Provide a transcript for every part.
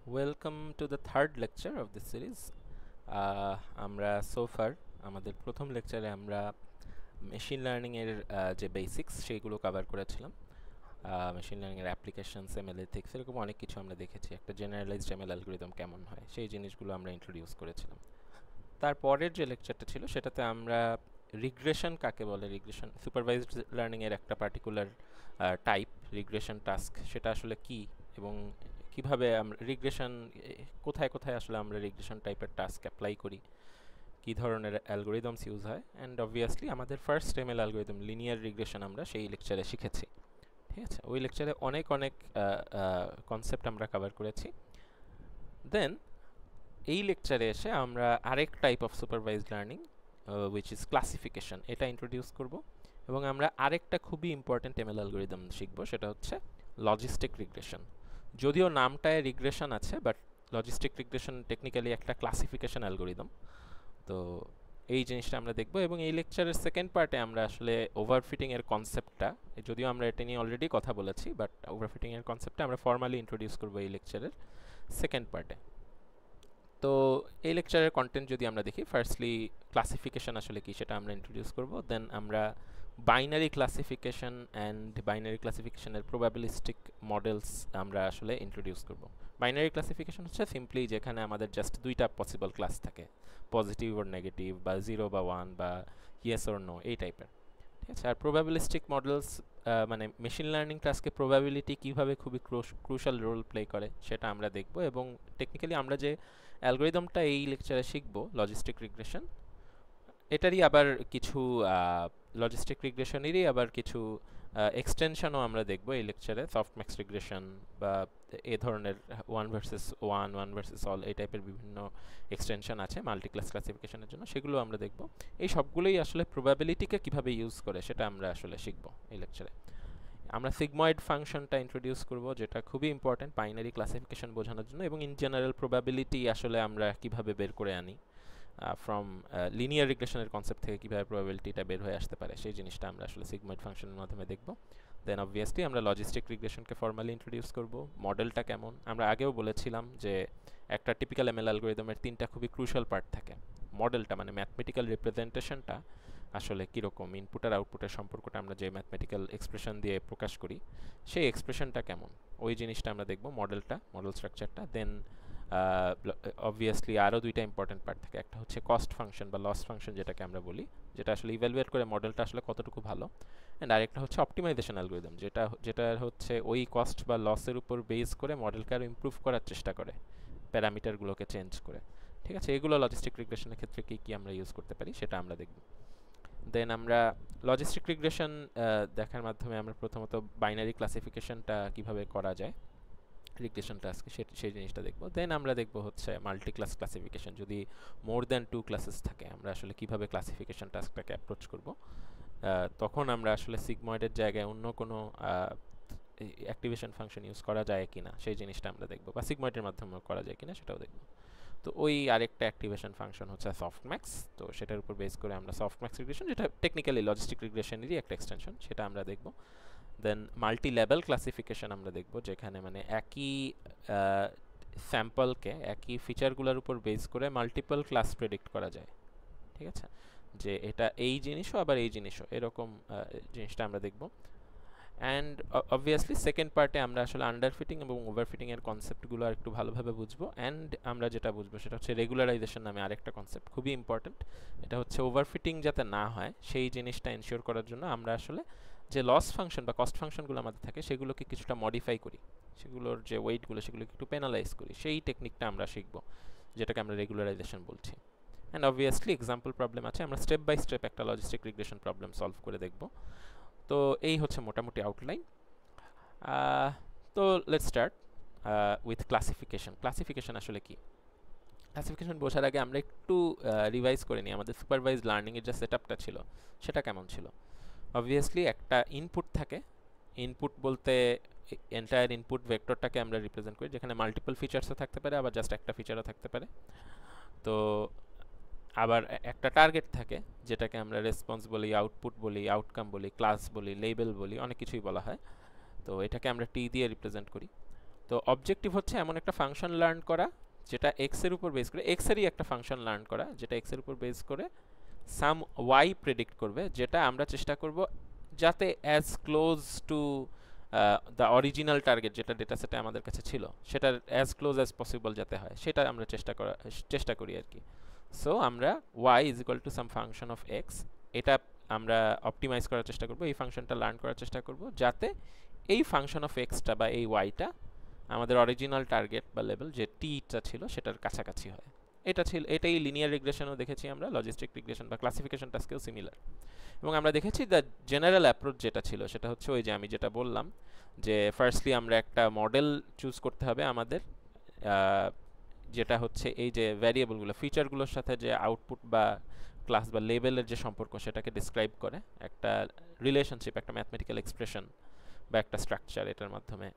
Welcome to the third lecture of this series. আমরা so far আমাদের প্রথম লেকচারে আমরা মেশিন লার্নিং এর যে বেসিক্স সেগুলো কভার করেছিলাম। মেশিন লার্নিং এর অ্যাপ্লিকেশনস, এমএল এথিক্স, এরকম অনেক কিছু আমরা দেখেছি। একটা জেনারেলাইজড এমএল অ্যালগরিদম কেমন হয় সেই জিনিসগুলো আমরা ইন্ট্রোডিউস করেছিলাম। তারপরের যে লেকচারটা ছিল সেটাতে আমরা রিগ্রেশন কাকে বলে, রিগ্রেশন সুপারভাইজড লার্নিং এর একটা পার্টিকুলার টাইপ রিগ্রেশন টাস্ক, সেটা আসলে কি এবং কিভাবে আমরা রিগ্রেশন, কোথায় কোথায় আসলে আমরা রিগ্রেশন টাইপের টাস্ক অ্যাপ্লাই করি, কী ধরনের অ্যালগোরিদমস ইউজ হয়, অ্যান্ড অবভিয়াসলি আমাদের first ML algorithm linear regression আমরা সেই লেকচারে শিখেছি। ঠিক আছে, ওই লেকচারে অনেক অনেক কনসেপ্ট আমরা কভার করেছি। দেন এই লেকচারে এসে আমরা আরেক type of supervised learning which is classification, এটা ইন্ট্রোডিউস করব এবং আমরা আরেকটা খুবই ইম্পর্টেন্ট এমএল অ্যালগোরিদম শিখব, সেটা হচ্ছে লজিস্টিক রিগ্রেশন। যদিও নামটায় রিগ্রেশন আছে, বাট লজিস্টিক রিগ্রেশন টেকনিক্যালি একটা ক্লাসিফিকেশন অ্যালগোরিদম। তো এই জিনিসটা আমরা দেখব এবং এই লেকচারের সেকেন্ড পার্টে আমরা আসলে ওভারফিটিং এর কনসেপ্টটা, যদিও আমরা এটা নিয়ে অলরেডি কথা বলেছি, বাট ওভারফিটিং এর কনসেপ্টটা আমরা ফর্মালি ইন্ট্রোডিউস করব এই লেকচারের সেকেন্ড পার্টে। তো এই লেকচারের কন্টেন্ট যদি আমরা দেখি, ফার্স্টলি ক্লাসিফিকেশন আসলে কি সেটা আমরা ইন্ট্রোডিউস করব। দেন আমরা বাইনারি ক্লাসিফিকেশন অ্যান্ড বাইনারি ক্লাসিফিকেশনের প্রবাবিলিস্টিক মডেলস আমরা আসলে ইন্ট্রোডিউস করব। বাইনারি ক্লাসিফিকেশন হচ্ছে সিম্পলি যেখানে আমাদের জাস্ট দুইটা পসিবল ক্লাস থাকে, পজিটিভ ওর নেগেটিভ, বা 0 বা 1, বা ইয়েস ওর নো, এই টাইপের। ঠিক আছে, আর প্রবাবিলিস্টিক মডেলস মানে মেশিন লার্নিং টাস্কে প্রবাবিলিটি কীভাবে খুবই ক্রুশাল রোল প্লে করে সেটা আমরা দেখব। এবং টেকনিক্যালি আমরা যে অ্যালগোরিদমটা এই লেকচারে শিখব, লজিস্টিক রিগ্রেশন, এটারই আবার কিছু লজিস্টিক রিগ্রেশনেরই আবার কিছু এক্সটেনশনও আমরা দেখব এই লেকচারে। সফটম্যাক্স রিগ্রেশন বা এ ধরনের one versus one, one versus all, এই টাইপের বিভিন্ন এক্সটেনশন আছে মাল্টিক্লাস ক্লাসিফিকেশনের জন্য, সেগুলো আমরা দেখব। এই সবগুলোই আসলে প্রবাবিলিটিকে কিভাবে ইউজ করে সেটা আমরা আসলে শিখব এই লেকচারে। আমরা সিগময়েড ফাংশনটা ইন্ট্রোডিউস করব, যেটা খুবই ইম্পর্টেন্ট বাইনারি ক্লাসিফিকেশন বোঝানোর জন্য, এবং ইন জেনারেল প্রবাবিলিটি আসলে আমরা কিভাবে বের করে আনি ফ্রম লিনিয়ার রিগ্রেশনের কনসেপ্ট থেকে, কীভাবে প্রবাবিলিটিটা বের হয়ে আসতে পারে সেই জিনিসটা আমরা আসলে সিগময়েড ফাংশনের মাধ্যমে দেখব। দেন অবভিয়াসলি আমরা লজিস্টিক রিগ্রেশনকে ফর্মালি ইন্ট্রোডিউস করব। মডেলটা কেমন, আমরা আগেও বলেছিলাম যে একটা টিপিক্যাল এমএল অ্যালগোরিদমের তিনটা খুবই ক্রুশাল পার্ট থাকে। মডেলটা মানে ম্যাথমেটিক্যাল রিপ্রেজেন্টেশনটা আসলে কীরকম, ইনপুট আর আউটপুটের সম্পর্কটা আমরা যে ম্যাথমেটিক্যাল এক্সপ্রেশন দিয়ে প্রকাশ করি সেই এক্সপ্রেশনটা কেমন, ওই জিনিসটা আমরা দেখব, মডেলটা, মডেল স্ট্রাকচারটা। দেন অবভিয়াসলি আরও দুইটা ইম্পর্টেন্ট পার্ট থাকে, একটা হচ্ছে কস্ট ফাংশন বা লস ফাংশন যেটাকে আমরা বলি, যেটা আসলে ইভ্যালুয়েট করে মডেলটা আসলে কতটুকু ভালো। অ্যান্ড আরেকটা হচ্ছে অপটিমাইজেশন অ্যালগোরিদম, যেটা হচ্ছে ওই কস্ট বা লসের উপর বেস করে মডেলকে আরও ইমপ্রুভ করার চেষ্টা করে প্যারামিটারগুলোকে চেঞ্জ করে। ঠিক আছে, এগুলো লজিস্টিক রিগ্রেশনের ক্ষেত্রে কী কী আমরা ইউজ করতে পারি সেটা আমরা দেখব। দেন আমরা লজিস্টিক রিগ্রেশন দেখার মাধ্যমে আমরা প্রথমত বাইনারি ক্লাসিফিকেশনটা কিভাবে করা যায় রিগ্রেশন টাস্কে সেই জিনিসটা দেখব। দেন আমরা দেখব হচ্ছে মাল্টি ক্লাস ক্লাসিফিকেশন, যদি মোর দ্যান 2 ক্লাসেস থাকে আমরা আসলে কিভাবে ক্লাসিফিকেশন টাস্কটাকে অ্যাপ্রোচ করব। তখন আমরা আসলে সিগময়েডের জায়গায় অন্য কোনো অ্যাক্টিভেশন ফাংশন ইউজ করা যায় কিনা সেই জিনিসটা আমরা দেখব, বা সিগময়েডের মাধ্যমে করা যায় কিনা সেটাও দেখব। তো ওই আরেকটা অ্যাক্টিভেশন ফাংশন হচ্ছে সফটম্যাক্স, তো সেটার উপর বেস করে আমরা সফটম্যাক্স রিগ্রেশন, যেটা টেকনিক্যালি লজিস্টিক রিগ্রেশনেরই একটা এক্সটেনশন, সেটা আমরা দেখব। দেন মাল্টি লেভেল ক্লাসিফিকেশন আমরা দেখব, যেখানে মানে একই স্যাম্পলকে, একই ফিচারগুলোর উপর বেস করে মাল্টিপল ক্লাস প্রেডিক্ট করা যায়। ঠিক আছে, যে এটা এই জিনিসও আবার এই জিনিসও, এরকম জিনিসটা আমরা দেখব। অ্যান্ড অবভিয়াসলি সেকেন্ড পার্টে আমরা আসলে আন্ডারফিটিং এবং ওভারফিটিংয়ের কনসেপ্টগুলো আর একটু ভালোভাবে বুঝবো। অ্যান্ড আমরা যেটা বুঝবো সেটা হচ্ছে রেগুলারাইজেশন নামে আরেকটা কনসেপ্ট, খুবই ইম্পর্টেন্ট। এটা হচ্ছে ওভারফিটিং যাতে না হয় সেই জিনিসটা এনশিওর করার জন্য আমরা আসলে যে লস ফাংশন বা কস্ট ফাংশনগুলো আমাদের থাকে সেগুলোকে কিছুটা মডিফাই করি, সেগুলোর যে ওয়েটগুলো সেগুলোকে একটু পেনালাইজ করি, সেই টেকনিকটা আমরা শিখব, যেটাকে আমরা রেগুলারাইজেশন বলছি। অ্যান্ড অবভিয়াসলি এক্সাম্পল প্রবলেম আছে, আমরা স্টেপ বাই স্টেপ একটা লজিস্টিক রিগ্রেশন প্রবলেম সলভ করে দেখব। তো এই হচ্ছে মোটামুটি আউটলাইন। তো let's start with classification. Classification আসলে কি, ক্লাসিফিকেশন বোঝার আগে আমরা একটু রিভাইজ করে নিই আমাদের সুপারভাইজড লার্নিংয়ের যে সেটআপটা ছিল সেটা কেমন ছিল। অবভিয়াসলি একটা ইনপুট থাকে, ইনপুট বলতে এন্টায়ার ইনপুট ভেক্টরটাকে আমরা রিপ্রেজেন্ট করি, যেখানে মাল্টিপল ফিচার্সও থাকতে পারে, আবার জাস্ট একটা ফিচারও থাকতে পারে। তো আবার একটা টার্গেট থাকে, যেটাকে আমরা রেসপন্স বলি, আউটপুট বলি, আউটকাম বলি, ক্লাস বলি, লেবেল বলি, অনেক কিছুই বলা হয়। তো এটাকে আমরা টি দিয়ে রিপ্রেজেন্ট করি। তো অবজেক্টিভ হচ্ছে এমন একটা ফাংশন লার্ন করা যেটা এক্স এর উপর বেস করে, এক্স এরই একটা ফাংশন লার্ন করা যেটা এক্স এর উপর বেস করে সাম ওয়াই প্রেডিক্ট করবে, যেটা আমরা চেষ্টা করব যাতে as close to the original target যেটা ডেটা সেটে আমাদের কাছে ছিল সেটার অ্যাজ ক্লোজ অ্যাজ পসিবল যাতে হয় সেটা আমরা চেষ্টা করি আর কি। সো আমরা y is equal to some function of x, এটা আমরা অপটিমাইজ করার চেষ্টা করব, এই ফাংশনটা লার্ন করার চেষ্টা করব যাতে এই ফাংশন অফ এক্সটা বা এই ওয়াইটা আমাদের অরিজিনাল টার্গেট বা লেভেল যে টিটা ছিল সেটার কাছাকাছি হয়। এটাই লিনিয়ার রিগ্রেশনও দেখেছি আমরা, লজিস্টিক রিগ্রেশন বা ক্লাসিফিকেশন টাস্কেও সিমিলার। এবং আমরা দেখেছি দ্য জেনারেল অ্যাপ্রোচ যেটা ছিল সেটা হচ্ছে ওই যে আমি যেটা বললাম যে ফার্স্টলি আমরা একটা মডেল চুজ করতে হবে আমাদের, যেটা হচ্ছে এই যে ভ্যারিয়েবলগুলো ফিচারগুলোর সাথে যে আউটপুট বা ক্লাস বা লেভেলের যে সম্পর্ক সেটাকে ডিসক্রাইব করে একটা রিলেশনশিপ, একটা ম্যাথমেটিক্যাল এক্সপ্রেশন বা একটা স্ট্রাকচার এটার মাধ্যমে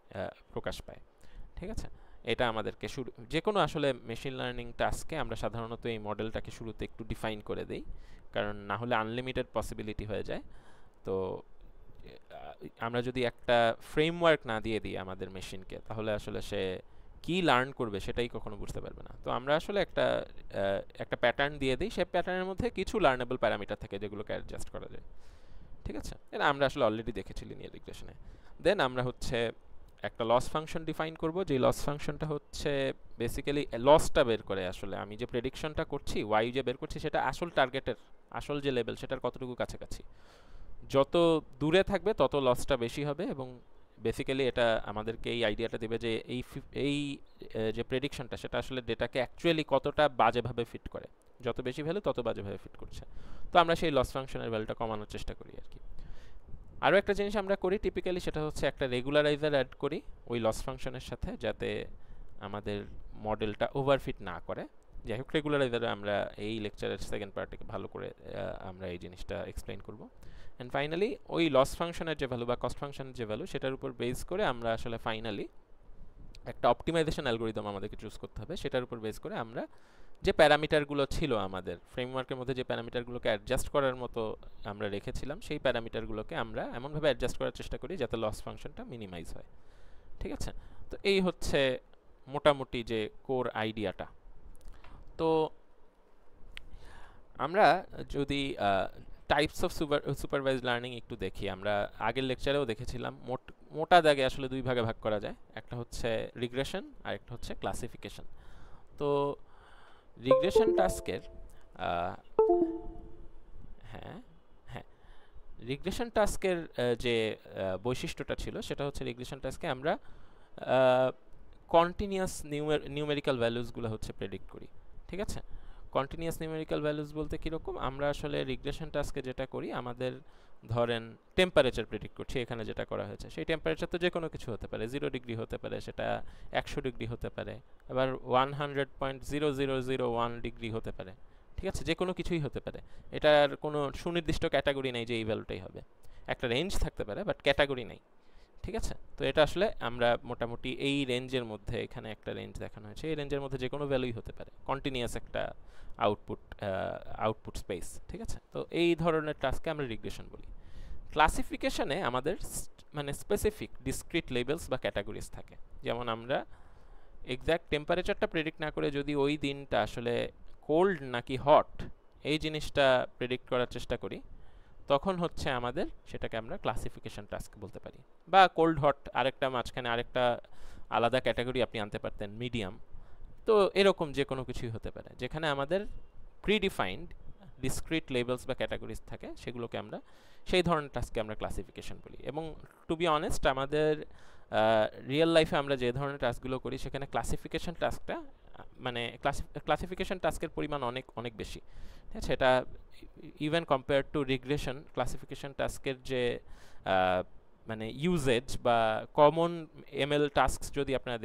প্রকাশ পায়। ঠিক আছে, এটা আমাদেরকে শুরু যে কোনো আসলে মেশিন লার্নিং টাস্কে আমরা সাধারণত এই মডেলটাকে শুরুতে একটু ডিফাইন করে দেই, কারণ না হলে আনলিমিটেড পসিবিলিটি হয়ে যায়। তো আমরা যদি একটা ফ্রেমওয়ার্ক না দিয়ে দিই আমাদের মেশিনকে তাহলে আসলে সে কি লার্ন করবে সেটাই কখনো বুঝতে পারবে না। তো আমরা আসলে একটা প্যাটার্ন দিয়ে দিই, সেই প্যাটার্নের মধ্যে কিছু লার্নেবল প্যারামিটার থাকে যেগুলোকে অ্যাডজাস্ট করা যায়। ঠিক আছে, এটা আমরা আসলে অলরেডি দেখেছি লিনিয়ার রিগ্রেশনে। দেন আমরা হচ্ছে একটা লস ফাংশন ডিফাইন করব, যে লস ফাংশনটা হচ্ছে বেসিক্যালি লসটা বের করে, আসলে আমি যে প্রেডিকশনটা করছি ওয়াই যে বের করছি সেটা আসল টার্গেটের আসল যে লেভেল সেটার কতটুকু কাছাকাছি, যত দূরে থাকবে তত লসটা বেশি হবে। এবং বেসিক্যালি এটা আমাদেরকে এই আইডিয়াটা দেবে যে এই যে প্রেডিকশনটা সেটা আসলে ডেটাকে অ্যাকচুয়ালি কতটা বাজেভাবে ফিট করে, যত বেশি ভ্যালু তত বাজেভাবে ফিট করছে। তো আমরা সেই লস ফাংশনের ভ্যালুটা কমানোর চেষ্টা করি আর কি। আরও একটা জিনিস আমরা করি টিপিক্যালি, সেটা হচ্ছে একটা রেগুলারাইজার অ্যাড করি ওই লস ফাংশনের সাথে যাতে আমাদের মডেলটা ওভারফিট না করে। যাই হোক, রেগুলারাইজারে আমরা এই লেকচারের সেকেন্ড পার্টে ভালো করে আমরা এই জিনিসটা এক্সপ্লেইন করব। অ্যান্ড ফাইনালি ওই লস ফাংশনের যে ভ্যালু বা কস্ট ফাংশনের যে ভ্যালু সেটার উপর বেস করে আমরা আসলে ফাইনালি একটা অপটিমাইজেশন অ্যালগোরিদম আমাদেরকে চুজ করতে হবে, সেটার উপর বেস করে আমরা যে প্যারামিটারগুলো ছিল আমাদের ফ্রেমওয়ার্কের মধ্যে, যে প্যারামিটারগুলোকে অ্যাডজাস্ট করার মতো আমরা রেখেছিলাম, সেই প্যারামিটারগুলোকে আমরা এমনভাবে অ্যাডজাস্ট করার চেষ্টা করি যাতে লস ফাংশনটা মিনিমাইজ হয়। ঠিক আছে, তো এই হচ্ছে মোটামুটি যে কোর আইডিয়াটা। তো আমরা যদি টাইপস অফ সুপারভাইজ লার্নিং একটু দেখি, আমরা আগের লেকচারেও দেখেছিলাম মোটা দাগে আসলে দুই ভাগে ভাগ করা যায়, একটা হচ্ছে রিগ্রেশন আর একটা হচ্ছে ক্লাসিফিকেশন। তো রিগ্রেশন টাস্কের হ্যাঁ হ্যাঁ রিগ্রেশন টাস্কের যে বৈশিষ্ট্যটা ছিল সেটা হচ্ছে রিগ্রেশন টাস্কে আমরা কন্টিনিউয়াস নিউমেরিক্যাল ভ্যালুসগুলো হচ্ছে প্রেডিক্ট করি। ঠিক আছে, কন্টিনিউয়াস নিউমেরিক্যাল ভ্যালুস বলতে কীরকম, আমরা আসলে রিগ্রেশন টাস্কে যেটা করি, আমাদের ধরেন টেম্পারেচার প্রেডিক্ট করছি, এখানে যেটা করা হয়েছে সেই টেম্পারেচার তো যে কোনো কিছু হতে পারে, 0 ডিগ্রি হতে পারে, সেটা 100 ডিগ্রি হতে পারে, আবার 100.0001 ডিগ্রি হতে পারে। ঠিক আছে, যে কোনো কিছুই হতে পারে, এটার কোনো সুনির্দিষ্ট ক্যাটাগরি নেই যে এই ভ্যালুটাই হবে, একটা রেঞ্জ থাকতে পারে বাট ক্যাটাগরি নেই। ঠিক আছে, তো এটা আসলে আমরা মোটামুটি এই রেঞ্জের মধ্যে, এখানে একটা রেঞ্জ দেখানো হয়েছে, এই রেঞ্জের মধ্যে যে কোনো ভ্যালুই হতে পারে, কন্টিনিউয়াস একটা আউটপুট স্পেস। ঠিক আছে, তো এই ধরনের টাস্ককে আমরা রিগ্রেশন বলি। ক্লাসিফিকেশনে আমাদের মানে স্পেসিফিক ডিসক্রিট লেভেলস বা ক্যাটাগরিজ থাকে, যেমন আমরা এক্স্যাক্ট টেম্পারেচারটা প্রেডিক্ট না করে যদি ওই দিনটা আসলে কোল্ড নাকি হট এই জিনিসটা প্রেডিক্ট করার চেষ্টা করি, তখন হচ্ছে আমাদের সেটাকে আমরা ক্লাসিফিকেশন টাস্ক বলতে পারি। বা কোল্ড হট আরেকটা মাঝখানে আরেকটা আলাদা ক্যাটাগরি আপনি আনতে পারতেন, মিডিয়াম। তো এরকম যে কোনো কিছুই হতে পারে যেখানে আমাদের প্রিডিফাইন্ড ডিসক্রিট লেভেলস বা ক্যাটাগরিজ থাকে, সেগুলোকে আমরা সেই ধরনের টাস্ককে আমরা ক্লাসিফিকেশন বলি। এবং টু বি অনেস্ট, আমাদের রিয়েল লাইফে আমরা যে ধরনের টাস্কগুলো করি সেখানে ক্লাসিফিকেশন টাস্কটা মানে ক্লাসিফিকেশন টাস্কের পরিমাণ অনেক অনেক বেশি। ঠিক আছে, এটা even compare to regression, classification টাস্কের যে মানে ইউজেজ বা কমন এমএল টাস্ক যদি আপনারা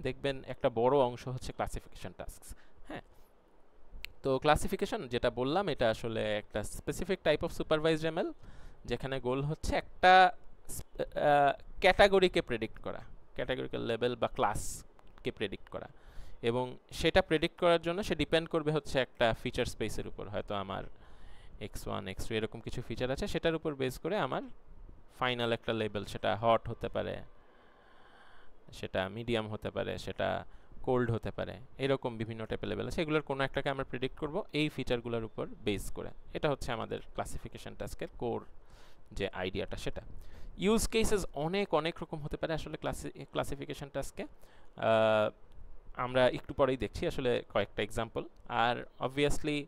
দেখবেন একটা বড় অংশ হচ্ছে ক্লাসিফিকেশন টাস্ক। হ্যাঁ, তো ক্লাসিফিকেশন যেটা বললাম এটা আসলে একটা specific type of supervised ML, যেখানে গোল হচ্ছে একটা ক্যাটাগরিকে প্রেডিক্ট করা, ক্যাটাগরিক্যাল লেভেল বা ক্লাসকে প্রেডিক্ট করা। এবং সেটা প্রেডিক্ট করার জন্য সে ডিপেন্ড করবে হচ্ছে একটা ফিচার স্পেসের উপর, হয়তো আমার x1 x2 এরকম কিছু ফিচার আছে, সেটার উপর বেস করে আমার ফাইনাল একটা লেভেল, সেটা হট হতে পারে, সেটা মিডিয়াম হতে পারে, সেটা কোল্ড হতে পারে, এরকম বিভিন্ন টাইপের লেভেল আছে। এগুলোর কোনো একটাকে আমরা প্রেডিক্ট করব এই ফিচারগুলোর উপর বেস করে। এটা হচ্ছে আমাদের ক্লাসিফিকেশন টাস্কের কোর যে আইডিয়াটা সেটা। ইউজ কেসেস অনেক অনেক রকম হতে পারে আসলে ক্লাসিফিকেশন টাস্কে। আমরা একটু পরেই দেখছি আসলে কয়েকটা এক্সাম্পল। আর অবভিয়াসলি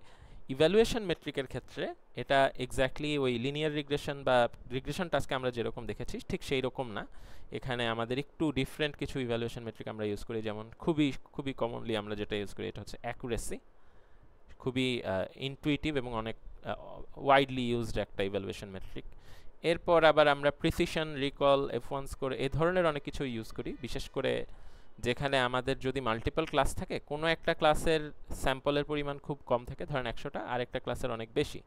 ইভ্যালুয়েশন মেট্রিকের ক্ষেত্রে এটা এক্স্যাক্টলি ওই লিনিয়ার রিগ্রেশন বা রিগ্রেশন টাস্কে আমরা যেরকম দেখেছি ঠিক সেই রকম না। এখানে আমাদের একটু ডিফারেন্ট কিছু ইভ্যালুয়েশন মেট্রিক আমরা ইউজ করি, যেমন খুবই খুবই কমনলি আমরা যেটা ইউজ করি এটা হচ্ছে অ্যাকুরেসি। খুবই ইনটুইটিভ এবং অনেক ওয়াইডলি ইউজড একটা ইভ্যালুয়েশন মেট্রিক। এরপর আবার আমরা প্রিসিশন, রিকল, F1 স্কোর এই ধরনের অনেক কিছু ইউজ করি, বিশেষ করে যেখানে আমাদের যদি মাল্টিপল ক্লাস থাকে, কোনো একটা ক্লাসের স্যাম্পলের পরিমাণ খুব কম থাকে, ধরেন 100টা, আর একটা ক্লাসের অনেক বেশি,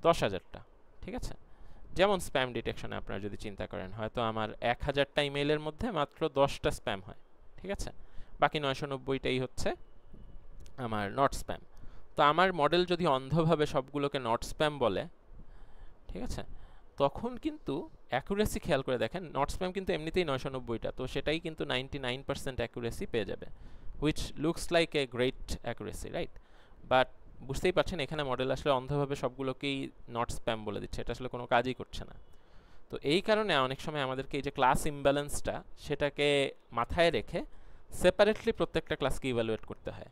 10,000টা, ঠিক আছে। যেমন স্প্যাম ডিটেকশনে আপনারা যদি চিন্তা করেন, হয়তো আমার 1000টা ইমেইলের মধ্যে মাত্র 10টা স্প্যাম হয়, ঠিক আছে, বাকি 990টাই হচ্ছে আমার নট স্প্যাম। তো আমার মডেল যদি অন্ধভাবে সবগুলোকে নট স্প্যাম বলে, ঠিক আছে, তখন কিন্তু অ্যাকুরেসি খেয়াল করে দেখেন, নট স্প্যাম কিন্তু এমনিতেই 990টা, তো সেটাই কিন্তু 99% অ্যাকুরেসি পেয়ে যাবে, which looks like a great accuracy, right? But বুঝতেই পারছেন এখানে মডেল আসলে অন্ধভাবে সবগুলোকেই নট স্প্যাম বলে দিচ্ছে, এটা আসলে কোনো কাজই করছে না। তো এই কারণে অনেক সময় আমাদেরকে এই যে ক্লাস ইমব্যালেন্সটা সেটাকে মাথায় রেখে সেপারেটলি প্রত্যেকটা ক্লাসকে ইভ্যালুয়েট করতে হয়,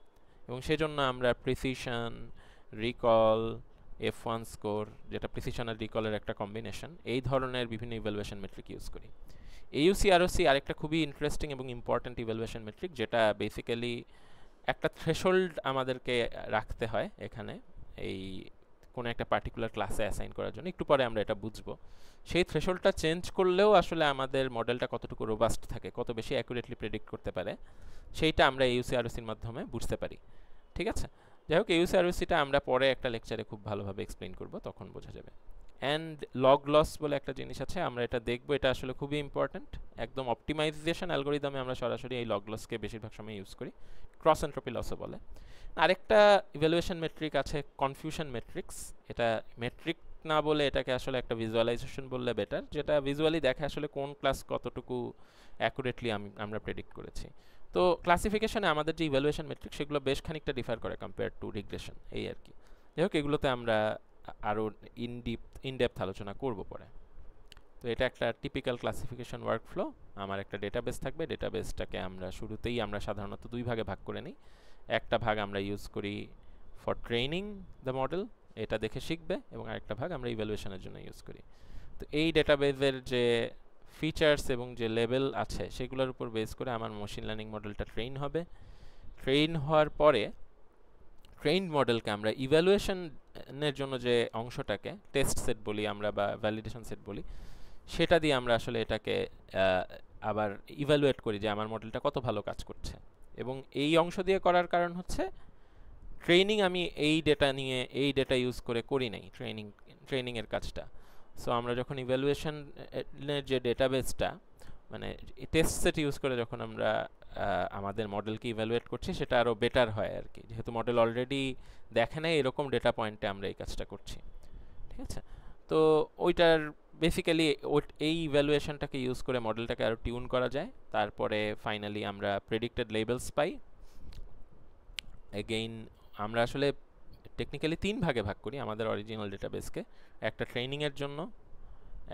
এবং সেজন্য আমরা প্রিসিশন, রিকল, F1 স্কোর, যেটা প্রিসিশন আর রিকলের একটা কম্বিনেশন, এই ধরনের বিভিন্ন ইভ্যালুয়েশন মেট্রিক ইউজ করি। AUC ROC আরেকটা খুবই ইন্টারেস্টিং এবং ইম্পর্ট্যান্ট ইভ্যালুয়েশন মেট্রিক, যেটা বেসিক্যালি একটা থ্রেশহোল্ড আমাদেরকে রাখতে হয় এখানে এই কোনো একটা পার্টিকুলার ক্লাসে অ্যাসাইন করার জন্য। একটু পরে আমরা এটা বুঝবো। সেই থ্রেশহোল্ডটা চেঞ্জ করলেও আসলে আমাদের মডেলটা কতটুকু রোবাস্ট থাকে, কত বেশি অ্যাকুরেটলি প্রেডিক্ট করতে পারে, সেইটা আমরা AUC ROCর মাধ্যমে বুঝতে পারি, ঠিক আছে। যাই হোক, AUC ROCটা আমরা পরে একটা লেকচারে খুব ভালোভাবে এক্সপ্লেইন করব, তখন বোঝা যাবে। অ্যান্ড লগ লস বলে একটা জিনিস আছে, আমরা এটা দেখব, এটা আসলে খুবই ইম্পর্ট্যান্ট। একদম অপটিমাইজেশন অ্যালগোরিদমে আমরা সরাসরি এই লগ লসকে বেশিরভাগ সময় ইউজ করি, ক্রস এন্ট্রপি লসও বলে। আরেকটা ইভ্যালুয়েশন মেট্রিক আছে কনফিউশন মেট্রিক্স। এটা মেট্রিক না বলে এটাকে আসলে একটা ভিজুয়ালাইজেশন বললে বেটার, যেটা ভিজুয়ালি দেখে আসলে কোন ক্লাস কতটুকু অ্যাকুরেটলি আমরা প্রেডিক্ট করেছি। তো ক্লাসিফিকেশনে আমাদের যে ইভ্যালুয়েশন মেট্রিক সেগুলো বেশ খানিকটা ডিফার করে কম্পেয়ার টু রিগ্রেশন, এই আর কি। যাই হোক, এগুলোতে আমরা আরও ইনডেপথ আলোচনা করব পরে। তো এটা একটা টিপিক্যাল ক্লাসিফিকেশন ওয়ার্কফ্লো। আমার একটা ডেটাবেস থাকবে, ডেটাবেসটাকে আমরা শুরুতেই আমরা সাধারণত দুই ভাগে ভাগ করে নিই। একটা ভাগ আমরা ইউজ করি ফর ট্রেনিং দ্য মডেল, এটা দেখে শিখবে, এবং আরেকটা ভাগ আমরা ইভ্যালুয়েশনের জন্য ইউজ করি। তো এই ডেটাবেসের যে ফিচার্স এবং যে লেভেল আছে সেগুলোর উপর বেস করে আমার মেশিন লার্নিং মডেলটা ট্রেন হবে। ট্রেন হওয়ার পরে ট্রেন্ড মডেলকে আমরা ইভ্যালুয়েশনের জন্য যে অংশটাকে টেস্ট সেট বলি আমরা বা ভ্যালিডেশন সেট বলি, সেটা দিয়ে আমরা আসলে এটাকে আবার ইভ্যালুয়েট করি যে আমার মডেলটা কত ভালো কাজ করছে। এবং এই অংশ দিয়ে করার কারণ হচ্ছে ট্রেনিং আমি এই ডেটা নিয়ে এই ডেটা ইউজ করে করি নাই, ট্রেনিংয়ের কাজটা। সো আমরা যখন ইভ্যালুয়েশনের যে ডেটাবেসটা মানে টেস্ট সেট ইউজ করে যখন আমরা আমাদের মডেলকে ইভ্যালুয়েট করছি, সেটা আরও বেটার হয় আর কি, যেহেতু মডেল অলরেডি দেখে নেয় এরকম ডেটা পয়েন্টে আমরা এই কাজটা করছি, ঠিক আছে। তো ওইটার বেসিক্যালি এই ইভ্যালুয়েশনটাকে ইউজ করে মডেলটাকে আরও টিউন করা যায়। তারপরে ফাইনালি আমরা প্রেডিক্টেড লেবেলস পাই। এগেইন আমরা আসলে টেকনিক্যালি 3 ভাগে ভাগ করি আমাদের অরিজিনাল ডেটাবেসকে, একটা ট্রেনিংয়ের জন্য,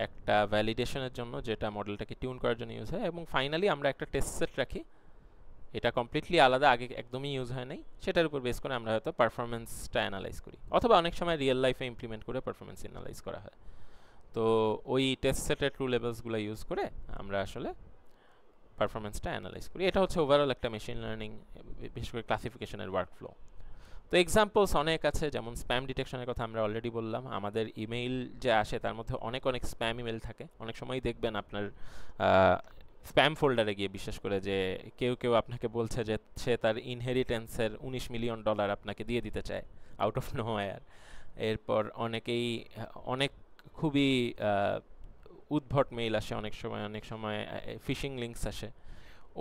একটা ভ্যালিডেশনের জন্য যেটা মডেলটাকে টিউন করার জন্য ইউজ হয়, এবং ফাইনালি আমরা একটা টেস্ট সেট রাখি, এটা কমপ্লিটলি আলাদা, আগে একদমই ইউজ হয় নাই, সেটার উপর বেস করে আমরা হয়তো পারফরমেন্সটা অ্যানালাইজ করি, অথবা অনেক সময় রিয়েল লাইফে ইমপ্লিমেন্ট করে পারফরমেন্স অ্যানালাইজ করা হয়। তো ওই টেস্ট সেটের ট্রু লেভেলসগুলো ইউজ করে আমরা আসলে পারফরমেন্সটা অ্যানালাইজ করি। এটা হচ্ছে ওভারঅল একটা মেশিন লার্নিং, বিশেষ করে ক্লাসিফিকেশনের ওয়ার্কফ্লো। তো এক্সাম্পলস অনেক আছে, যেমন স্প্যাম ডিটেকশনের কথা আমরা অলরেডি বললাম। আমাদের ইমেইল যে আসে তার মধ্যে অনেক অনেক স্প্যাম ইমেল থাকে। অনেক সময় দেখবেন আপনার স্প্যাম ফোল্ডারে গিয়ে, বিশেষ করে যে কেউ আপনাকে বলছে যে সে তার ইনহেরিটেন্সের $19 মিলিয়ন আপনাকে দিয়ে দিতে চায় আউট অফ নোহোয়্যার। এরপর অনেক খুবই উদ্ভট মেইল আসে, অনেক সময় ফিশিং লিঙ্কস আসে।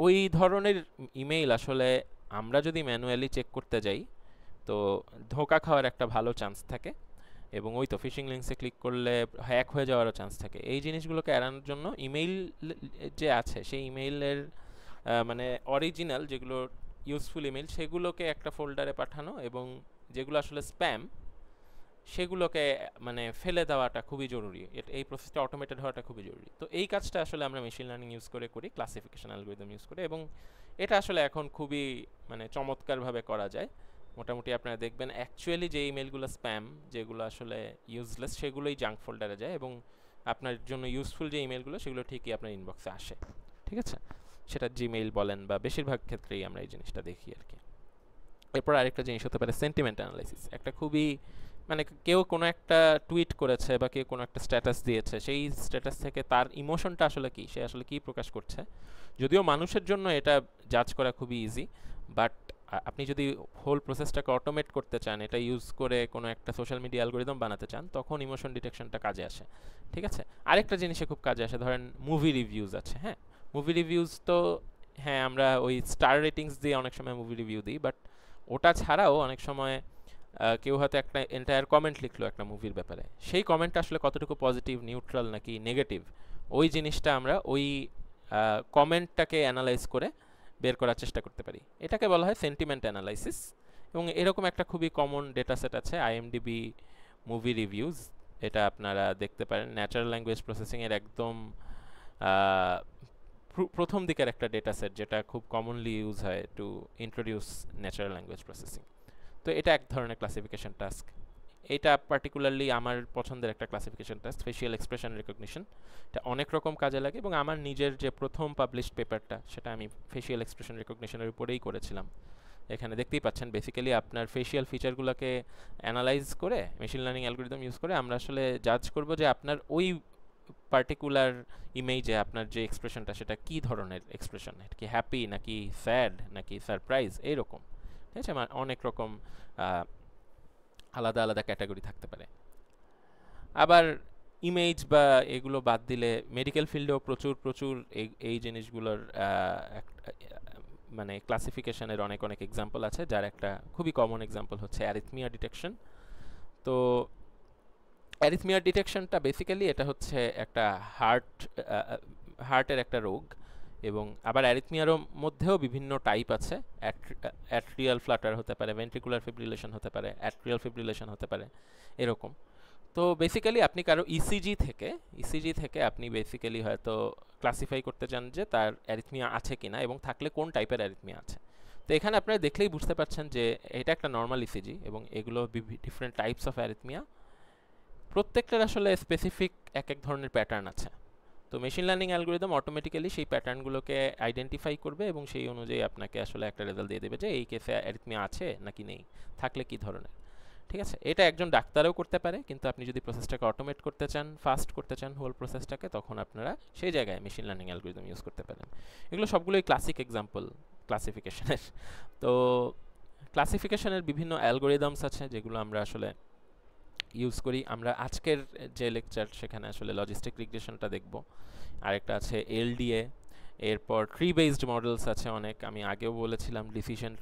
ওই ধরনের ইমেইল আসলে আমরা যদি ম্যানুয়ালি চেক করতে যাই তো ধোঁকা খাওয়ার একটা ভালো চান্স থাকে, এবং ওই তো ফিশিং লিঙ্কসে ক্লিক করলে হ্যাক হয়ে যাওয়ারও চান্স থাকে। এই জিনিসগুলোকে এড়ানোর জন্য ইমেইল যে আছে সেই ইমেইলের মানে অরিজিনাল যেগুলো ইউজফুল ইমেল সেগুলোকে একটা ফোল্ডারে পাঠানো, এবং যেগুলো আসলে স্প্যাম সেগুলোকে মানে ফেলে দেওয়াটা খুবই জরুরি। এই প্রসেসটা অটোমেটেড হওয়াটা খুবই জরুরি। তো এই কাজটা আসলে আমরা মেশিন লার্নিং ইউজ করে করি, ক্লাসিফিকেশন অ্যালগরিদম ইউজ করে, এবং এটা আসলে এখন খুবই মানে চমৎকারভাবে করা যায়। মোটামুটি আপনারা দেখবেন অ্যাকচুয়ালি যে ইমেলগুলো স্প্যাম, যেগুলো আসলে ইউজলেস, সেগুলোই জাঙ্ক ফোল্ডারে যায়, এবং আপনার জন্য ইউজফুল যে ইমেলগুলো সেগুলো ঠিকই আপনার ইনবক্সে আসে। ঠিক আছে, সেটা জিমেইল বলেন বা বেশিরভাগ ক্ষেত্রেই আমরা এই জিনিসটা দেখি আর কি। এরপর আরেকটা জিনিস হতে পারে সেন্টিমেন্ট অ্যানালাইসিস। একটা খুবই মানে কেউ কোনো একটা টুইট করেছে বা কেউ কোনো একটা স্ট্যাটাস দিয়েছে, সেই স্ট্যাটাস থেকে তার ইমোশনটা আসলে কি, সে আসলে কি প্রকাশ করছে। যদিও মানুষের জন্য এটা জাজ করা খুবই ইজি, বাট আপনি যদি হোল প্রসেসটাকে অটোমেট করতে চান, এটা ইউজ করে কোনো একটা সোশ্যাল মিডিয়া অ্যালগরিদম বানাতে চান, তখন ইমোশন ডিটেকশনটা কাজে আসে। ঠিক আছে, আরেকটা জিনিসে খুব কাজে আসে, ধরেন মুভি রিভিউজ আছে। হ্যাঁ, মুভি রিভিউজ তো হ্যাঁ আমরা ওই স্টার রেটিংস দিয়ে অনেক সময় মুভি রিভিউ দিই, বাট ওটা ছাড়াও অনেক সময় কেউ হয়তো একটা এন্টায়ার কমেন্ট লিখলো একটা মুভির ব্যাপারে, সেই কমেন্টটা আসলে কতটুকু পজিটিভ, নিউট্রাল নাকি নেগেটিভ, ওই জিনিসটা আমরা ওই কমেন্টটাকে অ্যানালাইজ করে বের করার চেষ্টা করতে পারি। এটাকে বলা হয় সেন্টিমেন্ট অ্যানালাইসিস, এবং এরকম একটা খুবই কমন ডেটা সেট আছে আইএমডিবি মুভি রিভিউজ। এটা আপনারা দেখতে পারেন ন্যাচারাল ল্যাঙ্গুয়েজ প্রসেসিংয়ের একদম প্রথম দিকের একটা ডেটা সেট, যেটা খুব কমনলি ইউজ হয় to introduce natural language processing. তো এটা এক ধরনের ক্লাসিফিকেশন টাস্ক। এটা পার্টিকুলারলি আমার পছন্দের একটা classification task, facial expression recognition. এটা অনেক রকম কাজে লাগে, এবং আমার নিজের যে প্রথম পাবলিশড পেপারটা, সেটা আমি ফেশিয়াল এক্সপ্রেশন রিকগনিশনের উপরেই করেছিলাম। এখানে দেখতেই পাচ্ছেন বেসিক্যালি আপনার ফেশিয়াল ফিচারগুলোকে অ্যানালাইজ করে মেশিন লার্নিং অ্যালগরিদম ইউজ করে আমরা আসলে জাজ করব যে আপনার ওই পার্টিকুলার ইমেজে আপনার যে এক্সপ্রেশনটা, সেটা কী ধরনের এক্সপ্রেশন, কি হ্যাপি নাকি স্যাড নাকি সারপ্রাইজ, এইরকম। ঠিক আছে, অনেক রকম আলাদা আলাদা ক্যাটাগরি থাকতে পারে। আবার ইমেজ বা এগুলো বাদ দিলে মেডিকেল ফিল্ডেও প্রচুর প্রচুর এই জিনিসগুলোর মানে ক্লাসিফিকেশনের অনেক অনেক এক্সাম্পল আছে, যার একটা খুবই কমন এক্সাম্পল হচ্ছে অ্যারিথমিয়া ডিটেকশন। তো অ্যারিথমিয়া ডিটেকশনটা বেসিক্যালি এটা হচ্ছে একটা হার্টের একটা রোগ, এবং আবার অ্যারিথমিয়ারও মধ্যেও বিভিন্ন টাইপ আছে। অ্যাট্রিয়াল ফ্লাটার হতে পারে, ভেন্ট্রিকুলার ফিব্রিলেশন হতে পারে, অ্যাট্রিয়াল ফিব্রিলেশন হতে পারে, এরকম। তো বেসিক্যালি আপনি কারো ইসিজি থেকে আপনি বেসিক্যালি হয়তো ক্লাসিফাই করতে চান যে তার অ্যারিথমিয়া আছে কিনা, এবং থাকলে কোন টাইপের অ্যারিথমিয়া আছে। তো এখানে আপনারা দেখলেই বুঝতে পারছেন যে এটা একটা নর্মাল ইসিজি, এবং এগুলো ডিফারেন্ট টাইপস অফ অ্যারিথমিয়া, প্রত্যেকটার আসলে স্পেসিফিক এক এক ধরনের প্যাটার্ন আছে। তো মেশিন লার্নিং অ্যালগরিদম অটোমেটিক্যালি সেই প্যাটার্নগুলোকে আইডেন্টিফাই করবে, এবং সেই অনুযায়ী আপনাকে আসলে একটা রেজাল্ট দিয়ে দেবে যে এই কেসে অ্যারিথমিয়া আছে নাকি নেই, থাকলে কি ধরনের। ঠিক আছে, এটা একজন ডাক্তারও করতে পারে, কিন্তু আপনি যদি প্রসেসটাকে অটোমেট করতে চান, ফাস্ট করতে চান হোল প্রসেসটাকে, তখন আপনারা সেই জায়গায় মেশিন লার্নিং অ্যালগরিদম ইউজ করতে পারেন। এগুলো সবগুলোই ক্লাসিক এক্সাম্পল ক্লাসিফিকেশনের। তো ক্লাসিফিকেশনের বিভিন্ন অ্যালগরিদমস আছে যেগুলো আমরা আসলে ইউজ করি। আমরা আজকের যে লেকচার, সেখানে আসলে লজিস্টিক রিগ্রেশনটা দেখব, আরেকটা আছে এলডিএ, এরপর ট্রি বেসড মডেলস আছে অনেক। আমি আগেও বলেছিলাম ডিসিশন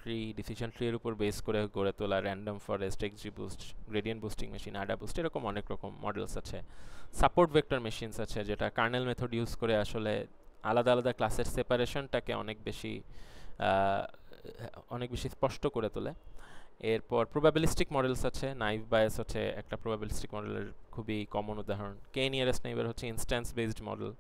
ট্রি এর উপর বেস করে গড়ে তোলা random forest, XGBoost, gradient boosting machine, AdaBoost, এরকম অনেক রকম মডেলস আছে। সাপোর্ট ভেক্টর মেশিনস আছে, যেটা কার্নেল মেথড ইউজ করে আসলে আলাদা আলাদা ক্লাসের সেপারেশনটাকে অনেক বেশি স্পষ্ট করে তোলে। এরপর প্রবাবিলিস্টিক মডেলস আছে, নাইভ বায়াস হচ্ছে একটা প্রবাবিলিস্টিক মডেলের খুবই কমন উদাহরণ। কে নিয়ারেস্ট নেইবার হচ্ছে ইনস্ট্যান্স বেসড মডেল,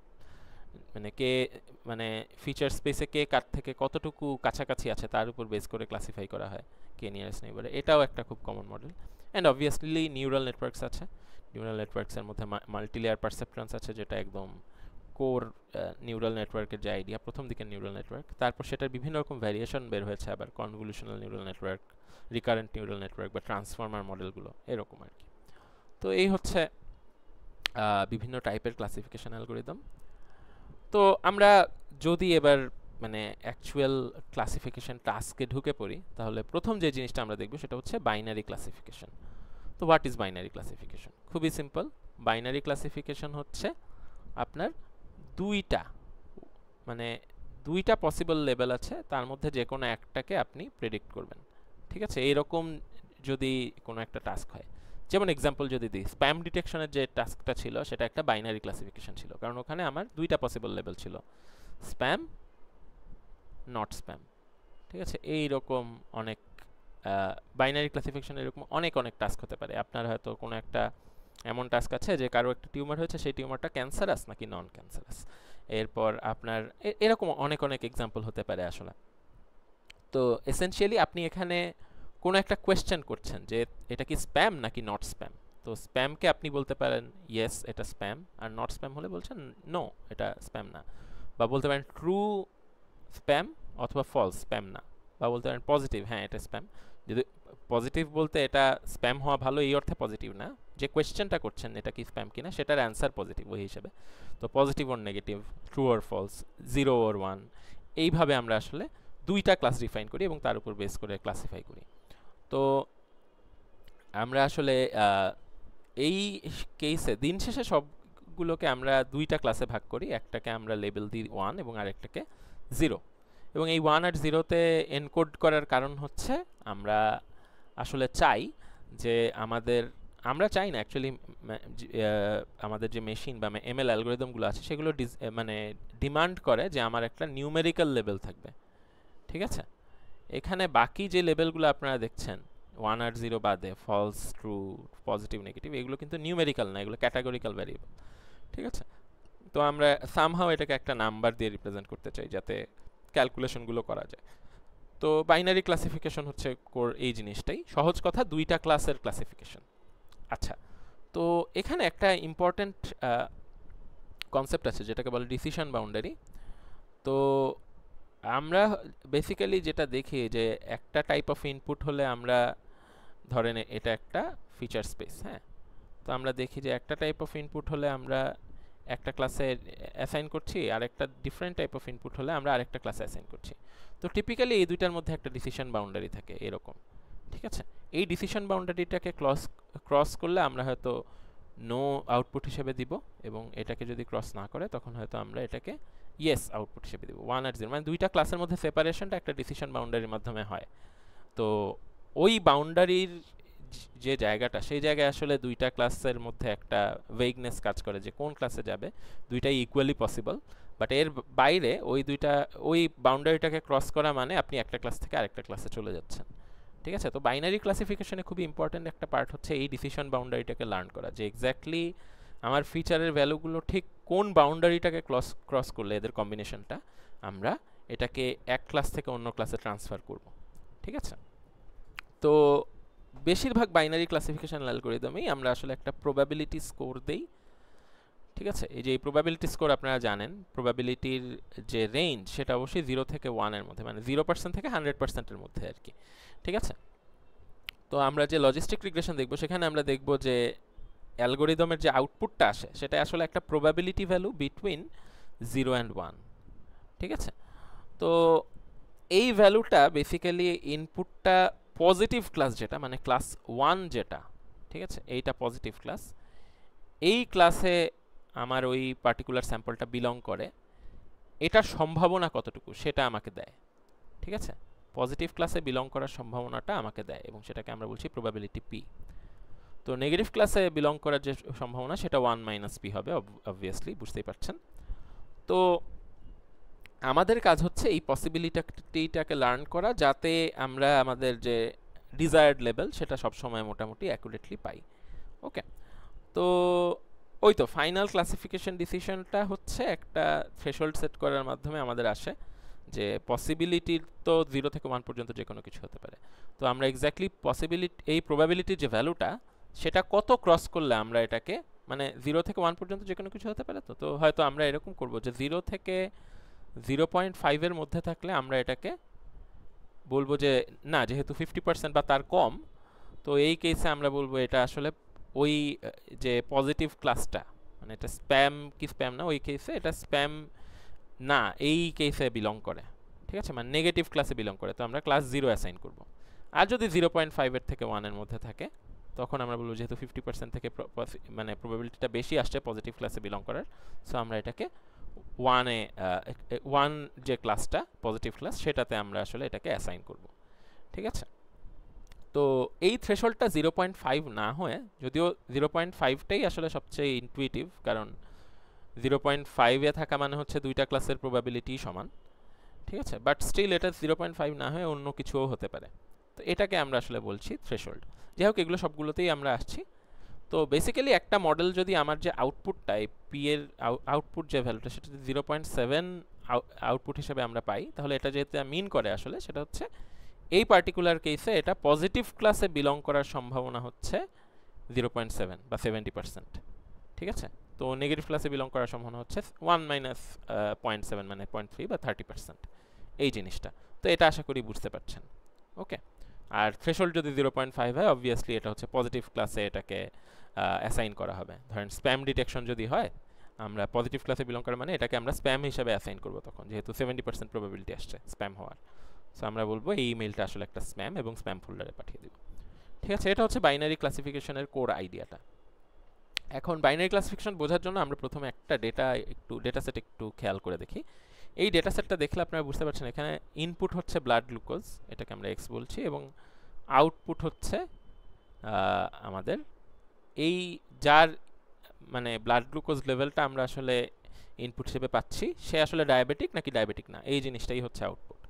মানে ফিচার স্পেসে কে কার থেকে কতটুকু কাছাকাছি আছে তার উপর বেস করে ক্লাসিফাই করা হয় কে নিয়ারেস্ট নেইবারে। এটাও একটা খুব common model. And obviously neural networks আছে। নিউরাল নেটওয়ার্কসের মধ্যে মাল্টিলেয়ার পারসেপ্ট্রান্স আছে, যেটা একদম কোর নিউরাল নেটওয়ার্কের যে আইডিয়া, প্রথম দিকের নিউরাল নেটওয়ার্ক। তারপর সেটার বিভিন্ন রকম ভ্যারিয়েশন বের হয়েছে, আবার convolutional neural network, recurrent neural network বা ট্রান্সফর্মার মডেলগুলো, এরকম আর কি। তো এই হচ্ছে বিভিন্ন টাইপের ক্লাসিফিকেশন অ্যালগরিদম। তো আমরা যদি এবার মানে অ্যাকচুয়াল ক্লাসিফিকেশন টাস্কে ঢুকে পড়ি, তাহলে প্রথম যে জিনিসটা আমরা দেখব সেটা হচ্ছে বাইনারি ক্লাসিফিকেশন। তো হোয়াট ইজ বাইনারি ক্লাসিফিকেশন? খুবই সিম্পল। বাইনারি ক্লাসিফিকেশন হচ্ছে আপনার দুইটা পসিবল লেভেল আছে, তার মধ্যে যে কোনো একটাকে আপনি প্রেডিক্ট করবেন। ঠিক আছে, এইরকম যদি কোনো একটা টাস্ক হয়, যেমন এক্সাম্পল যদি দিই, স্প্যাম ডিটেকশনের যে টাস্কটা ছিল সেটা একটা বাইনারি ক্লাসিফিকেশন ছিল, কারণ ওখানে আমার দুইটা পসিবল লেভেল ছিল, স্প্যাম নট স্প্যাম। ঠিক আছে, এইরকম অনেক বাইনারি ক্লাসিফিকেশন এরকম অনেক অনেক টাস্ক হতে পারে। আপনার হয়তো কোনো একটা এমন টাস্ক আছে যে কারো একটা টিউমার হয়েছে, সেই টিউমারটা ক্যান্সারাস নাকি নন ক্যান্সারাস, এরপর আপনার এরকম অনেক অনেক এক্সাম্পল হতে পারে আসলে। তো এসেনশিয়ালি আপনি এখানে কোনো একটা কোয়েশ্চেন করছেন যে এটা কি স্প্যাম নাকি নট স্প্যাম। তো স্প্যামকে আপনি বলতে পারেন ইয়েস এটা স্প্যাম, আর নট স্প্যাম হলে বলছেন নো এটা স্প্যাম না, বা বলতে পারেন ট্রু স্প্যাম অথবা ফলস স্প্যাম না, বা বলতে পারেন পজিটিভ হ্যাঁ এটা স্প্যাম। যদি পজিটিভ বলতে এটা স্প্যাম হওয়া ভালো এই অর্থে পজিটিভ না, যে কোয়েশ্চেনটা করছেন এটা কি স্প্যাম কিনা সেটার অ্যান্সার পজিটিভ ওই হিসেবে। তো positive or negative, true or false, 0 or 1, এইভাবে আমরা আসলে দুইটা ক্লাস ডিফাইন করি এবং তার উপর বেস করে ক্লাসিফাই করি। তো আমরা আসলে এই কেসে দিন শেষে সবগুলোকে আমরা দুইটা ক্লাসে ভাগ করি, একটাকে আমরা লেবেল দিই 1 এবং আরেকটাকে 0। এবং এই 1 আর 0-তে এনকোড করার কারণ হচ্ছে আমরা আসলে চাই যে আমরা চাই না অ্যাকচুয়ালি আমাদের যে মেশিন বা এমএল অ্যালগোরিদমগুলো আছে সেগুলো মানে ডিমান্ড করে যে আমার একটা নিউমেরিক্যাল লেভেল থাকবে। ঠিক আছে, এখানে বাকি যে লেভেলগুলো আপনারা দেখছেন 1 আর 0 বাদে, ফলস, ট্রু, পজিটিভ, নেগেটিভ, এগুলো কিন্তু নিউমেরিক্যাল না, এগুলো ক্যাটাগরিক্যাল ভ্যারিয়েবল। ঠিক আছে, তো আমরা সামহাও এটাকে একটা নাম্বার দিয়ে রিপ্রেজেন্ট করতে চাই যাতে ক্যালকুলেশনগুলো করা যায়। তো বাইনারি ক্লাসিফিকেশন হচ্ছে কোর এই জিনিসটাই, সহজ কথা দুইটা ক্লাসের ক্লাসিফিকেশন। আচ্ছা, তো এখানে একটা ইম্পর্ট্যান্ট কনসেপ্ট আছে যেটাকে বলে ডিসিশন বাউন্ডারি। তো আমরা বেসিক্যালি যেটা দেখি যে একটা টাইপ অফ ইনপুট হলে আমরা ধরেন এটা একটা ফিচার স্পেস, হ্যাঁ, তো আমরা দেখি যে একটা টাইপ অফ ইনপুট হলে আমরা একটা ক্লাসে অ্যাসাইন করছি, আর একটা ডিফারেন্ট টাইপ অফ ইনপুট হলে আমরা আরেকটা ক্লাসে অ্যাসাইন করছি। তো টিপিক্যালি এই দুইটার মধ্যে একটা ডিসিশন বাউন্ডারি থাকে এরকম। ঠিক আছে, এই ডিসিশন বাউন্ডারিটাকে ক্রস করলে আমরা হয়তো নো আউটপুট হিসেবে দিব, এবং এটাকে যদি ক্রস না করে তখন হয়তো আমরা এটাকে ইয়েস আউটপুট হিসেবে দিব। 1 আর 0 মানে দুইটা ক্লাসের মধ্যে সেপারেশনটা একটা ডিসিশন বাউন্ডারির মাধ্যমে হয়। তো ওই বাউন্ডারির যে জায়গাটা, সেই জায়গায় আসলে দুইটা ক্লাসের মধ্যে একটা ভেগনেস কাজ করে যে কোন ক্লাসে যাবে, দুইটাই ইকুয়ালি পসিবল। বাট এর বাইরে ওই বাউন্ডারিটাকে ক্রস করা মানে আপনি একটা ক্লাস থেকে আরেকটা ক্লাসে চলে যাচ্ছেন। ঠিক আছে, তো বাইনারি ক্লাসিফিকেশনে খুবই ইম্পর্ট্যান্ট একটা পার্ট হচ্ছে এই ডিসিশন বাউন্ডারিটাকে লার্ন করা, যে এক্স্যাক্টলি আমার ফিচারের ভ্যালুগুলো ঠিক কোন বাউন্ডারিটাকে ক্রস করলে এদের কম্বিনেশনটা আমরা এটাকে এক ক্লাস থেকে অন্য ক্লাসে ট্রান্সফার করব। ঠিক আছে, তো বেশিরভাগ বাইনারি ক্লাসিফিকেশন অ্যালগরিদমেই আমরা আসলে একটা প্রবাবিলিটি স্কোর দেই। ঠিক আছে, এই যে এই প্রবাবিলিটি স্কোর আপনারা জানেন, প্রবাবিলিটির যে রেঞ্জ সেটা অবশ্যই 0 থেকে 1 এর মধ্যে, মানে 0% থেকে 100%-এর মধ্যে আর কি। ঠিক আছে, তো আমরা যে লজিস্টিক রিগ্রেশন দেখব সেখানে আমরা দেখব যে অ্যালগরিদমের যে আউটপুটটা আসে সেটা আসলে একটা প্রবাবিলিটি ভ্যালু বিটুইন 0 অ্যান্ড 1। ঠিক আছে, তো এই ভ্যালুটা বেসিক্যালি ইনপুটটা পজিটিভ ক্লাস যেটা, মানে ক্লাস 1 যেটা, ঠিক আছে, এইটা পজিটিভ ক্লাস, এই ক্লাসে আমার ওই পার্টিকুলার স্যাম্পলটা বিলং করে, এটার সম্ভাবনা কতটুকু সেটা আমাকে দেয়। ঠিক আছে, পজিটিভ ক্লাসে বিলং করার সম্ভাবনাটা আমাকে দেয় এবং সেটাকে আমরা বলছি প্রবাবিলিটি পি। তো নেগেটিভ ক্লাসে বিলং করার যে সম্ভাবনা সেটা 1 - p হবে, অবভিয়াসলি বুঝতেই পারছেন। তো আমাদের কাজ হচ্ছে এই পসিবিলিটিটাকে লার্ন করা যাতে আমরা আমাদের যে ডিজায়ার্ড লেভেল সেটা সবসময় মোটামুটি অ্যাকুরেটলি পাই। ওকে, তো ওই তো ফাইনাল ক্লাসিফিকেশন ডিসিশনটা হচ্ছে একটা থ্রেশহোল্ড সেট করার মাধ্যমে আমাদের আসে, যে পসিবিলিটির তো 0 থেকে 1 পর্যন্ত যে কোনো কিছু হতে পারে। তো আমরা এক্স্যাক্টলি এই প্রবাবিলিটির যে ভ্যালুটা সেটা কত ক্রস করলে আমরা এটাকে, মানে 0 থেকে 1 পর্যন্ত যে কোনো কিছু হতে পারে, তো হয়তো আমরা এরকম করব যে 0 থেকে 0.5 এর মধ্যে থাকলে আমরা এটাকে বলবো যে না, যেহেতু 50% বা তার কম, তো এই কেসে আমরা বলবো এটা আসলে ওই যে পজিটিভ ক্লাসটা, মানে এটা স্প্যাম কি স্প্যাম না, ওই কেসে এটা স্প্যাম না, এই কেসে বিলং করে। ঠিক আছে, মানে নেগেটিভ ক্লাসে বিলং করে, তো আমরা ক্লাস 0 অ্যাসাইন করব। আর যদি 0.5 এর থেকে 1 এর মধ্যে থাকে তখন আমরা বলবো যেহেতু 50% থেকে মানে প্রবাবিলিটিটা বেশি আসছে পজিটিভ ক্লাসে বিলং করার, সো আমরা এটাকে 1 যে ক্লাসটা পজিটিভ ক্লাস সেটাতে আমরা আসলে এটাকে অ্যাসাইন করব। ঠিক আছে, তো এই থ্রেশহোল্ডটা 0.5 না হয়ে, যদিও 0.5টাই আসলে সবচেয়ে ইনটুইটিভ, কারণ 0.5 এ থাকা মানে হচ্ছে দুইটা ক্লাসের প্রবাবিলিটি সমান। ঠিক আছে, বাট স্টিল এটা 0.5 না হয়ে অন্য কিছুও হতে পারে। তো এটাকে আমরা আসলে বলছি থ্রেশহোল্ড। যাই হোক, এগুলো সবগুলোতেই আমরা আসছি। তো বেসিক্যালি একটা মডেল যদি আমার যে আউটপুটটা পি এর আউটপুট যে ভ্যালুটা সেটা যদি 0.7 আউটপুট হিসেবে আমরা পাই, তাহলে এটা যেহেতু মিন করে আসলে সেটা হচ্ছে এই পার্টিকুলার কেসে এটা পজিটিভ ক্লাসে বিলং করার সম্ভাবনা হচ্ছে 0.7 বা 70%। ঠিক আছে, তো নেগেটিভ ক্লাসে বিলং করার সম্ভাবনা হচ্ছে 1 মাইনাস 0.7 মানে 0.3 বা 30%, এই জিনিসটা। তো এটা আশা করি বুঝতে পারছেন। ওকে, আর থ্রেশহোল্ড যদি 0.5 হয়, অবভিয়াসলি এটা হচ্ছে পজিটিভ ক্লাসে এটাকে অ্যাসাইন করা হবে। ধরেন স্প্যাম ডিটেকশন যদি হয়, আমরা পজিটিভ ক্লাসে বিলং করা মানে এটাকে আমরা স্প্যাম হিসাবে অ্যাসাইন করব তখন, যেহেতু 70% প্রবাবিলিটি আসছে স্প্যাম হওয়ার। সো আমরা বলবো এই ইমেলটা আসলে একটা স্প্যাম এবং স্প্যাম ফোল্ডারে পাঠিয়ে দিব। ঠিক আছে, এটা হচ্ছে বাইনারি ক্লাসিফিকেশনের কোর আইডিয়াটা। এখন বাইনারি ক্লাসিফিকেশন বোঝার জন্য আমরা প্রথমে একটা ডেটা সেট একটু খেয়াল করে দেখি। এই ডেটা সেটটা দেখলে আপনারা বুঝতে পারছেন এখানে ইনপুট হচ্ছে ব্লাড গ্লুকোজ, এটাকে আমরা এক্স বলছি, এবং আউটপুট হচ্ছে আমাদের এই যার মানে ব্লাড গ্লুকোজ লেভেলটা আমরা আসলে ইনপুট হিসেবে পাচ্ছি সে আসলে ডায়াবেটিক নাকি ডায়াবেটিক না, এই জিনিসটাই হচ্ছে আউটপুট।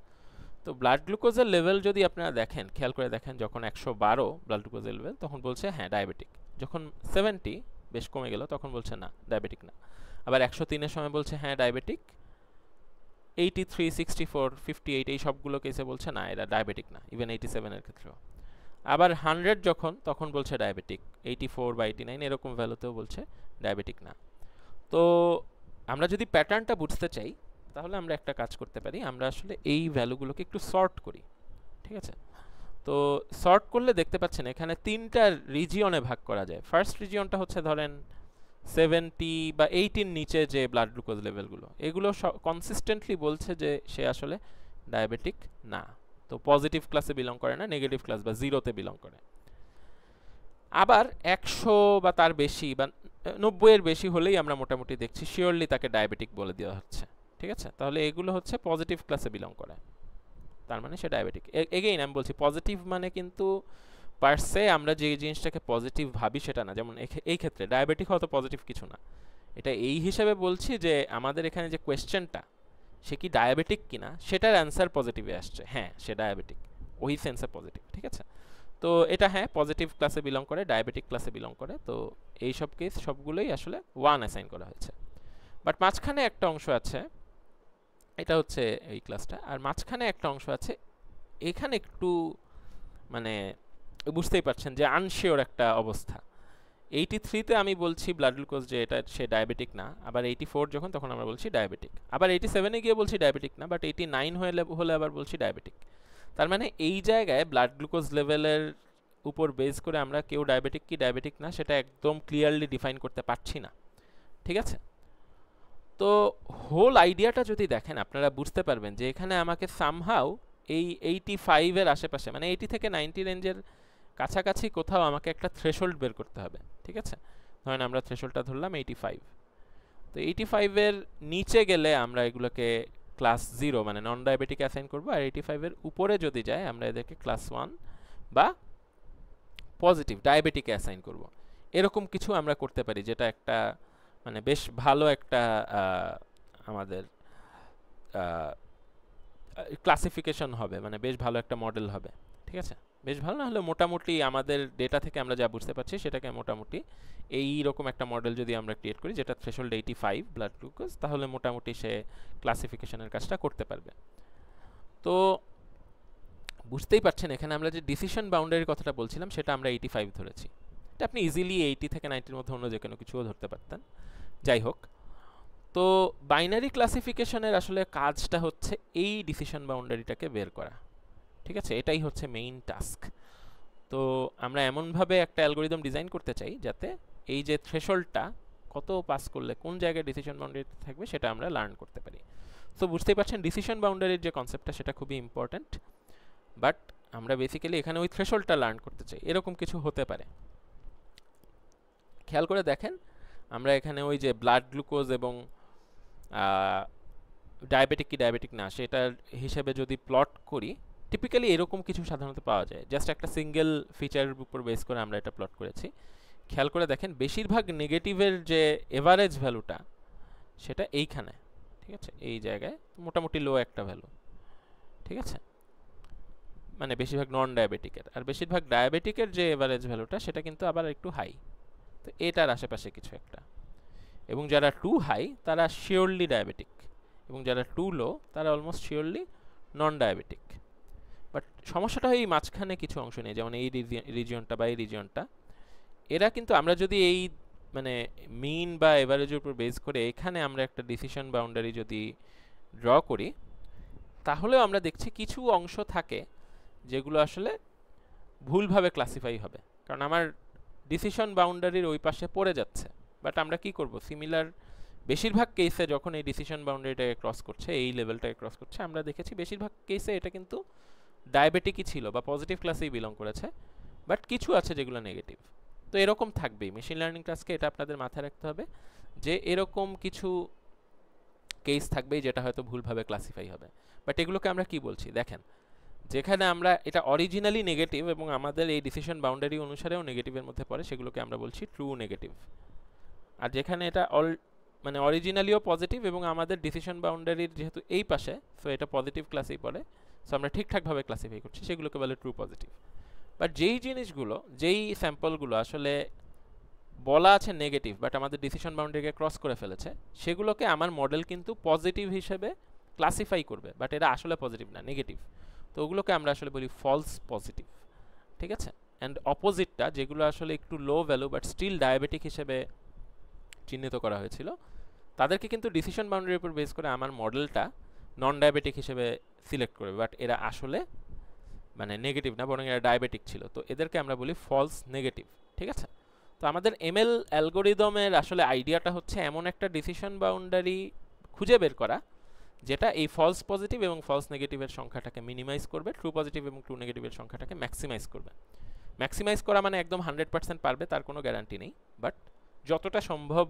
তো ব্লাড গ্লুকোজের লেভেল যদি আপনারা দেখেন, খেয়াল করে দেখেন, যখন 112 ব্লাড গ্লুকোজের লেভেল তখন বলছে হ্যাঁ ডায়াবেটিক, যখন 70 বেশ কমে গেল তখন বলছে না ডায়াবেটিক না, আবার 103-এর সময় বলছে হ্যাঁ ডায়াবেটিক, 83, 64, 58 এই সবগুলো কেসে বলছে না এরা ডায়াবেটিক না, ইভেন 87-এর ক্ষেত্রেও। আবার 100 যখন তখন বলছে ডায়াবেটিক, 84 বা 89 এরকম ভ্যালুতেও বলছে ডায়াবেটিক না। তো আমরা যদি প্যাটার্নটা বুঝতে চাই তাহলে আমরা একটা কাজ করতে পারি, আমরা আসলে এই ভ্যালুগুলোকে একটু সর্ট করি। ঠিক আছে, তো সর্ট করলে দেখতে পাচ্ছেন এখানে 3টা রিজিয়নে ভাগ করা যায়। ফার্স্ট রিজিয়নটা হচ্ছে ধরেন 70 বা 80-এর নিচে যে ব্লাড গ্লুকোজ লেভেলগুলো, এগুলো কনসিস্টেন্টলি বলছে যে সে আসলে ডায়াবেটিক না, তো পজিটিভ ক্লাসে বিলং করে না, নেগেটিভ ক্লাস বা জিরোতে বিলং করে। আবার 100 বা তার বেশি বা 90-এর বেশি হলেই আমরা মোটামুটি দেখছি শিওরলি তাকে ডায়াবেটিক বলে দেওয়া হচ্ছে। ঠিক আছে, তাহলে এগুলো হচ্ছে পজিটিভ ক্লাসে বিলং করে, তার মানে সে ডায়াবেটিক। এগেইন আমি বলছি পজিটিভ মানে কিন্তু পারসে আমরা যে জিনিসটাকে পজিটিভ ভাবি সেটা না, যেমন এই ক্ষেত্রে ডায়াবেটিক হয়তো পজিটিভ কিছু না, এটা এই হিসাবে বলছি যে আমাদের এখানে যে কোয়েশ্চেনটা সে কি ডায়াবেটিক কিনা সেটার অ্যান্সার পজিটিভে আসছে, হ্যাঁ সে ডায়াবেটিক, ওই সেন্সে পজিটিভ। ঠিক আছে, তো এটা হ্যাঁ পজিটিভ ক্লাসে বিলং করে, ডায়াবেটিক ক্লাসে বিলং করে, তো এই সব কেস সবগুলোই আসলে 1 অ্যাসাইন করা হয়েছে। বাট মাঝখানে একটা অংশ আছে, এটা হচ্ছে এই ক্লাসটা, আর মাঝখানে একটা অংশ আছে এখানে একটু মানে বুঝতেই পারছেন যে আনশিওর একটা অবস্থা। 83-তে আমি বলছি ব্লাড গ্লুকোজ যে এটা সে ডায়াবেটিক না, আবার 84 যখন তখন আমরা বলছি ডায়াবেটিক, আবার 87-এ গিয়ে বলছি ডায়াবেটিক না, বাট 89 হলে আবার বলছি ডায়াবেটিক। তার মানে এই জায়গায় ব্লাড গ্লুকোজ লেভেলের উপর বেস করে আমরা কেউ ডায়াবেটিক কি ডায়াবেটিক না সেটা একদম ক্লিয়ারলি ডিফাইন করতে পারছি না। ঠিক আছে, তো হোল আইডিয়াটা যদি দেখেন আপনারা বুঝতে পারবেন যে এখানে আমাকে সামহাউ এই 85-এর আশেপাশে মানে 80 থেকে 90 রেঞ্জের কাছাকাছি কোথাও আমাকে একটা থ্রেশহোল্ড বের করতে হবে। ঠিক আছে, ধরেন আমরা থ্রেশহোল্ডটা ধরলাম 85, তো 85-এর নিচে গেলে আমরা এগুলোকে ক্লাস 0 মানে নন ডায়াবেটিক অ্যাসাইন করব, আর 85-এর উপরে যদি যায় আমরা এদেরকে ক্লাস 1 বা পজিটিভ ডায়াবেটিক অ্যাসাইন করব। এরকম কিছু আমরা করতে পারি, যেটা একটা মানে বেশ ভালো একটা আমাদের ক্লাসিফিকেশন হবে, মানে বেশ ভালো একটা মডেল হবে। ঠিক আছে, বেশ ভালো না হলে মোটামুটি আমাদের ডেটা থেকে আমরা যা বুঝতে পারছি সেটাকে মোটামুটি এই রকম একটা মডেল যদি আমরা ক্রিয়েট করি যেটা থ্রেশহোল্ড 85 ব্লাড গ্লুকোজ, তাহলে মোটামুটি সে ক্লাসিফিকেশনের কাজটা করতে পারবে। তো বুঝতেই পারছেন এখানে আমরা যে ডিসিশন বাউন্ডারির কথাটা বলছিলাম সেটা আমরা 85 ধরেছি, এটা আপনি ইজিলি 80 থেকে 90-এর মধ্যে অন্য যে কোনো কিছুও ধরতে পারতেন। যাই হোক, তো বাইনারি ক্লাসিফিকেশনের আসলে কাজটা হচ্ছে এই ডিসিশন বাউন্ডারিটাকে বের করা। ঠিক আছে, এটাই হচ্ছে মেইন টাস্ক। তো আমরা এমনভাবে একটা অ্যালগোরিদম ডিজাইন করতে চাই যাতে এই যে থ্রেশহোল্ডটা কত পাস করলে কোন জায়গায় ডিসিশন বাউন্ডারি থাকবে সেটা আমরা লার্ন করতে পারি। তো বুঝতেই পারছেন ডিসিশন বাউন্ডারির যে কনসেপ্টটা সেটা খুবই ইম্পর্ট্যান্ট, বাট আমরা বেসিক্যালি এখানে ওই থ্রেশহোল্ডটা লার্ন করতে চাই, এরকম কিছু হতে পারে। খেয়াল করে দেখেন আমরা এখানে ওই যে ব্লাড গ্লুকোজ এবং ডায়াবেটিক কি ডায়াবেটিক না সেটার হিসেবে যদি প্লট করি, টিপিক্যালি এরকম কিছু সাধারণত পাওয়া যায়, জাস্ট একটা সিঙ্গেল ফিচারের উপর বেস করে আমরা এটা প্লট করেছি। খেয়াল করে দেখেন বেশিরভাগ নেগেটিভের যে এভারেজ ভ্যালুটা সেটা এইখানে, ঠিক আছে, এই জায়গায় মোটামুটি লো একটা ভ্যালু, ঠিক আছে, মানে বেশিরভাগ নন ডায়াবেটিকের। আর বেশিরভাগ ডায়াবেটিকের যে এভারেজ ভ্যালুটা সেটা কিন্তু আবার একটু হাই, তো এটার আশেপাশে কিছু একটা। এবং যারা টু হাই তারা শিওরলি ডায়াবেটিক, এবং যারা টু লো তারা almost surely non diabetic. But সমস্যাটা হয় এই মাঝখানে কিছু অংশ নেই, যেমন এই রিজিয়নটা বা এই রিজিয়নটা। এরা কিন্তু আমরা যদি এই মানে মিন বা এভারেজের উপর বেস করে এখানে আমরা একটা ডিসিশন বাউন্ডারি যদি ড্র করি, তাহলেও আমরা দেখছি কিছু অংশ থাকে যেগুলো আসলে ভুলভাবে ক্লাসিফাই হবে, কারণ আমার ডিসিশন বাউন্ডারির ওই পাশে পড়ে যাচ্ছে। বাট আমরা কি করব, সিমিলার বেশিরভাগ কেসে যখন এই ডিসিশন বাউন্ডারিটাকে ক্রস করছে, এই লেভেলটাকে ক্রস করছে, আমরা দেখেছি বেশিরভাগ কেসে এটা কিন্তু ডায়াবেটিকই ছিল বা পজিটিভ ক্লাসেই বিলং করেছে, বাট কিছু আছে যেগুলো নেগেটিভ। তো এরকম থাকবেই মেশিন লার্নিং টাস্কে, এটা আপনাদের মাথায় রাখতে হবে যে এরকম কিছু কেস থাকবেই যেটা হয়তো ভুলভাবে ক্লাসিফাই হবে। বাট এগুলোকে আমরা কি বলছি দেখেন, যেখানে আমরা এটা অরিজিনালি নেগেটিভ এবং আমাদের এই ডিসিশন বাউন্ডারি অনুসারেও নেগেটিভের মধ্যে পড়ে, সেগুলোকে আমরা বলছি ট্রু নেগেটিভ। আর যেখানে এটা মানে অরিজিনালিও পজিটিভ এবং আমাদের ডিসিশন বাউন্ডারির যেহেতু এই পাশে, সো এটা পজিটিভ ক্লাসেই পড়ে, সো আমরা ঠিকঠাকভাবে ক্লাসিফাই করছি, সেগুলোকে বলে ট্রু পজিটিভ। বাট যেই জিনিসগুলো, যেই স্যাম্পলগুলো আসলে বলা আছে নেগেটিভ বাট আমাদের ডিসিশন বাউন্ডারিকে ক্রস করে ফেলেছে, সেগুলোকে আমার মডেল কিন্তু পজিটিভ হিসেবে ক্লাসিফাই করবে, বাট এরা আসলে পজিটিভ না, নেগেটিভ। তো ওগুলোকে আমরা আসলে বলি ফলস পজিটিভ। ঠিক আছে, অ্যান্ড অপোজিটটা যেগুলো আসলে একটু লো ভ্যালু বাট স্টিল ডায়াবেটিক হিসেবে চিহ্নিত করা হয়েছিল, তাদেরকে কিন্তু ডিসিশন বাউন্ডারির উপর বেস করে আমার মডেলটা নন ডায়াবেটিক হিসেবে সিলেক্ট করবে, বাট এরা আসলে মানে নেগেটিভ না, বরং এরা ডায়াবেটিক ছিল। তো এদেরকে আমরা বলি ফলস নেগেটিভ। ঠিক আছে, তো আমাদের এমএল অ্যালগোরিদমের আসলে আইডিয়াটা হচ্ছে এমন একটা ডিসিশন বাউন্ডারি খুঁজে বের করা যেটা এই ফলস পজিটিভ এবং ফলস নেগেটিভের সংখ্যাটাকে মিনিমাইজ করবে, ট্রু পজিটিভ এবং ট্রু নেগেটিভের সংখ্যাটাকে ম্যাক্সিমাইজ করবে। ম্যাক্সিমাইজ করা মানে একদম 100% পারবে তার কোনো গ্যারান্টি নেই, বাট যতটা সম্ভব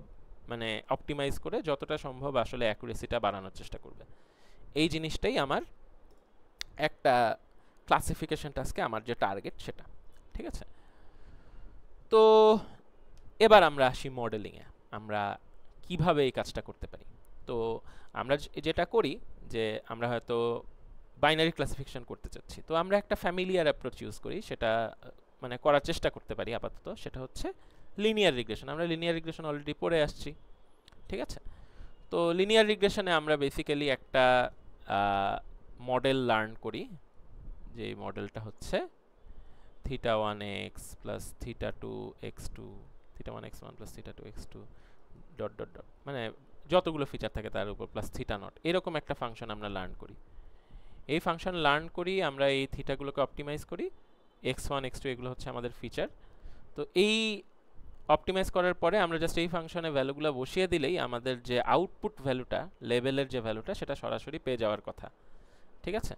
মানে অপটিমাইজ করে যতটা সম্ভব আসলে অ্যাকুরেসিটা বাড়ানোর চেষ্টা করবে। এই জিনিসটাই আমার একটা ক্লাসিফিকেশন টাস্কে আমার যে টার্গেট সেটা। ঠিক আছে, তো এবার আমরা আসি মডেলিংয়ে, আমরা কিভাবে এই কাজটা করতে পারি। তো আমরা যেটা করি যে আমরা হয়তো বাইনারি ক্লাসিফিকেশন করতে চাচ্ছি, তো আমরা একটা ফ্যামিলিয়ার অ্যাপ্রোচ ইউজ করি, সেটা মানে করার চেষ্টা করতে পারি আপাতত, সেটা হচ্ছে লিনিয়ার রিগ্রেশন। আমরা লিনিয়ার রিগ্রেশন অলরেডি পড়ে আসছি। ঠিক আছে, তো লিনিয়ার রিগ্রেশনে আমরা বেসিক্যালি একটা মডেল লার্ন করি, যে মডেলটা হচ্ছে θ1x plus θ2x2 θ1x1 plus θ2x2 dot dot dot, মানে যতগুলো ফিচার থাকে তার উপর প্লাস θ0, এরকম একটা ফাংশন আমরা লার্ন করি। এই ফাংশন লার্ন করি আমরা এই থিটাগুলোকে অপটিমাইজ করি, x1 x2 এগুলো হচ্ছে আমাদের ফিচার। তো এই অপটিমাইজ করার পরে আমরা জাস্ট এই ফাংশনে ভ্যালুগুলো বসিয়ে দিলেই আমাদের যে আউটপুট ভ্যালুটা, লেভেলের যে ভ্যালুটা, সেটা সরাসরি পেয়ে যাওয়ার কথা। ঠিক আছে,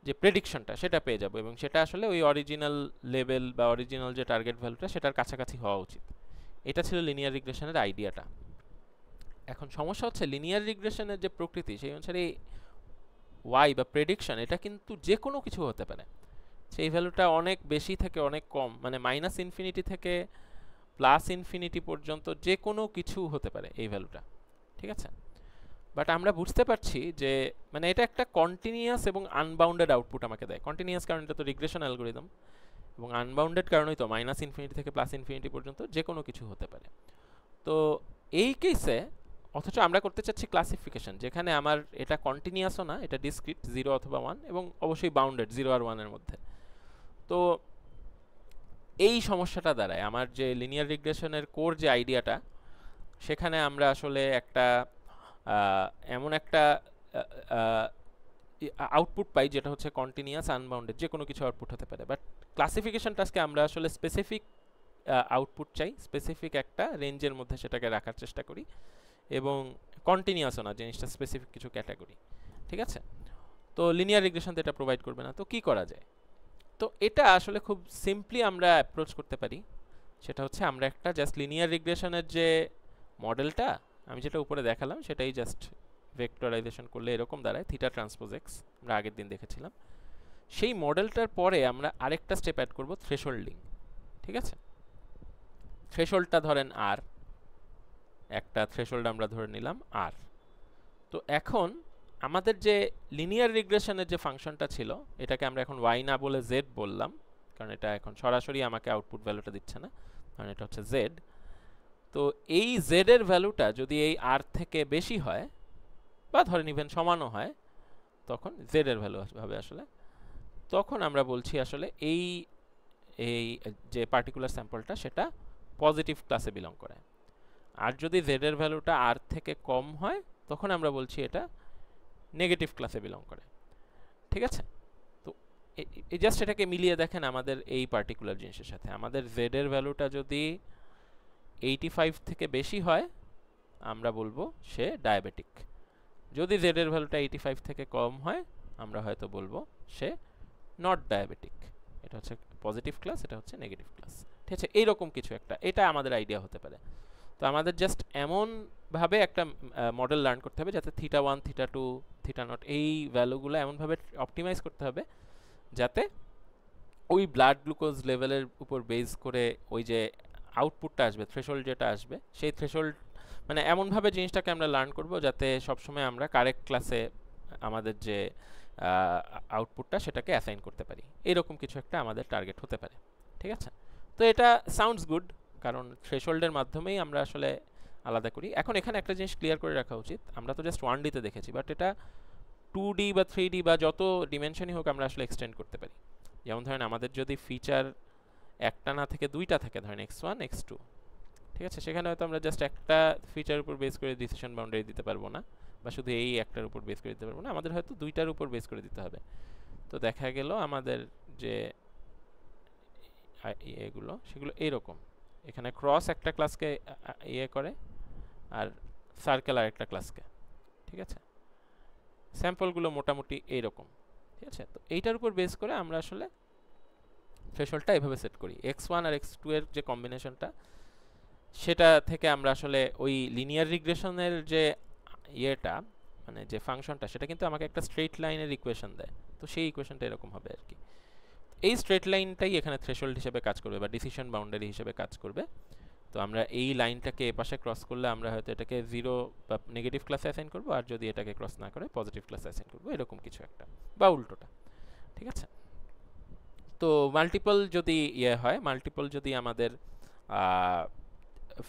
যে প্রেডিকশনটা সেটা পেয়ে যাব, এবং সেটা আসলে ওই অরিজিনাল লেভেল বা অরিজিনাল যে টার্গেট ভ্যালুটা সেটার কাছাকাছি হওয়া উচিত। এটা ছিল লিনিয়ার রিগ্রেশনের আইডিয়াটা। এখন সমস্যা হচ্ছে লিনিয়ার রিগ্রেশনের যে প্রকৃতি সেই অনুসারে ওয়াই বা প্রেডিকশন এটা কিন্তু যে কোনো কিছু হতে পারে। সেই ভ্যালুটা অনেক বেশি থেকে অনেক কম, মানে মাইনাস ইনফিনিটি থেকে প্লাস ইনফিনিটি পর্যন্ত যে কোনো কিছু হতে পারে এই ভ্যালুটা। ঠিক আছে, বাট আমরা বুঝতে পারছি যে মানে এটা একটা কন্টিনিউয়াস এবং আনবাউন্ডেড আউটপুট আমাকে দেয়। কন্টিনিউয়াস কারণ এটা তো রিগ্রেশন অ্যালগোরিদম, এবং আনবাউন্ডেড কারণই তো মাইনাস ইনফিনিটি থেকে প্লাস ইনফিনিটি পর্যন্ত যে কোনো কিছু হতে পারে। তো এই কেসে অথচ আমরা করতে চাচ্ছি ক্লাসিফিকেশন, যেখানে আমার এটা কন্টিনিউয়াসও না, এটা ডিসক্রিট 0 অথবা 1, এবং অবশ্যই বাউন্ডেড 0 আর 1 এর মধ্যে। তো এই সমস্যাটা দ্বারায় আমার যে লিনিয়ার রিগ্রেশনের কোর যে আইডিয়াটা, সেখানে আমরা আসলে একটা এমন একটা আউটপুট পাই যেটা হচ্ছে কন্টিনিউয়াস আনবাউন্ডেড, যে কোনো কিছু আউটপুট হতে পারে। বাট ক্লাসিফিকেশন টাস্কে আমরা আসলে স্পেসিফিক আউটপুট চাই, স্পেসিফিক একটা রেঞ্জের মধ্যে সেটাকে রাখার চেষ্টা করি, এবং কন্টিনিউয়াসও না, জিনিসটা স্পেসিফিক কিছু ক্যাটাগরি। ঠিক আছে, তো লিনিয়ার রিগ্রেশন তো এটা প্রোভাইড করবে না। তো কি করা যায়? তো এটা আসলে খুব সিম্পলি আমরা অ্যাপ্রোচ করতে পারি, সেটা হচ্ছে আমরা একটা জাস্ট লিনিয়ার রিগ্রেশনের যে মডেলটা আমি যেটা উপরে দেখালাম সেটাই জাস্ট ভেক্টরাইজেশন করলে এরকম দাঁড়ায়, থিটা ট্রান্সপোজ এক্স, আমরা আগের দিন দেখেছিলাম। সেই মডেলটার পরে আমরা আরেকটা স্টেপ অ্যাড করব, থ্রেশোল্ডিং। ঠিক আছে, থ্রেশোল্ডটা ধরেন আর, একটা থ্রেশোল্ড আমরা ধরে নিলাম আর। তো এখন আমাদের যে লিনিয়ার রিগ্রেশনের যে ফাংশনটা ছিল, এটাকে আমরা এখন y না বলে z বললাম, কারণ এটা এখন সরাসরি আমাকে আউটপুট ভ্যালুটা দিচ্ছে না, কারণ এটা হচ্ছে z। তো এই z এর ভ্যালুটা যদি এই r থেকে বেশি হয় বা ধরেন ইভেন সমানও হয়, তখন z এর ভ্যালু হবে আসলে, তখন আমরা বলছি আসলে এই এই যে পার্টিকুলার স্যাম্পলটা সেটা পজিটিভ ক্লাসে বিলং করে। আর যদি z এর ভ্যালুটা r থেকে কম হয়, তখন আমরা বলছি এটা নেগেটিভ ক্লাসে বিলং করে। ঠিক আছে? তো এই জাস্ট এটাকে মিলিয়ে দেখেন আমাদের এই পার্টিকুলার জিনিসের সাথে। আমাদের z এর ভ্যালুটা যদি 85 থেকে বেশি হয়, আমরা বলবো সে ডায়াবেটিক। যদি z এর ভ্যালুটা 85 থেকে কম হয়, আমরা হয়তো বলবো সে নট ডায়াবেটিক। এটা হচ্ছে পজিটিভ ক্লাস, এটা হচ্ছে নেগেটিভ ক্লাস। ঠিক আছে? এইরকম কিছু একটা, এটা আমাদের আইডিয়া হতে পারে। তো আমাদের জাস্ট এমনভাবে একটা মডেল লার্ন করতে হবে যাতে θ1, θ2, θ0 এই ভ্যালুগুলো এমনভাবে অপটিমাইজ করতে হবে যাতে ওই ব্লাড গ্লুকোজ লেভেলের উপর বেস করে ওই যে আউটপুটটা আসবে, থ্রেশহোল্ড যেটা আসবে, সেই থ্রেশহোল্ড মানে এমনভাবে জিনিসটাকে আমরা লার্ন করব যাতে সবসময় আমরা কারেক্ট ক্লাসে আমাদের যে আউটপুটটা সেটাকে অ্যাসাইন করতে পারি। এরকম কিছু একটা আমাদের টার্গেট হতে পারে। ঠিক আছে? তো এটা সাউন্ডস গুড, কারণ থ্রেশহোল্ডের মাধ্যমেই আমরা আসলে আলাদা করি। এখন এখানে একটা জিনিস ক্লিয়ার করে রাখা উচিত, আমরা তো জাস্ট 1D তে দেখেছি, বাট এটা 2D বা 3D বা যত ডিমেনশনই হোক আমরা আসলে এক্সটেন্ড করতে পারি। যেমন ধরেন আমাদের যদি ফিচার একটা না থেকে দুইটা থাকে, ধরেন x1 x2, ঠিক আছে, সেখানে হয়তো আমরা জাস্ট একটা ফিচারের উপর বেস করে ডিসিশন বাউন্ডারি দিতে পারবো না, বা শুধু এই একটার উপর বেস করে দিতে পারবো না, আমাদের হয়তো দুইটার উপর বেস করে দিতে হবে। তো দেখা গেল আমাদের যে এগুলো সেগুলো এইরকম, এখানে ক্রস একটা ক্লাসকে ইয়ে করে আর সার্কেল আর একটা ক্লাসকে। ঠিক আছে? স্যাম্পলগুলো মোটামুটি এইরকম। ঠিক আছে? তো এইটার উপর বেস করে আমরা আসলে থ্রেশহোল্ডটা এভাবে সেট করি। x1 আর x2 এর যে কম্বিনেশনটা, সেটা থেকে আমরা আসলে ওই লিনিয়ার রিগ্রেশনের যে ইয়েটা মানে যে ফাংশনটা, সেটা কিন্তু আমাকে একটা স্ট্রেট লাইনের ইকুয়েশন দেয়। তো সেই ইকুয়েশনটা এরকম হবে আর কি। এই স্ট্রেট লাইনটাই এখানে থ্রেশহোল্ড হিসেবে কাজ করবে বা ডিসিশন বাউন্ডারি হিসেবে কাজ করবে। তো আমরা এই লাইনটাকে এপাশে ক্রস করলে আমরা হয়তো এটাকে 0 বা নেগেটিভ ক্লাসে অ্যাসাইন করব, আর যদি এটাকে ক্রস না করে পজিটিভ ক্লাসে অ্যাসাইন করব, এরকম কিছু একটা, বা উল্টোটা। ঠিক আছে? তো মাল্টিপল যদি ইয়ে হয়, মাল্টিপল যদি আমাদের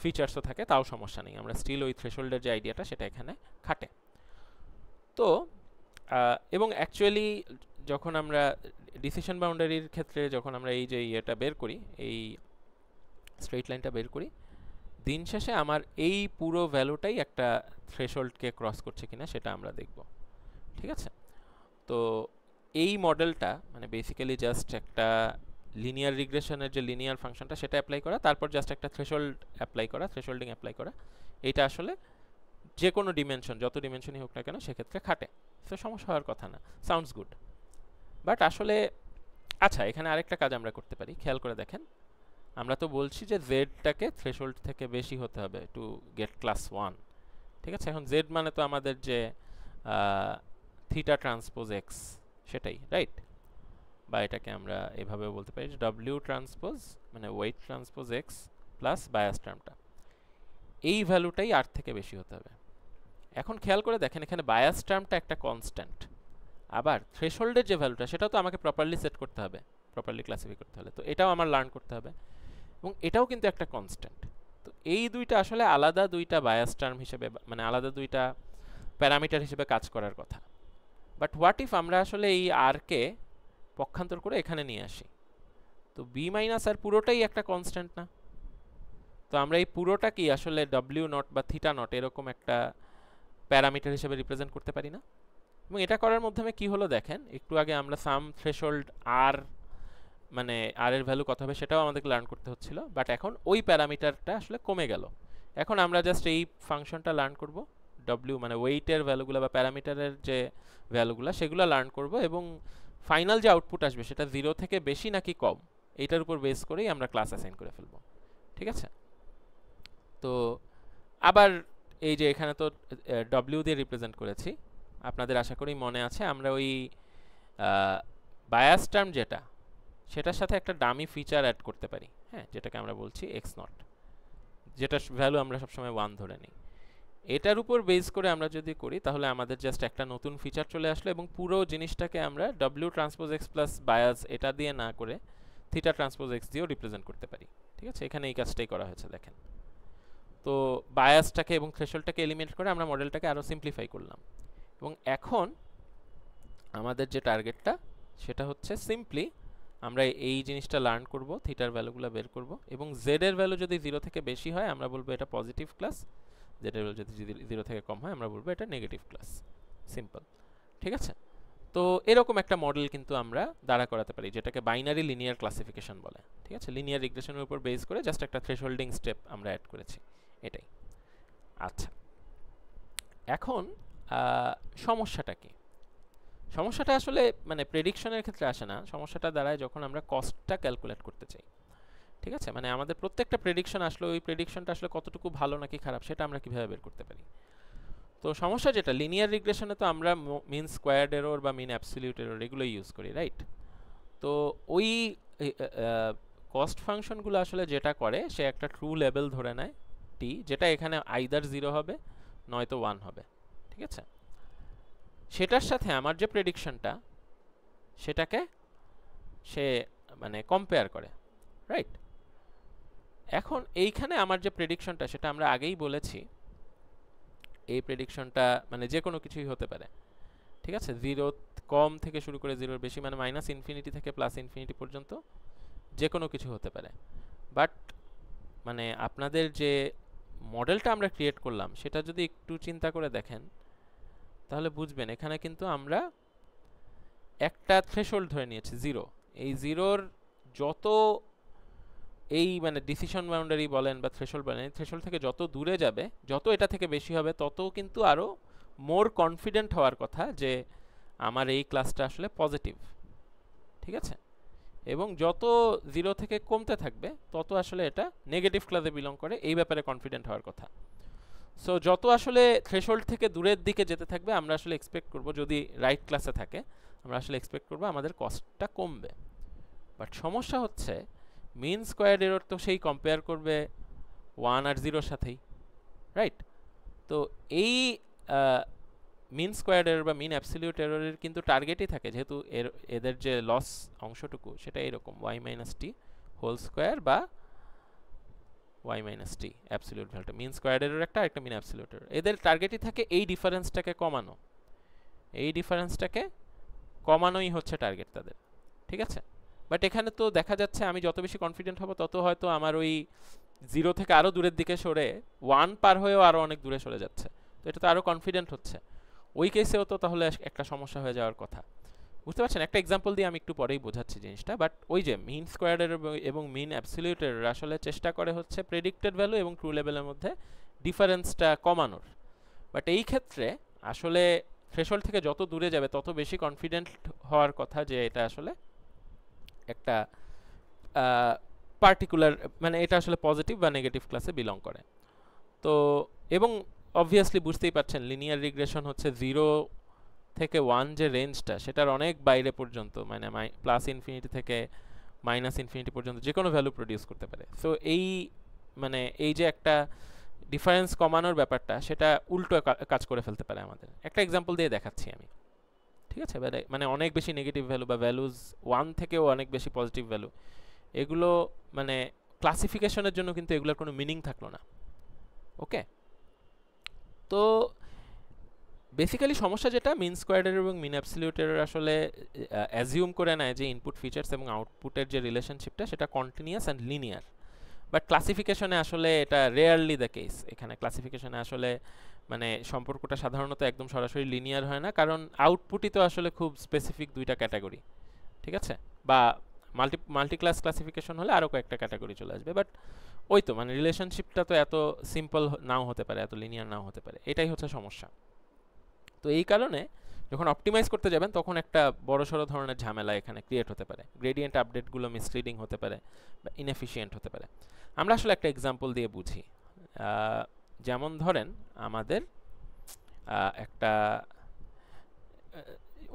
ফিচার্সও থাকে, তাও সমস্যা নেই, আমরা স্টিল ওই থ্রেশহোল্ডের যে আইডিয়াটা সেটা এখানে খাটে। তো এবং অ্যাকচুয়ালি যখন আমরা ডিসিশন বাউন্ডারির ক্ষেত্রে যখন আমরা এই যে ইয়েটা বের করি, এই স্ট্রেট লাইনটা বের করি, দিন শেষে আমার এই পুরো ভ্যালুটাই একটা থ্রেশহোল্ডকে ক্রস করছে কিনা সেটা আমরা দেখব। ঠিক আছে? তো এই মডেলটা মানে বেসিক্যালি জাস্ট একটা লিনিয়ার রিগ্রেশনের যে লিনিয়ার ফাংশনটা সেটা অ্যাপ্লাই করা, তারপর জাস্ট একটা থ্রেশহোল্ড অ্যাপ্লাই করা, থ্রেশহোল্ডিং অ্যাপ্লাই করা, এইটা আসলে যে কোনো ডিমেনশন, যত ডিমেনশনই হোক না কেন, সেক্ষেত্রে খাটে। তো সমস্যা হওয়ার কথা না, সাউন্ডস গুড। বাট আসলে আচ্ছা, এখানে আরেকটা কাজ আমরা করতে পারি, খেয়াল করে দেখেন। আমরা তো বলছি যে জেডটাকে থ্রেশহোল্ড থেকে বেশি হতে হবে টু গেট ক্লাস 1। ঠিক আছে? এখন জেড মানে তো আমাদের যে থিটা ট্রান্সপোজ এক্স, সেটাই, রাইট? বা এটাকে আমরা এভাবেও বলতে পারি যে ডব্লিউ ট্রান্সপোজ মানে weight transpose X plus bias টার্মটা, এই ভ্যালুটাই আর থেকে বেশি হতে হবে। এখন খেয়াল করে দেখেন, এখানে বায়াস টার্মটা একটা কনস্ট্যান্ট, আবার থ্রেশহোল্ডের যে ভ্যালুটা সেটাও তো আমাকে প্রপারলি সেট করতে হবে, প্রপারলি ক্লাসিফাই করতে হলে, তো এটাও আমার লার্ন করতে হবে, এবং এটাও কিন্তু একটা কনস্ট্যান্ট। তো এই দুইটা আসলে আলাদা দুইটা বায়াস টার্ম হিসেবে, মানে আলাদা দুইটা প্যারামিটার হিসেবে কাজ করার কথা। বাট হোয়াট ইফ আমরা আসলে এই আরকে পক্ষান্তর করে এখানে নিয়ে আসি, তো বি মাইনাস আর পুরোটাই একটা কনস্ট্যান্ট না? তো আমরা এই পুরোটা কি আসলে ডব্লিউ নট বা থিটা নট এরকম একটা প্যারামিটার হিসেবে রিপ্রেজেন্ট করতে পারি না? এবং এটা করার মাধ্যমে কি হলো দেখেন, একটু আগে আমরা সাম থ্রেশহোল্ড আর মানে আর এর ভ্যালু কত হবে সেটাও আমাদেরকে লার্ন করতে হচ্ছিল, বাট এখন ওই প্যারামিটারটা আসলে কমে গেল। এখন আমরা জাস্ট এই ফাংশনটা লার্ন করব, ডব্লিউ মানে ওয়েটের ভ্যালুগুলো বা প্যারামিটারের যে ভ্যালুগুলো সেগুলো লার্ন করব, এবং ফাইনাল যে আউটপুট আসবে সেটা 0 থেকে বেশি নাকি কম, এইটার উপর বেস করেই আমরা ক্লাস অ্যাসাইন করে ফেলবো। ঠিক আছে? তো আবার এই যে এখানে তো ডব্লিউ দিয়ে রিপ্রেজেন্ট করেছি, আপনাদের আশা করি মনে আছে, আমরা ওই বায়াস টার্ম যেটা, সেটার সাথে একটা ডামি ফিচার অ্যাড করতে পারি, হ্যাঁ, যেটাকে আমরা বলছি এক্স নট, যেটা ভ্যালু আমরা সবসময় 1 ধরে নিই। এটার উপর বেস করে আমরা যদি করি তাহলে আমাদের জাস্ট একটা নতুন ফিচার চলে আসলো এবং পুরো জিনিসটাকে আমরা W transpose x plus bias এটা দিয়ে না করে থিটা ট্রান্সপোজ x দিয়েও রিপ্রেজেন্ট করতে পারি। ঠিক আছে, এখানে এই কাজটাই করা হয়েছে দেখেন। তো বায়াসটাকে এবং থ্রেশহোল্ডটাকে এলিমিনেট করে আমরা মডেলটাকে আরও সিম্পলিফাই করলাম এবং এখন আমাদের যে টার্গেটটা সেটা হচ্ছে সিম্পলি আমরা এই জিনিসটা লার্ন করব, থিটার ভ্যালুগুলো বের করব এবং জেড এর ভ্যালু যদি 0 থেকে বেশি হয় আমরা বলবো এটা পজিটিভ ক্লাস, জেড এর ভ্যালু যদি 0 থেকে কম হয় আমরা বলবো এটা নেগেটিভ ক্লাস। সিম্পল, ঠিক আছে। তো এরকম একটা মডেল কিন্তু আমরা দাঁড়া করাতে পারি যেটাকে বাইনারি লিনিয়ার ক্লাসিফিকেশন বলে। ঠিক আছে, লিনিয়ার রিগ্রেশনের উপর বেস করে জাস্ট একটা থ্রেশহোল্ডিং স্টেপ আমরা অ্যাড করেছি, এটাই। আচ্ছা, এখন সমস্যাটা কি? সমস্যাটা আসলে মানে প্রেডিকশনের ক্ষেত্রে আসে না, সমস্যাটা দাঁড়ায় যখন আমরা কস্টটা ক্যালকুলেট করতে চাই। ঠিক আছে, মানে আমাদের প্রত্যেকটা প্রেডিকশন আসলে ওই প্রেডিকশনটা আসলে কতটুকু ভালো নাকি খারাপ সেটা আমরা কিভাবে বের করতে পারি। তো সমস্যা যেটা লিনিয়ার রিগ্রেশনে তো আমরা মিন স্কোয়ার্ড এরর বা মিন অ্যাবসলিউট এরর এগুলো ইউজ করি, রাইট? তো ওই কস্ট ফাংশনগুলো আসলে যেটা করে সে একটা ট্রু লেভেল ধরে নেয় টি, যেটা এখানে আইদার 0 হবে নয়তো 1 হবে। ঠিক আছে, সেটার সাথে আমার যে প্রেডিকশনটা সেটাকে সে মানে কম্পেয়ার করে, রাইট? এখন এইখানে আমার যে প্রেডিকশনটা সেটা আমরা আগেই বলেছি এই প্রেডিকশনটা মানে যে কোনো কিছুই হতে পারে। ঠিক আছে, 0 কম থেকে শুরু করে 0 বেশি মানে মাইনাস ইনফিনিটি থেকে প্লাস ইনফিনিটি পর্যন্ত যে কোনো কিছু হতে পারে। বাট মানে আপনাদের যে মডেলটা আমরা ক্রিয়েট করলাম সেটা যদি একটু চিন্তা করে দেখেন তাহলে বুঝবেন এখানে কিন্তু আমরা একটা থ্রেশহোল্ড ধরে নিয়েছি 0। এই 0-র যত এই মানে ডিসিশন বাউন্ডারি বলেন বা থ্রেশহোল্ড বলেন, থ্রেশহোল্ড থেকে যত দূরে যাবে, যত এটা থেকে বেশি হবে তত কিন্তু আরও মোর কনফিডেন্ট হওয়ার কথা যে আমার এই ক্লাসটা আসলে পজিটিভ। ঠিক আছে, এবং যত 0 থেকে কমতে থাকবে তত আসলে এটা নেগেটিভ ক্লাসে বিলং করে, এই ব্যাপারে কনফিডেন্ট হওয়ার কথা। সো যত আসলে থ্রেশহোল্ড থেকে দূরের দিকে যেতে থাকবে আমরা আসলে এক্সপেক্ট করব, যদি রাইট ক্লাসে থাকে আমরা আসলে এক্সপেক্ট করব আমাদের কস্টটা কমবে। বাট সমস্যা হচ্ছে মিন স্কোয়ার্ড এরর তো সেই কম্পেয়ার করবে 1 আর 0-র সাথেই, রাইট? তো এই মিন স্কোয়ার্ড এরর বা মিন অ্যাবসলিউট এররের কিন্তু টার্গেটই থাকে, যেহেতু এদের যে লস অংশটুকু সেটা এরকম y মাইনাস টি হোল স্কোয়ার বা y মাইনাস টি অ্যাবসলিউট ভ্যালুটা। মিন স্কোয়ার্ড এরর একটা, আরেকটা মিন অ্যাবসলিউট এরর, এদের টার্গেটই থাকে এই ডিফারেন্সটাকে কমানো। এই ডিফারেন্সটাকে কমানোই হচ্ছে টার্গেট তাদের। ঠিক আছে, বাট এখানে তো দেখা যাচ্ছে আমি যত বেশি কনফিডেন্ট হব তত হয়তো আমার ওই 0 থেকে আরও দূরের দিকে সরে 1 পার হয়েও আরও অনেক দূরে সরে যাচ্ছে। তো এটা তো আরও কনফিডেন্ট হচ্ছে, ওই কেসেও তো তাহলে একটা সমস্যা হয়ে যাওয়ার কথা। বুঝতে পারছেন? একটা এক্সাম্পল দিয়ে আমি একটু পরেই বোঝাচ্ছি জিনিসটা। বাট ওই যে মিন স্কোয়ার্ডের এবং মিন অ্যাবসলিউটের আসলে চেষ্টা করে হচ্ছে প্রেডিক্টেড ভ্যালু এবং ট্রু লেভেলের মধ্যে ডিফারেন্সটা কমানোর। বাট এই ক্ষেত্রে আসলে থ্রেশহোল্ড থেকে যত দূরে যাবে তত বেশি কনফিডেন্ট হওয়ার কথা যে এটা আসলে একটা পার্টিকুলার মানে এটা আসলে পজিটিভ বা নেগেটিভ ক্লাসে বিলং করে। তো এবং অবভিয়াসলি বুঝতেই পারছেন লিনিয়ার রিগ্রেশন হচ্ছে 0 থেকে 1 যে রেঞ্জটা সেটার অনেক বাইরে পর্যন্ত, মানে প্লাস ইনফিনিটি থেকে মাইনাস ইনফিনিটি পর্যন্ত যে কোনো ভ্যালু প্রডিউস করতে পারে। সো এই মানে এই যে একটা ডিফারেন্স কমানোর ব্যাপারটা সেটা উল্টো কাজ করে ফেলতে পারে আমাদের। একটা এক্সাম্পল দিয়ে দেখাচ্ছি আমি। ঠিক আছে, মানে অনেক বেশি নেগেটিভ ভ্যালু বা ভ্যালুজ 1 থেকেও অনেক বেশি পজিটিভ ভ্যালু, এগুলো মানে ক্লাসিফিকেশনের জন্য কিন্তু এগুলোর কোনো মিনিং থাকলো না। ওকে, তো বেসিক্যালি সমস্যা যেটা মিন স্কোয়ার্ড এরর এবং মিন অ্যাবসলিউট এরর আসলে অ্যাজিউম করে নেয় যে ইনপুট ফিচার্স এবং আউটপুটের যে রিলেশনশিপটা সেটা কন্টিনিউয়াস অ্যান্ড লিনিয়ার। বাট ক্লাসিফিকেশনে আসলে এটা রেয়ারলি দ্য কেস। এখানে ক্লাসিফিকেশনে আসলে মানে সম্পর্কটা সাধারণত একদম সরাসরি লিনিয়ার হয় না, কারণ আউটপুটই তো আসলে খুব স্পেসিফিক দুইটা ক্যাটাগরি। ঠিক আছে, বা মাল্টি ক্লাস ক্লাসিফিকেশন হলে আরও কয়েকটা ক্যাটাগরি চলে আসবে। বাট ওই তো মানে রিলেশনশিপটা তো এত সিম্পল নাও হতে পারে, এত লিনিয়ার নাও হতে পারে, এটাই হচ্ছে সমস্যা। তো এই কারণে যখন অপটিমাইজ করতে যাবেন তখন একটা বড়সড় ধরনের ঝামেলা এখানে ক্রিয়েট হতে পারে। গ্রেডিয়েন্ট আপডেটগুলো মিসলিডিং হতে পারে বা ইনএফিশিয়েন্ট হতে পারে। আমরা আসলে একটা এক্সাম্পল দিয়ে বুঝি। যেমন ধরেন আমাদের একটা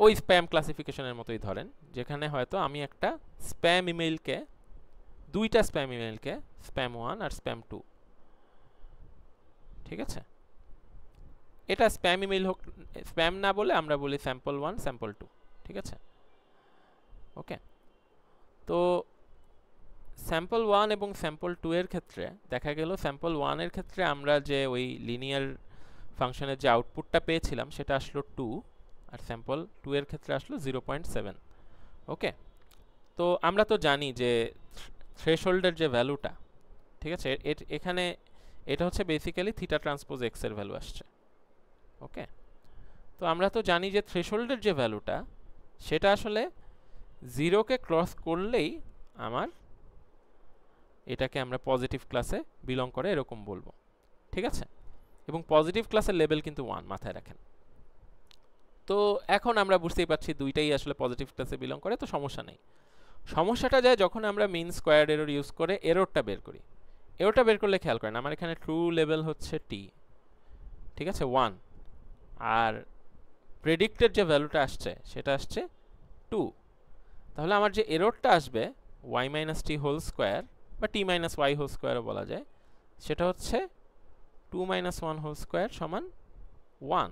ওই স্প্যাম ক্লাসিফিকেশনের মতোই ধরেন, যেখানে হয়তো আমি একটা স্প্যাম ইমেইলকে, দুইটা স্প্যাম ইমেইলকে, স্প্যাম 1 আর স্প্যাম 2, ঠিক আছে, এটা স্প্যাম ইমেল হোক, স্প্যাম না বলে আমরা বলি sample1 sample2, ঠিক আছে? ওকে, তো sample1 এবং sample2 এর ক্ষেত্রে দেখা গেল sample1 এর ক্ষেত্রে আমরা যে ওই লিনিয়ার ফাংশনের যে আউটপুটটা পেয়েছিলাম সেটা আসলো 2, আর sample2 এর ক্ষেত্রে আসলো 0.7। ওকে, তো আমরা তো জানি যে থ্রেশহোল্ডের যে ভ্যালুটা, ঠিক আছে, এখানে এটা হচ্ছে বেসিক্যালি থিটা ট্রান্সপোজ এক্স এর ভ্যালু আসছে। ওকে, তো আমরা তো জানি যে থ্রেশহোল্ডের যে ভ্যালুটা সেটা আসলে 0কে ক্রস করলেই আমার এটাকে আমরা পজিটিভ ক্লাসে বিলং করে এরকম বলবো, ঠিক আছে? এবং পজিটিভ ক্লাসের লেভেল কিন্তু 1, মাথায় রাখেন। তো এখন আমরা বুঝতেই পারছি দুইটাই আসলে পজিটিভ ক্লাসে বিলং করে, তো সমস্যা নেই। সমস্যাটা যায় যখন আমরা মিন স্কোয়ার্ড এরর ইউজ করে এররটা বের করি। এররটা বের করলে খেয়াল করেন আমার এখানে ট্রু লেভেল হচ্ছে টি, ঠিক আছে, 1, আর প্রেডিক্টেড যে ভ্যালুটা আসছে সেটা আসছে 2। তাহলে আমার যে এররটা আসবে y মাইনাস টি হোল স্কোয়ার বা টি মাইনাস ওয়াই হোল স্কোয়ারও বলা যায়, সেটা হচ্ছে 2 মাইনাস 1 হোল স্কোয়ার সমান 1।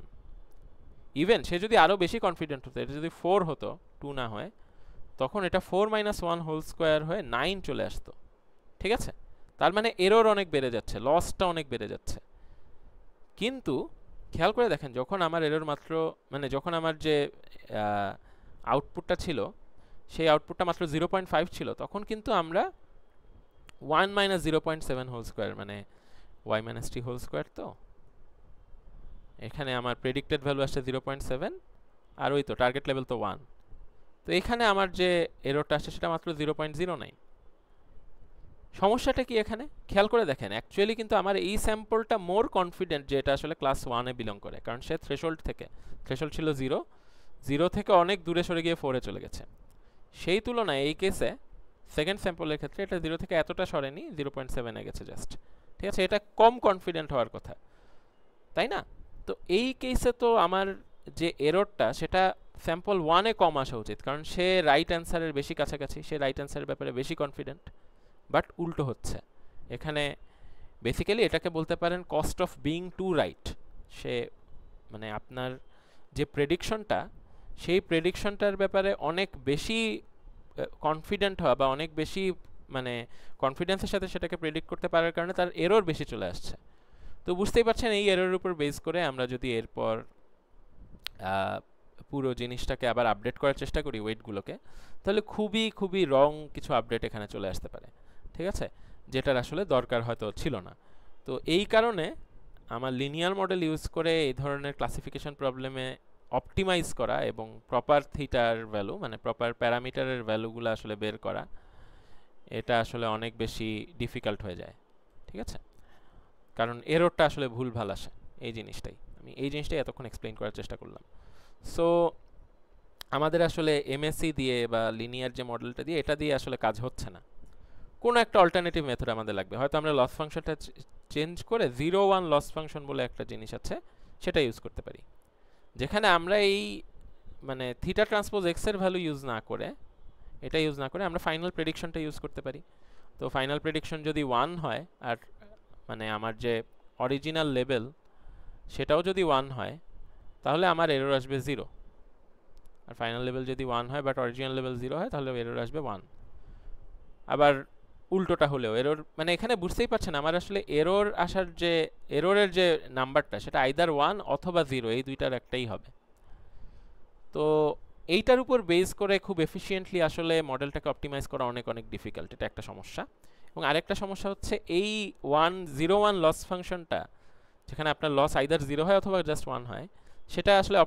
ইভেন সে যদি আরও বেশি কনফিডেন্ট হতো, এটা যদি 4 হতো, 2 না হয়, তখন এটা 4 মাইনাস 1 হোল স্কোয়ার হয়ে 9 চলে আসতো, ঠিক আছে? তার মানে এরর অনেক বেড়ে যাচ্ছে, লসটা অনেক বেড়ে যাচ্ছে। কিন্তু খেয়াল করে দেখেন যখন আমার এরর মাত্র, মানে যখন আমার যে আউটপুটটা ছিল সেই আউটপুটটা মাত্র 0.5 ছিল, তখন কিন্তু আমরা 1 মাইনাস 0.7 হোল স্কোয়ার মানে y মাইনাস টি হোল স্কোয়ার, তো এখানে আমার প্রেডিক্টেড ভ্যালু আসছে 0.7, আর ওই তো টার্গেট লেভেল তো 1, তো এখানে আমার যে এররটা আসছে সেটা মাত্র 0.09। সমস্যাটা কি এখানে খেয়াল করে দেখেন, অ্যাকচুয়ালি কিন্তু আমার এই স্যাম্পলটা মোর কনফিডেন্ট যে এটা আসলে ক্লাস 1 এ বিলং করে, কারণ সে থ্রেশহোল্ড ছিল 0 থেকে অনেক দূরে সরে গিয়ে 4 এ চলে গেছে। সেই তুলনায় এই কেসে সেকেন্ড স্যাম্পলের ক্ষেত্রে এটা 0 থেকে এতটা সরেনি, 0.7 এ গেছে জাস্ট, ঠিক আছে? এটা কম কনফিডেন্ট হওয়ার কথা, তাই না? তো এই কেসে তো আমার যে এররটা সেটা স্যাম্পল 1 এ কম আসা উচিত, কারণ সে রাইট অ্যান্সারের বেশি কাছাকাছি, সে রাইট অ্যান্সারের ব্যাপারে বেশি কনফিডেন্ট। বাট উল্টো হচ্ছে এখানে, বেসিক্যালি এটাকে বলতে পারেন cost of being too right. সে মানে আপনার যে প্রেডিকশনটা, সেই প্রেডিকশনটার ব্যাপারে অনেক বেশি কনফিডেন্ট হওয়া বা অনেক বেশি মানে কনফিডেন্সের সাথে সেটাকে প্রেডিক্ট করতে পারার কারণে তার এরর বেশি চলে আসছে। তো বুঝতেই পারছেন এই এররের উপর বেস করে আমরা যদি এরপর পুরো জিনিসটাকে আবার আপডেট করার চেষ্টা করি ওয়েটগুলোকে, তাহলে খুবই খুবই রং কিছু আপডেট এখানে চলে আসতে পারে, ঠিক আছে, যেটার আসলে দরকার হয়তো ছিল না। তো এই কারণে আমার লিনিয়ার মডেল ইউজ করে এই ধরনের ক্লাসিফিকেশন প্রবলেমে অপটিমাইজ করা এবং প্রপার থিটার ভ্যালু মানে প্রপার প্যারামিটারের ভ্যালুগুলো আসলে বের করা, এটা আসলে অনেক বেশি ডিফিকাল্ট হয়ে যায়, ঠিক আছে? কারণ এররটা আসলে ভুলভাল আসে, এই জিনিসটাই এতক্ষণ এক্সপ্লেইন করার চেষ্টা করলাম। সো আমাদের আসলে এমএসসি দিয়ে বা লিনিয়ার যে মডেলটা দিয়ে, এটা দিয়ে আসলে কাজ হচ্ছে না, কোনো একটা অল্টারনেটিভ মেথড আমাদের লাগবে। হয়তো আমরা লস ফাংশনটা চেঞ্জ করে 0-1 লস ফাংশন বলে একটা জিনিস আছে সেটা ইউজ করতে পারি, যেখানে আমরা এই মানে থিটা ট্রান্সপোজ এক্স এর ভ্যালু ইউজ না করে, এটা ইউজ না করে আমরা ফাইনাল প্রেডিকশনটা ইউজ করতে পারি। তো ফাইনাল প্রেডিকশন যদি 1 হয় আর মানে আমার যে অরিজিনাল লেভেল সেটাও যদি 1 হয়, তাহলে আমার এরর আসবে 0। আর ফাইনাল লেভেল যদি 1 হয় বাট অরিজিনাল লেভেল 0 হয়, তাহলে এরর আসবে 1। আবার উল্টোটা হলেও এরর, মানে এখানে বুঝতেই পারছেন আমার আসলে এরর আসার যে এররের যে নাম্বারটা সেটা আইদার 1 অথবা 0, এই দুইটার একটাই হবে। তো এইটার উপর বেস করে খুব এফিশিয়েন্টলি আসলে মডেলটাকে অপটিমাইজ করা অনেক অনেক ডিফিকাল্ট, এটা একটা সমস্যা। এবং আরেকটা সমস্যা হচ্ছে এই 1-0-1 লস ফাংশনটা, যেখানে আপনার লস আইদার 0 হয় অথবা জাস্ট 1 হয়, সেটা আসলে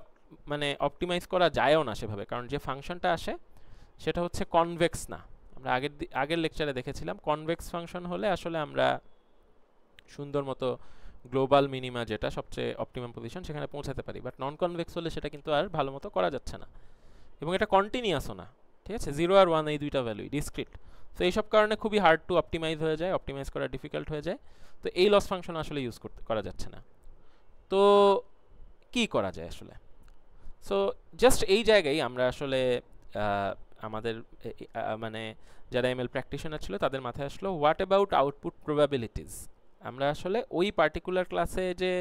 মানে অপটিমাইজ করা যায়ও না সেভাবে, কারণ যে ফাংশনটা আসে সেটা হচ্ছে কনভেক্স না। আমরা আগের লেকচারে দেখেছিলাম কনভেক্স ফাংশন হলে আসলে আমরা সুন্দর মতো গ্লোবাল মিনিমা, যেটা সবচেয়ে অপটিমাম পজিশন, সেখানে পৌঁছাতে পারি। বাট নন কনভেক্স হলে সেটা কিন্তু আর ভালো মতো করা যাচ্ছে না, এবং এটা কন্টিনিউয়াসও না, ঠিক আছে? 0 আর 1 এই দুইটা ভ্যালুই ডিসক্রিট। তো এইসব কারণে খুবই হার্ড টু অপটিমাইজ হয়ে যায়, অপটিমাইজ করা ডিফিকাল্ট হয়ে যায়। তো এই লস ফাংশন আসলে ইউজ করা যাচ্ছে না। তো কি করা যায় আসলে? সো জাস্ট এই জায়গায় আমরা আসলে আমাদের মানে যারা এমএল প্র্যাকটিশনার ছিল তাদের মাথায় আসলো হোয়াট অ্যাবাউট আউটপুট প্রবাবিলিটিস। আমরা আসলে ওই পার্টিকুলার ক্লাসে যে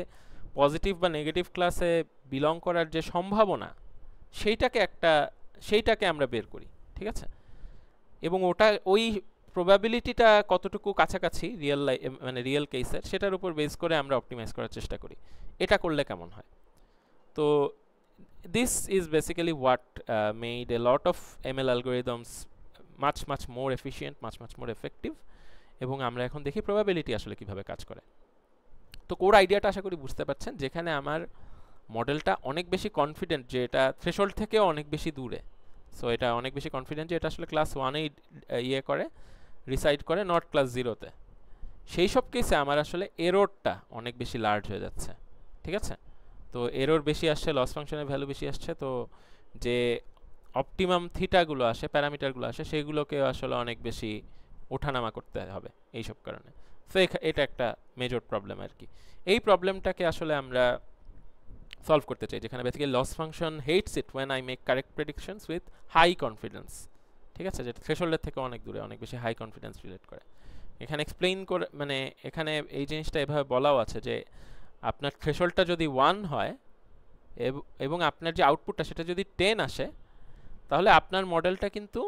পজিটিভ বা নেগেটিভ ক্লাসে বিলং করার যে সম্ভাবনা সেইটাকে আমরা বের করি, ঠিক আছে? এবং ওটা ওই প্রবাবিলিটিটা কতটুকু কাছাকাছি মানে রিয়েল কেসের, সেটার উপর বেস করে আমরা অপটিমাইজ করার চেষ্টা করি। এটা করলে কেমন হয়? তো this is basically what made a lot of ML algorithms much more efficient, much more effective, এবং আমরা এখন দেখি প্রবাবিলিটি আসলে কিভাবে কাজ করে। তো কোর আইডিয়াটা আশা করি বুঝতে পারছেন, যেখানে আমার মডেলটা অনেক বেশি কনফিডেন্ট যে এটা থ্রেশহোল্ড থেকেও অনেক বেশি দূরে। সো এটা অনেক বেশি কনফিডেন্ট যে এটা আসলে ক্লাস 1-এ রিসাইড করে, নট ক্লাস 0-তে। সেই সব কেসে আমার আসলে এররটা অনেক বেশি লার্জ হয়ে যাচ্ছে, ঠিক আছে? তো এরর বেশি আসছে, লস ফাংশনের ভ্যালু বেশি আসছে, তো যে অপটিমাম থিটাগুলো আসে, প্যারামিটারগুলো আসে, সেগুলোকে আসলে অনেক বেশি ওঠানামা করতে হবে এইসব কারণে। সো এটা একটা মেজর প্রবলেম আর কি। এই প্রবলেমটাকে আসলে আমরা সলভ করতে চাই, যেখানে basically loss function hates it when I make correct predictions with high confidence, ঠিক আছে? যেটা থ্রেশহোল্ডের থেকে অনেক দূরে, অনেক বেশি হাই কনফিডেন্স রিলেট করে। এখানে এক্সপ্লেইন করে, মানে এখানে এই জিনিসটা এভাবে বলাও আছে যে আপনার থ্রেশহোল্ডটা যদি 1 হয় এবং আপনার যে আউটপুটটা সেটা যদি 10 আসে, তাহলে আপনার মডেলটা কিন্তু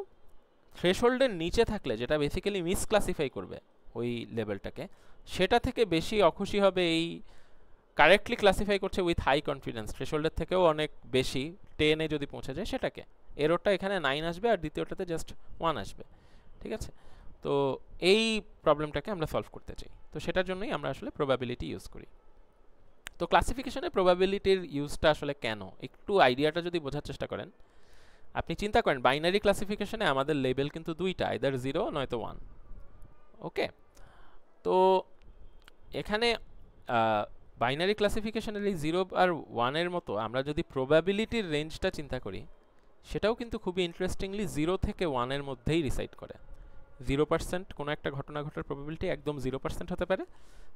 থ্রেশহোল্ডের নিচে থাকলে, যেটা বেসিক্যালি মিসক্লাসিফাই করবে ওই লেভেলটাকে, সেটা থেকে বেশি অখুশি হবে এই কারেক্টলি ক্লাসিফাই করছে উইথ হাই কনফিডেন্স, থ্রেশহোল্ডের থেকেও অনেক বেশি 10-এ যদি পৌঁছে যায় সেটাকে। এররটা এখানে 9 আসবে আর দ্বিতীয়টাতে জাস্ট 1 আসবে, ঠিক আছে? তো এই প্রবলেমটাকে আমরা সলভ করতে চাই, তো সেটার জন্যই আমরা আসলে প্রবাবিলিটি ইউজ করি। তো ক্লাসিফিকেশনে প্রবাবিলিটির ইউজটা আসলে কেন, একটু আইডিয়াটা যদি বোঝার চেষ্টা করেন, আপনি চিন্তা করেন বাইনারি ক্লাসিফিকেশনে আমাদের লেবেল কিন্তু দুইটা, আইদার 0 নয়তো 1। ওকে, তো এখানে বাইনারি ক্লাসিফিকেশনের এই 0 আর 1-এর মতো আমরা যদি প্রবাবিলিটির রেঞ্জটা চিন্তা করি, সেটাও কিন্তু খুবই ইন্টারেস্টিংলি 0 থেকে 1-এর মধ্যেই রিসাইড করে। 0% কোনো একটা ঘটনা ঘটার প্রবাবিলিটি একদম 0% হতে পারে,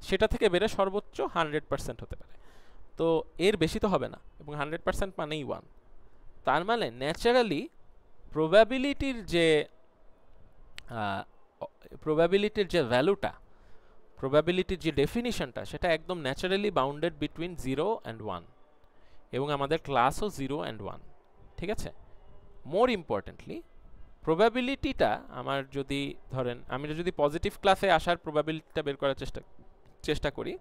সেটা থেকে বেড়ে সর্বোচ্চ 100% হতে পারে। তো এর বেশি তো হবে না, এবং 100% মানেই 1। তার মানে ন্যাচারালি প্রবাবিলিটির যে ভ্যালুটা, প্রবাবিলিটির যে ডেফিনিশনটা, সেটা একদম ন্যাচারালি বাউন্ডেড বিটুইন 0 অ্যান্ড 1, এবং আমাদের ক্লাসও 0 অ্যান্ড 1, ঠিক আছে? মোর ইম্পর্টেন্টলি প্রবাবিলিটিটা আমার যদি ধরেন, আমি যদি পজিটিভ ক্লাসে আসার প্রবাবিলিটিটা বের করার চেষ্টা করি,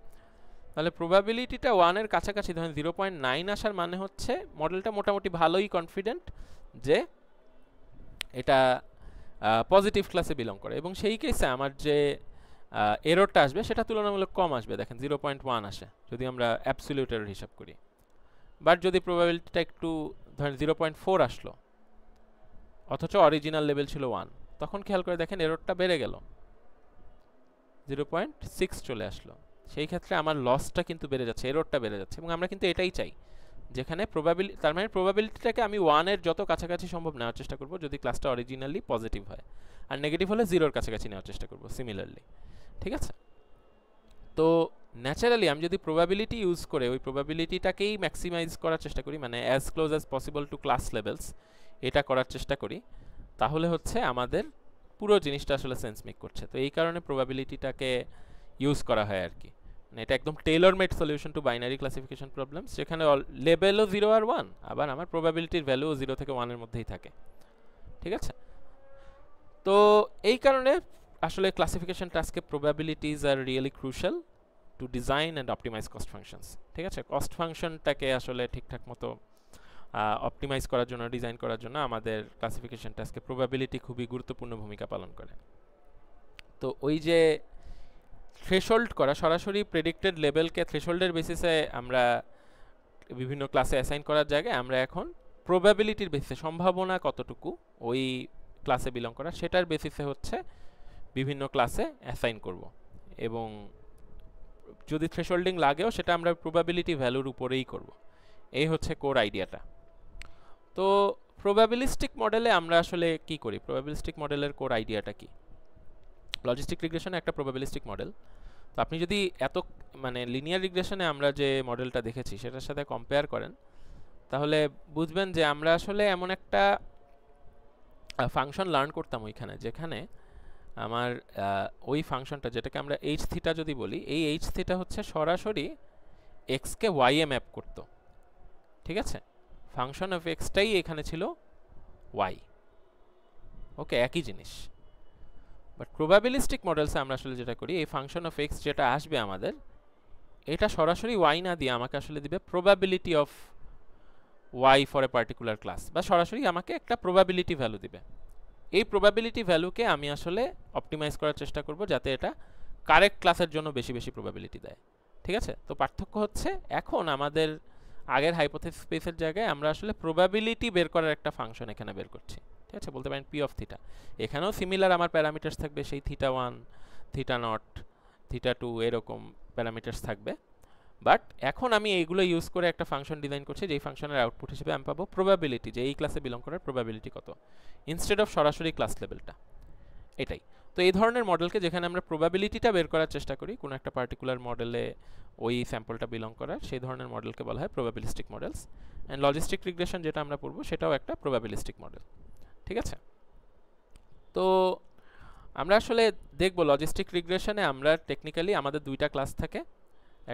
তাহলে প্রবাবিলিটিটা 1-এর কাছাকাছি, ধরেন 0.9 আসার মানে হচ্ছে মডেলটা মোটামুটি ভালোই কনফিডেন্ট যে এটা পজিটিভ ক্লাসে বিলং করে, এবং সেই কেসে আমার যে এররটা আসবে সেটা তুলনামূলক কম আসবে। দেখেন 0.1 আসে যদি আমরা অ্যাবসলিউট এরর হিসাব করি। বাট যদি প্রবাবিলিটিটা একটু ধরেন 0.4 আসলো, অথচ অরিজিনাল লেভেল ছিল 1, তখন খেয়াল করে দেখেন এররটা বেড়ে গেল, 0.6 চলে আসলো। সেই ক্ষেত্রে আমার লসটা কিন্তু বেড়ে যাচ্ছে, এররটা বেড়ে যাচ্ছে, এবং আমরা কিন্তু এটাই চাই, যেখানে তার মানে প্রবাবিলিটিটাকে আমি 1-এর যত কাছাকাছি সম্ভব নেওয়ার চেষ্টা করব যদি ক্লাসটা অরিজিনালি পজিটিভ হয়, আর নেগেটিভ হলে 0-এর কাছাকাছি নেওয়ার চেষ্টা করব সিমিলারলি, ঠিক আছে? তো ন্যাচারালি আমি যদি প্রবাবিলিটি ইউজ করে ওই প্রবাবিলিটিটাকেই ম্যাক্সিমাইজ করার চেষ্টা করি, মানে as close as possible two class levels, এটা করার চেষ্টা করি, তাহলে হচ্ছে আমাদের পুরো জিনিসটা আসলে সেন্স মেক করছে। তো এই কারণে প্রবাবিলিটিটাকে ইউজ করা হয় আর কি। মানে এটা একদম Taylor made solution to binary classification problems, যেখানে লেভেলও 0 আর 1, আবার আমার প্রবাবিলিটির ভ্যালুও 0 থেকে 1-এর মধ্যেই থাকে, ঠিক আছে? তো এই কারণে আসলে ক্লাসিফিকেশন টাস্কে probabilities are really crucial to design and optimise cost functions, ঠিক আছে? কস্ট ফাংশনটাকে আসলে ঠিকঠাক মতো অপটিমাইজ করার জন্য, ডিজাইন করার জন্য আমাদের ক্লাসিফিকেশন টাস্কে প্রবাবিলিটি খুবই গুরুত্বপূর্ণ ভূমিকা পালন করে। তো ওই যে থ্রেশহোল্ড করা, সরাসরি প্রেডিক্টেড লেভেলকে থ্রেশহোল্ডের বেসিসে আমরা বিভিন্ন ক্লাসে অ্যাসাইন করার জায়গায় আমরা এখন প্রবাবিলিটির বেসিসে, সম্ভাবনা কতটুকু ওই ক্লাসে বিলং করা, সেটার বেসিসে হচ্ছে বিভিন্ন ক্লাসে অ্যাসাইন করব, এবং যদি থ্রেশহোল্ডিং লাগেও সেটা আমরা প্রবাবিলিটি ভ্যালুর উপরেই করব। এই হচ্ছে কোর আইডিয়াটা। তো প্রবাবিলিস্টিক মডেলে আমরা আসলে কি করি, প্রবাবিলিস্টিক মডেলের কোর আইডিয়াটা কি? লজিস্টিক রিগ্রেশনে একটা প্রবাবিলিস্টিক মডেল, তো আপনি যদি মানে লিনিয়ার রিগ্রেশনে আমরা যে মডেলটা দেখেছি সেটার সাথে কম্পেয়ার করেন, তাহলে বুঝবেন যে আমরা আসলে এমন একটা ফাংশন লার্ন করতাম ওইখানে, যেখানে আমার ওই ফাংশনটা, যেটাকে আমরা এইচ থিটা যদি বলি, এই এইচ থিটা হচ্ছে সরাসরি এক্সকে ওয়াই এ ম্যাপ করত, ঠিক আছে, ফাংশন অফ এক্সটাই এখানে ছিল ওয়াই। ওকে, একই জিনিস। বাট প্রবাবিলিস্টিক মডেলসে আমরা আসলে যেটা করি, এই ফাংশন অফ এক্স যেটা আসবে আমাদের, এটা সরাসরি ওয়াই না দিয়ে আমাকে আসলে দিবে probability of Y for a particular class, বা সরাসরি আমাকে একটা প্রবাবিলিটি ভ্যালু দিবে। এই প্রবাবিলিটি ভ্যালুকে আমি আসলে অপটিমাইজ করার চেষ্টা করব যাতে এটা কারেক্ট ক্লাসের জন্য বেশি বেশি প্রবাবিলিটি দেয়, ঠিক আছে। তো পার্থক্য হচ্ছে এখন আমাদের আগের হাইপোথেসিস স্পেসের জায়গায় আমরা আসলে প্রবাবিলিটি বের করার একটা ফাংশন এখানে বের করছি, ঠিক আছে, বলতে পারেন পি অফ থিটা। এখানেও সিমিলার আমার প্যারামিটার্স থাকবে, সেই থিটা 1, থিটা নট, থিটা 2 এরকম প্যারামিটার্স থাকবে। বাট এখন আমি এইগুলো ইউজ করে একটা ফাংশন ডিজাইন করছি, যেই ফাংশনের আউটপুট হিসেবে আমি পাবো প্রবাবিলিটি, যে এই ক্লাসে বিলং করার প্রবাবিলিটি কত, ইনস্টেড অফ সরাসরি ক্লাস লেভেলটা। এটাই তো এই ধরনের মডেলকে, যেখানে আমরা প্রবাবিলিটিটা বের করার চেষ্টা করি কোনো একটা পার্টিকুলার মডেলে ওই স্যাম্পলটা বিলং করার, সেই ধরনের মডেলকে বলা হয় probabilistic models. And logistic regression যেটা আমরা পড়বো সেটাও একটা প্রবাবিলিস্টিক মডেল, ঠিক আছে। তো আমরা আসলে দেখব লজিস্টিক রিগ্রেশনে আমরা টেকনিক্যালি আমাদের দুইটা ক্লাস থাকে,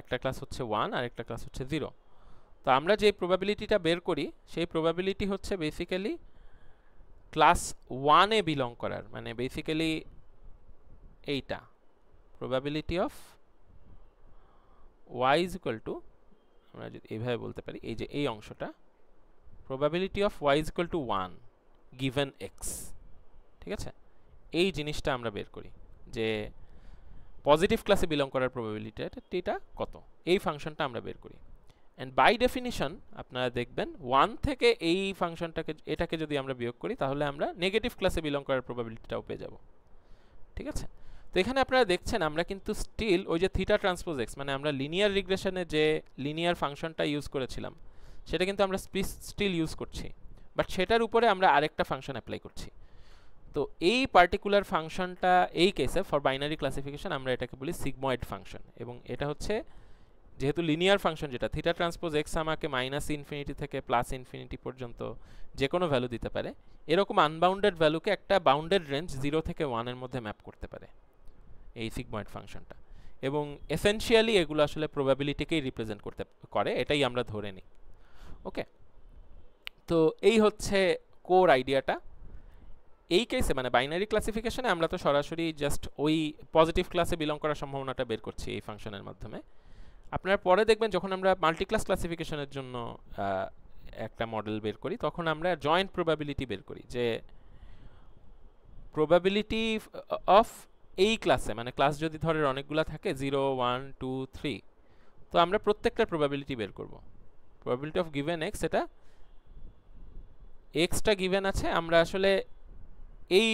একটা ক্লাস হচ্ছে 1 আর একটা ক্লাস হচ্ছে 0। তো আমরা যে প্রবাবিলিটিটা বের করি সেই প্রবাবিলিটি হচ্ছে বেসিক্যালি ক্লাস 1 এ বিলং করার, মানে বেসিক্যালি এইটা probability of y is equal two, আমরা যদি এইভাবে বলতে পারি, এই যে এই অংশটা probability of y is equal two 1 given x, ঠিক আছে। এই জিনিসটা আমরা বের করি যে পজিটিভ ক্লাসে বিলং করার প্রবাবিলিটিটা কত, এই ফাংশনটা আমরা বের করি। অ্যান্ড বাই ডেফিনিশন আপনারা দেখবেন 1 থেকে এই ফাংশনটাকে, এটাকে যদি আমরা বিয়োগ করি তাহলে আমরা নেগেটিভ ক্লাসে বিলং করার প্রবাবিলিটিটাও পেয়ে যাব, ঠিক আছে। তো এখানে আপনারা দেখছেন আমরা কিন্তু স্টিল ওই যে থিটা ট্রান্সপোজ এক্স, মানে আমরা লিনিয়ার রিগ্রেশনে যে লিনিয়ার ফাংশনটা ইউজ করেছিলাম সেটা কিন্তু আমরা স্টিল ইউজ করছি, বাট সেটার উপরে আমরা আরেকটা ফাংশন অ্যাপ্লাই করছি। তো এই পার্টিকুলার ফাংশনটা এই কেসে ফর বাইনারি ক্লাসিফিকেশন আমরা এটাকে বলি সিগময়েড ফাংশন, এবং এটা হচ্ছে যেহেতু লিনিয়ার ফাংশন, যেটা থিটা ট্রান্সপোজ এক্স আমাকে -ইনফিনিটি থেকে +ইনফিনিটি পর্যন্ত যে কোনো ভ্যালু দিতে পারে, এরকম আনবাউন্ডেড ভ্যালুকে একটা বাউন্ডেড রেঞ্জ 0 থেকে 1 এর মধ্যে ম্যাপ করতে পারে এই সিগময়েড ফাংশনটা, এবং এসেনশিয়ালি এগুলো আসলে প্রবাবিলিটিকেই রিপ্রেজেন্ট করে, এটাই আমরা ধরে নিই। ওকে, তো এই হচ্ছে কোর আইডিয়াটা। এই কেসে মানে বাইনারি ক্লাসিফিকেশনে আমরা তো সরাসরি জাস্ট ওই পজিটিভ ক্লাসে বিলং করার সম্ভাবনাটা বের করছি এই ফাংশনের মাধ্যমে। আপনারা পরে দেখবেন যখন আমরা মাল্টিক্লাস ক্লাসিফিকেশনের জন্য একটা মডেল বের করি, তখন আমরা জয়েন্ট প্রবাবিলিটি বের করি, যে প্রবাবিলিটি অফ এই ক্লাসে, মানে ক্লাস যদি ধরের অনেকগুলো থাকে 0, 1, 2, 3, তো আমরা প্রত্যেকটার প্রবাবিলিটি বের করব। প্রবাবিলিটি অফ গিভেন এক্স, এটা এক্সটা গিভেন আছে, আমরা আসলে এই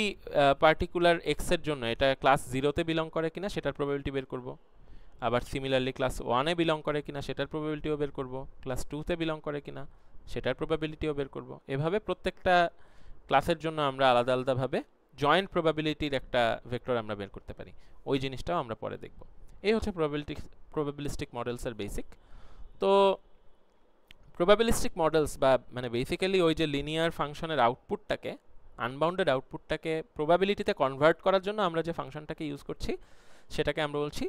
পার্টিকুলার এক্স এর জন্য এটা ক্লাস 0-তে বিলং করে কিনা সেটার প্রবাবিলিটি বের করব। আবার সিমিলারলি ক্লাস 1-এ বিলং করে কিনা সেটার প্রবাবিলিটিও বের করব, ক্লাস 2-তে বিলং করে কিনা সেটার প্রবাবিলিটিও বের করব। এভাবে প্রত্যেকটা ক্লাসের জন্য আমরা আলাদা আলাদাভাবে জয়েন্ট প্রবাবিলিটির একটা ভেক্টর আমরা বের করতে পারি, ওই জিনিসটাও আমরা পরে দেখব। এই হচ্ছে প্রবাবিলিস্টিক মডেলসের বেসিক। তো প্রবাবিলিস্টিক মডেলস বা মানে বেসিক্যালি ওই যে লিনিয়ার ফাংশনের আউটপুটটাকে, আনবাউন্ডেড আউটপুটটাকে প্রবাবিলিটিতে কনভার্ট করার জন্য আমরা যে ফাংশনটাকে ইউজ করছি সেটাকে আমরা বলছি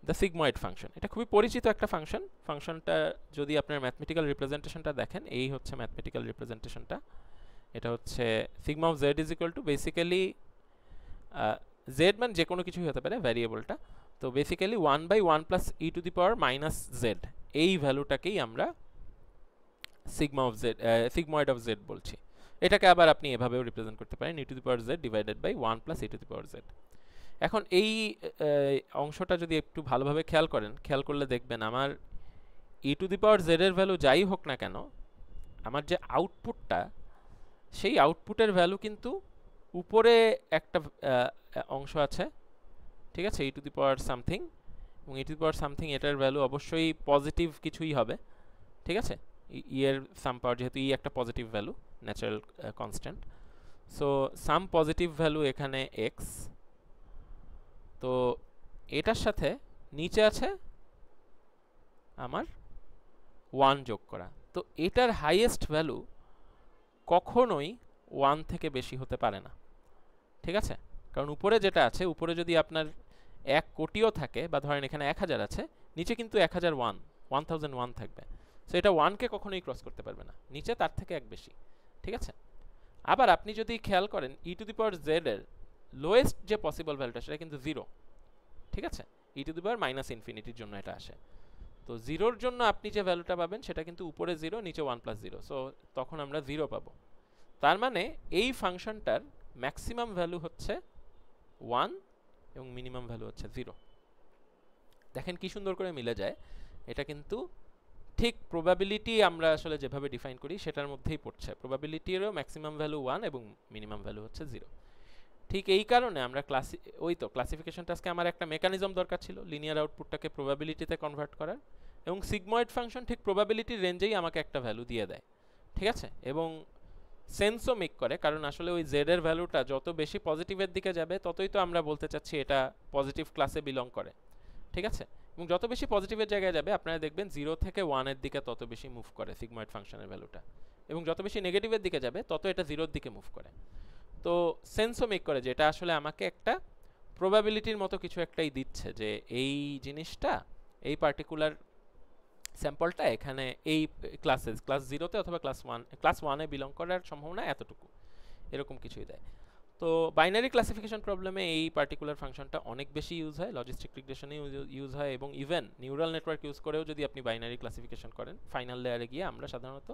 দ্য সিগময়েড ফাংশন। এটা খুবই পরিচিত একটা ফাংশন। ফাংশনটা যদি আপনার ম্যাথমেটিক্যাল রিপ্রেজেন্টেশনটা দেখেন, এই হচ্ছে ম্যাথমেটিক্যাল রিপ্রেজেন্টেশনটা। এটা হচ্ছে sigma of Z is equal to basically Z মানে যে কোনো কিছুই হতে পারে ভ্যারিয়েবলটা, তো basically 1/1 plus E to the power minus Z, এই ভ্যালুটাকেই আমরা sigma of Z, sigmoid of Z বলছি। এটাকে আবার আপনি এভাবেও রিপ্রেজেন্ট করতে পারেন, E to the power Z divided by 1 plus E to the power Z. এখন এই অংশটা যদি একটু ভালোভাবে খেয়াল করলে দেখবেন আমার ই টু দি পাওয়ার জেড এর ভ্যালু যাই হোক না কেন, আমার যে আউটপুটটা, সেই আউটপুটের ভ্যালু কিন্তু উপরে একটা অংশ আছে, ঠিক আছে, ই টু দি পাওয়ার সামথিং, এবং ই টু দি পাওয়ার সামথিং এটার ভ্যালু অবশ্যই পজিটিভ কিছুই হবে, ঠিক আছে, ই এর সাম পাওয়ার, যেহেতু ই একটা positive value, natural constant, so সাম পজিটিভ ভ্যালু এখানে এক্স। তো এটার সাথে নিচে আছে আমার 1 যোগ করা, তো এটার হাইয়েস্ট ভ্যালু কখনোই 1 থেকে বেশি হতে পারে না, ঠিক আছে, কারণ উপরে যেটা আছে, উপরে যদি আপনার 1 কোটিও থাকে বা ধরেন এখানে 1000 আছে, নিচে কিন্তু 1001 1001 থাকবে। সো এটা 1 কে কখনোই ক্রস করতে পারবে না, নিচে তার থেকে এক বেশি। ঠিক আছে, আবার আপনি যদি খেয়াল করেন e to the power z এর লোয়েস্ট যে পসিবল ভ্যালুটা সেটা কিন্তু 0। ঠিক আছে, e to the power minus ইনফিনিটির জন্য এটা আসে। তো 0 এর জন্য আপনি যে ভ্যালুটা পাবেন সেটা কিন্তু উপরে 0 নিচে 1 প্লাস 0, সো তখন আমরা 0 পাবো। তার মানে এই ফাংশনটার ম্যাক্সিমাম ভ্যালু হচ্ছে 1 এবং মিনিমাম ভ্যালু হচ্ছে 0। দেখেন কি সুন্দর করে মিলে যায়, এটা কিন্তু ঠিক প্রবাবিলিটি আমরা আসলে যেভাবে ডিফাইন করি সেটার মধ্যেই পড়ছে। প্রবাবিলিটিরও ম্যাক্সিমাম ভ্যালু 1 এবং মিনিমাম ভ্যালু হচ্ছে 0। ঠিক এই কারণে আমরা ক্লাসিফিকেশনটা আজকে আমার একটা মেকানিজম দরকার ছিল লিনিয়ার আউটপুটটাকে প্রবাবিলিটিতে কনভার্ট করার, এবং সিগময়েড ফাংশন ঠিক প্রবাবিলিটির রেঞ্জেই আমাকে একটা ভ্যালু দিয়ে দেয়। ঠিক আছে, এবং সেন্সও মেক করে, কারণ আসলে ওই জেড এর ভ্যালুটা যত বেশি পজিটিভের দিকে যাবে ততই তো আমরা বলতে চাচ্ছি এটা পজিটিভ ক্লাসে বিলং করে। ঠিক আছে, এবং যত বেশি পজিটিভের জায়গায় যাবে আপনারা দেখবেন 0 থেকে 1 এর দিকে তত বেশি মুভ করে সিগময়েড ফাংশনের ভ্যালুটা, এবং যত বেশি নেগেটিভের দিকে যাবে তত এটা 0 এর দিকে মুভ করে। তো সেন্সও মেক করে যে এটা আসলে আমাকে একটা প্রবাবিলিটির মতো কিছু একটাই দিচ্ছে, যে এই জিনিসটা এই পার্টিকুলার স্যাম্পলটা এখানে এই ক্লাস 0তে অথবা ক্লাস 1 এ বিলং করার সম্ভাবনা এতটুকু, এরকম কিছুই দেয়। তো বাইনারি ক্লাসিফিকেশন প্রবলেমে এই পার্টিকুলার ফাংশনটা অনেক বেশি ইউজ হয়, লজিস্টিক রিগ্রেশনে ইউজ হয়, এবং ইভেন নিউরাল নেটওয়ার্ক ইউজ করেও যদি আপনি বাইনারি ক্লাসিফিকেশন করেন ফাইনাল লেয়ারে গিয়ে আমরা সাধারণত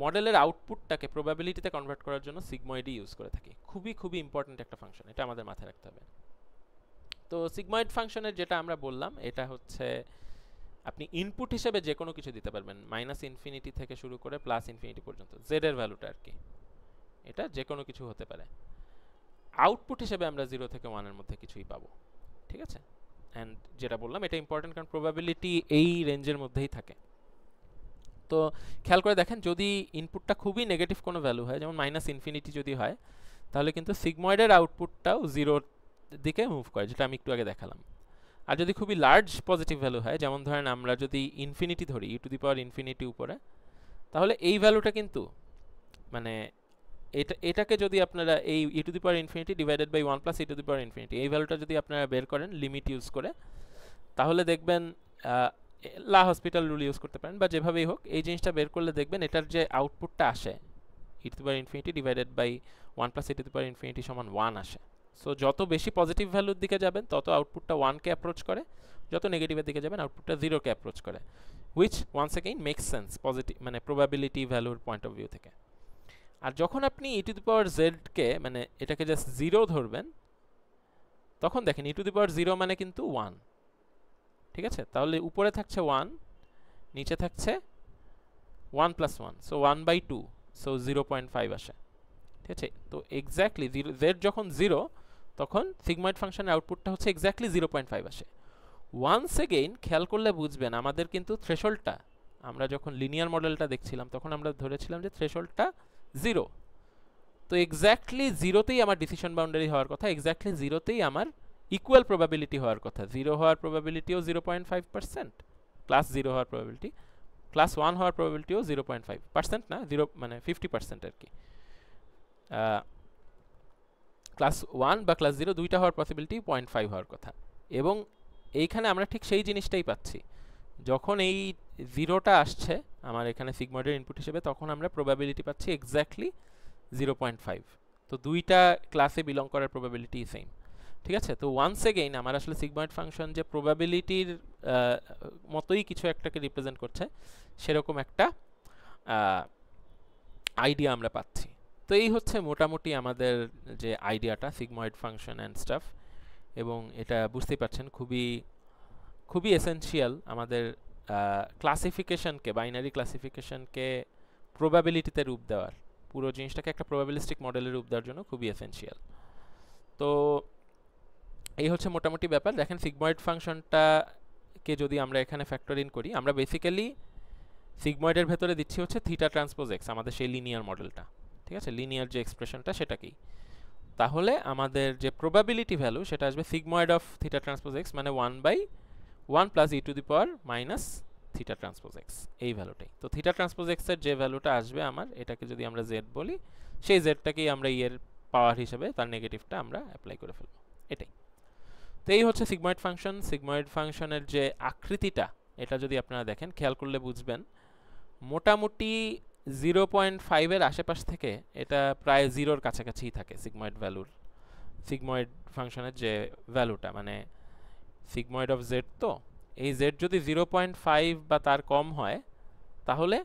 মডেলের আউটপুটটাকে প্রবাবিলিটিতে কনভার্ট করার জন্য সিগময়েডই ইউজ করে থাকি। খুবই খুবই ইম্পর্টেন্ট একটা ফাংশন, এটা আমাদের মাথায় রাখতে হবে। তো সিগময়েড ফাংশনের যেটা আমরা বললাম এটা হচ্ছে আপনি ইনপুট হিসেবে যে কোনো কিছু দিতে পারবেন, মাইনাস ইনফিনিটি থেকে শুরু করে প্লাস ইনফিনিটি পর্যন্ত, জেড এর ভ্যালুটা আর কি, এটা যে কোনো কিছু হতে পারে। আউটপুট হিসেবে আমরা 0 থেকে 1 এর মধ্যে কিছুই পাবো। ঠিক আছে, অ্যান্ড যেটা বললাম এটা ইম্পর্টেন্ট কারণ প্রবাবিলিটি এই রেঞ্জের মধ্যেই থাকে। তো খেয়াল করে দেখেন, যদি ইনপুটটা খুবই নেগেটিভ কোনো ভ্যালু হয়, যেমন মাইনাস ইনফিনিটি যদি হয়, তাহলে কিন্তু সিগময়েডের আউটপুটটাও 0 দিকে মুভ করে, যেটা আমি একটু আগে দেখালাম। আর যদি খুবই লার্জ পজিটিভ ভ্যালু হয়, যেমন ধরেন আমরা যদি ইনফিনিটি ধরি ই টু দি পাওয়ার ইনফিনিটি উপরে, তাহলে এই ভ্যালুটা কিন্তু মানে এটাকে যদি আপনারা এই E to the power infinity divided by 1 plus E to the power infinity এই ভ্যালুটা যদি আপনারা বের করেন লিমিট ইউজ করে, তাহলে দেখবেন লা হসপিটাল রুল ইউজ করতে পারেন বা যেভাবেই হোক, এই জিনিসটা বের করলে দেখবেন এটার যে আউটপুটটা আসে E to the power infinity divided by 1 plus E to the power infinity সমান 1 আসে। সো যত বেশি পজিটিভ ভ্যালুর দিকে যাবেন তত আউটপুটটা 1 কে অ্যাপ্রোচ করে, যত নেগেটিভের দিকে যাবেন আউটপুটটা 0 কে অ্যাপ্রোচ করে, which once again makes sense positive মানে প্রবাবিলিটি ভ্যালুর পয়েন্ট অফ ভিউ থেকে। আর যখন আপনি ই টু দি পাওয়ার জেড কে মানে এটাকে জাস্ট 0 ধরবেন, তখন দেখেন ই টু দি পাওয়ার 0 মানে কিন্তু 1। ঠিক আছে, তাহলে উপরে থাকছে 1, নিচে থাকছে 1 প্লাস 1, সো 1/2, সো 0.5 আসে। ঠিক আছে, তো এক্স্যাক্টলি জেড যখন 0 তখন সিগময়েড ফাংশনের আউটপুটটা হচ্ছে এক্স্যাক্টলি 0.5 আসে। ওয়ান্স এগেইন খেয়াল করলে বুঝবেন আমাদের কিন্তু থ্রেশহোল্ডটা, আমরা যখন লিনিয়ার মডেলটা দেখছিলাম তখন আমরা ধরেছিলাম যে থ্রেশহোল্ডটা 0। তো এক্স্যাক্টলি 0তেই আমার ডিসিশন বাউন্ডারি হওয়ার কথা, এক্স্যাক্টলি 0তেই আমার ইকুয়াল প্রবাবিলিটি হওয়ার কথা। 0 হওয়ার প্রবাবিলিটিও 0.5%, ক্লাস 0 হওয়ার প্রবাবিলিটি, ক্লাস 1 হওয়ার প্রবাবিলিটিও 0.5% না 0 মানে 50% আর কি। ক্লাস 1 বা ক্লাস 0 দুইটা হওয়ার পসিবিলিটি 0.5 হওয়ার কথা, এবং এইখানে আমরা ঠিক সেই জিনিসটাই পাচ্ছি। যখন এই 0টা আসছে আমার এখানে সিগময়েডের ইনপুট হিসেবে, তখন আমরা প্রবাবিলিটি পাচ্ছি এক্স্যাক্টলি 0.5। তো দুইটা ক্লাসে বিলং করার প্রবাবিলিটি সেম। ঠিক আছে, তো ওয়ান্স এগেইন আমার আসলে সিগময়েড ফাংশন যে প্রবাবিলিটির মতোই কিছু একটাকে রিপ্রেজেন্ট করছে সেরকম একটা আইডিয়া আমরা পাচ্ছি। তো এই হচ্ছে মোটামুটি আমাদের যে আইডিয়াটা সিগময়েড ফাংশন অ্যান্ড স্টাফ, এবং এটা বুঝতেই পারছেন খুবই খুবই এসেনশিয়াল আমাদের ক্লাসিফিকেশনকে, বাইনারি ক্লাসিফিকেশনকে প্রবাবিলিটিতে রূপ দেওয়ার, পুরো জিনিসটাকে একটা প্রবাবিলিস্টিক মডেলে রূপ দেওয়ার জন্য খুবই এসেনশিয়াল। তো এই হচ্ছে মোটামুটি ব্যাপার। দেখেন সিগময়েড ফাংশনটাকে যদি আমরা এখানে ফ্যাক্টর ইন করি, আমরা বেসিক্যালি সিগময়েডের ভেতরে দিচ্ছি হচ্ছে থিটা ট্রান্সপোজ এক্স, আমাদের সেই লিনিয়ার মডেলটা। ঠিক আছে, লিনিয়ার যে এক্সপ্রেশনটা সেটাকেই, তাহলে আমাদের যে প্রবাবিলিটি ভ্যালু সেটা আসবে sigmoid of theta transpose x মানে 1/1 plus E to the power minus theta transpose x, এই ভ্যালুটাই। তো থিটা ট্রান্সপোজ এক্স এর যে ভ্যালুটা আসবে আমার, এটাকে যদি আমরা জেড বলি, সেই জেডটাকেই আমরা এর পাওয়ার হিসেবে তার নেগেটিভটা আমরা অ্যাপ্লাই করে ফেলবো, এটাই। তো এই হচ্ছে সিগময়েড ফাংশন। সিগময়েড ফাংশনের যে আকৃতিটা এটা যদি আপনারা দেখেন, খেয়াল করলে বুঝবেন মোটামুটি 0.5 এর আশেপাশ থেকে এটা প্রায় জিরোর কাছাকাছিই থাকে সিগময়েড ভ্যালুর, সিগময়েড ফাংশনের যে ভ্যালুটা, মানে সিগময়েড অফ জেড। তো এই জেড যদি 0.5 বা তার কম হয় তাহলে